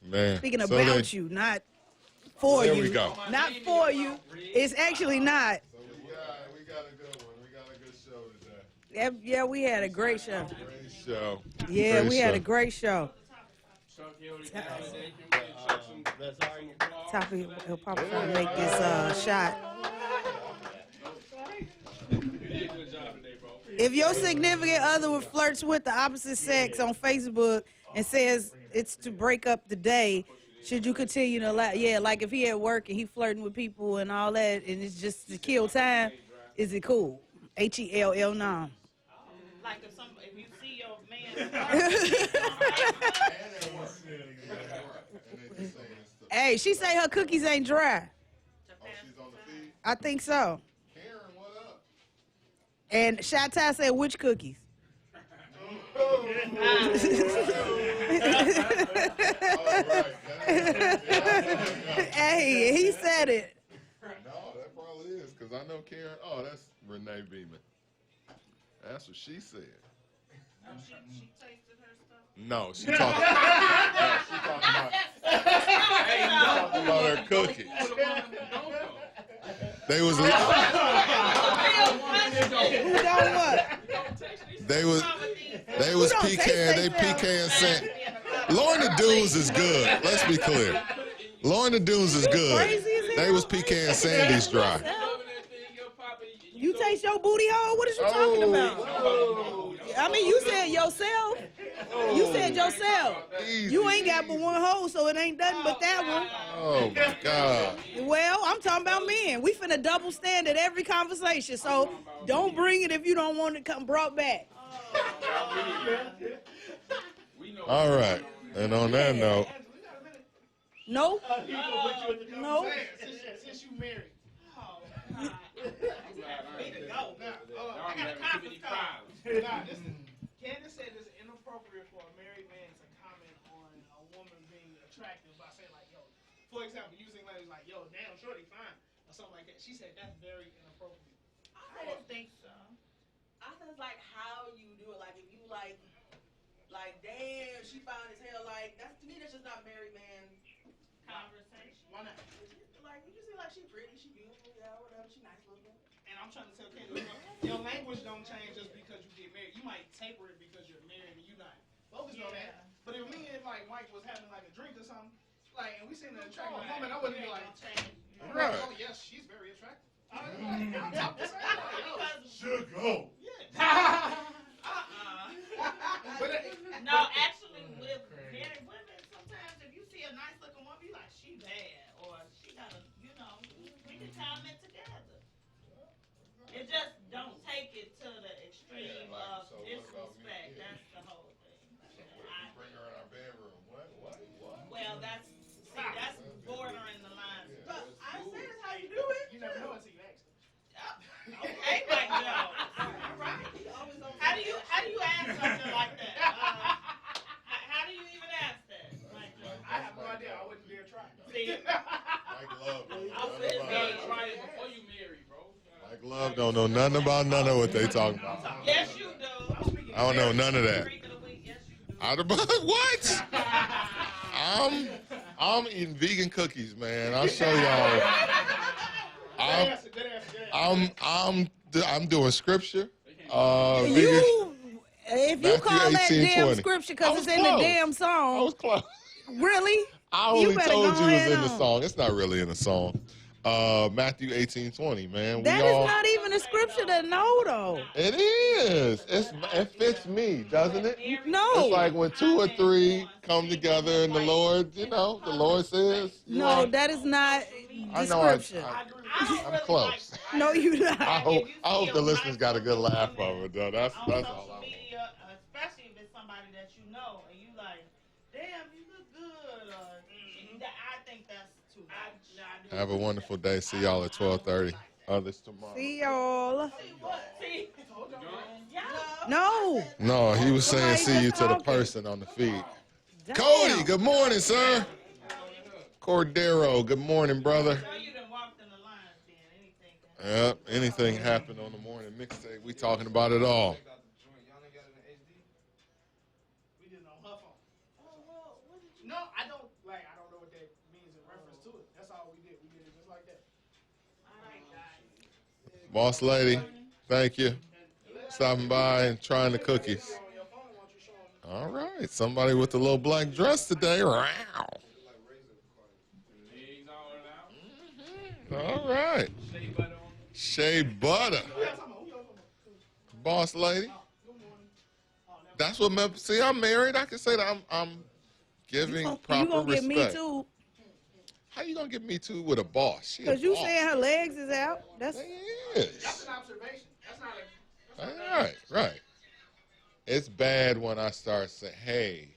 Man. Speaking So about you, not for There you. we go. Not for you. It's actually not. So we got a good one. We got a good show today. Yeah, we had a great show. Great show. Yeah, Great we had show. a great show. That's all you Topic, he'll probably make this shot. If your significant other flirts with the opposite sex on Facebook and says it's to break up the day, should you continue to allow? Yeah, like if he at work and he flirting with people and all that, and it's just to kill time, is it cool? HELL no. Like if you see your man. Hey, she say her cookies ain't dry. She's on the feed. I think so. Karen, what up? And Shatta said which cookies? Hey, he said it. No, that probably is, because I know Karen. Oh, that's Renee Beeman. That's what she said. She tasted her stuff. No, she talking about her cookies. They was Who done what? they was don't taste pecan. They themselves? pecan scent. Lauren the Dunes is good. Let's be clear. Lauren the Dunes is good. crazy as hell? They was pecan sandies dry. You taste your booty hole? What is you talking about? I mean, you said yourself. You said yourself. You ain't got but one hole, so it ain't nothing but that one. Oh my God. Well, I'm talking about men. We finna double stand at every conversation, so don't bring it if you don't want it come brought back. All right. And on that note, No? No? Since you married. I got a conference call. Candace said it's inappropriate for a married man to comment on a woman being attractive by saying like, yo, for example, using language like, yo, damn, shorty fine, or something like that. She said that's very inappropriate. I didn't think so. I thought it's like how you do it. Like if you like damn, she fine as hell. Like that's to me, that's just not married man conversation. Why not? Like you just feel like she pretty, she beautiful, yeah, whatever. She nice looking. And I'm trying to tell Candace, your language don't change just because you get married. You might taper it because you're married and you're not focused on that. But if me and like Mike was having like a drink or something, like, and we seen an attractive woman, I wouldn't be like, Right. oh yes, she's very attractive. I'm talking the same way. should go. Yeah. respect. That's the whole thing. Bring her in our bedroom. What? Well, that's bordering the line. But I said it's how you do it. You never know until you ask them. Okay, Mike Jones. All right. How do you ask something like that? How do you even ask that, Mike Jones? I have no idea. I wouldn't dare try. See, Mike Love. You gotta try it before you marry, bro. Mike Love don't know nothing about none of what they talking about. yes, you do. I don't know none of that. Freak of the week, yes, you do. Out of what? I'm eating vegan cookies, man. I'll show y'all. I'm doing scripture. Vegan. If you Matthew call that 18:20. damn scripture because it's in the close. damn I song, was close. really? I You only better told go you it was ahead in the on. song. It's not really in the song. Matthew 18:20, man. That is not even a scripture to know, though. It is. It fits me, doesn't it? No. It's like when 2 or 3 come together and the Lord, the Lord says. No, that is not I the know scripture. I'm close. No, you not. I hope the listeners got a good laugh of it, though. That's all I social want. media, especially if it's somebody that you know, and you like, damn, you look good. I think that's too much. Have a wonderful day. See y'all at 12:30. Others tomorrow. See y'all. See, No. No, he was saying see you to the person on the feed. Cody, good morning, sir. Cordero, good morning, brother. so you done walked in the lines then. Anything can Yep, anything happened on the morning mixtape. We talking about it all. We did it on her phone. No, I don't know what that means in reference to it. That's all we did. We did it just like that. All right, guys. Boss lady, thank you. Stopping by and trying the cookies. On your phone, why don't you show them? All right, somebody with a little black dress today. Wow. Legs all out. All right. Shea butter on. Shea butter. Boss lady. That's what, see, I'm married. I can say that I'm giving You proper gonna get respect. me too? How you gonna get me too with a boss? She a Because you boss. saying her legs is out. That's Yes. That's an observation. That's not Right. It's bad when I start saying, hey,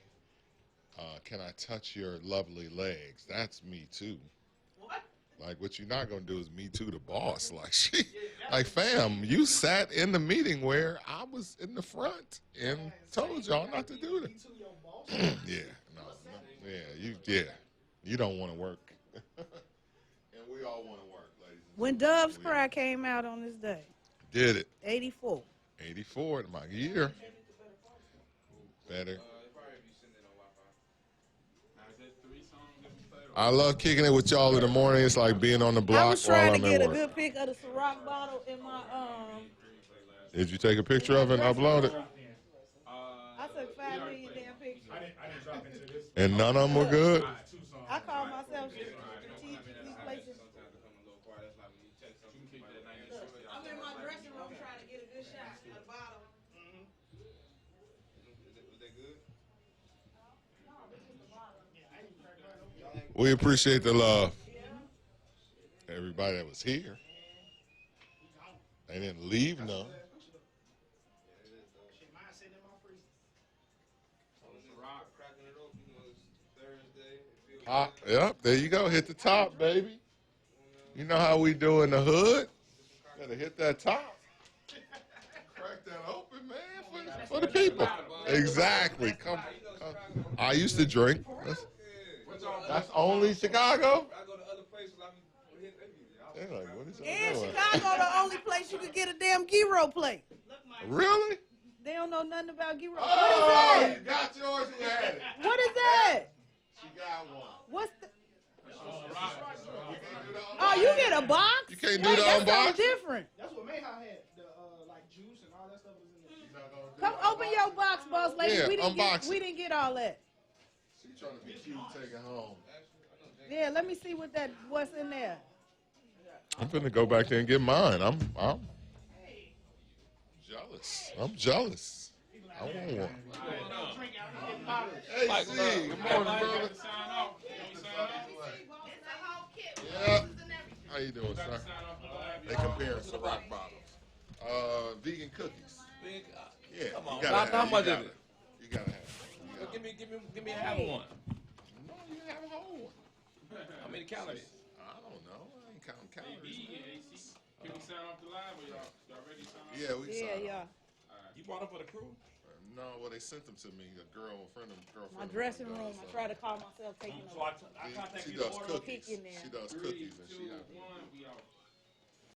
can I touch your lovely legs? That's me too. What? Like, what you're not going to do is me too the boss. Like, fam, you sat in the meeting where I was in the front and told y'all not to do that. You don't want to work. And we all want to work, ladies. when Dove's Cry came out on this day. Did it. 84. 84 in my year. Better. I love kicking it with y'all in the morning. It's like being on the I block was while trying to I'm get at a work. good pic of the Ciroc bottle in my Did you take a picture of it and upload it? I took 5 million damn pictures. I didn't drop into this. And none of them were good? Two songs. I call myself strategic these places. I'm in my dressing room trying to get a good shot at the bottom. We appreciate the love. Everybody that was here. They didn't leave none. Shit, mine sitting in my freezer. Yep, there you go. Hit the top, baby. You know how we do in the hood? Gotta hit that top. Crack that open, man, for the people. Exactly. Come. I used to drink. That's only Chicago? I go to other places. They're like, what is In that doing? Chicago, the only place you could get a damn gyro plate. Really? They don't know nothing about gyro. Oh, What is you got yours. Who had it? that? What is that? She got one. What's the? Oh, you get a box? You can't do Wait, the that's unbox? something different. That's what Mayhaw had. The like juice and all that stuff was in there. Come open your box, boss lady. Yeah, we unbox it. didn't get all that. She trying to be cute, take it home. Yeah, let me see what's in there. I'm finna go back there and get mine. I'm jealous. I'm jealous. I want one. Hey, C, good morning, brother. Yeah. How you doing, sir? They comparing Ciroc bottles. Vegan cookies. Yeah, Come on, you gotta how have, much you is gotta, it? You gotta have. You gotta. Give me a half one. No, you have a whole one. How many calories? I don't know. I ain't counting calories. Can we sign off the live or y'all ready to sign off? Yeah, we signed Yeah. off. You brought them for the crew? No, well, they sent them to me. A girlfriend My of dressing mine room. does, I try to call myself taking So I contact She you to does order. cookies. Kick in there. She does 3, cookies, and 2, she 1, we out.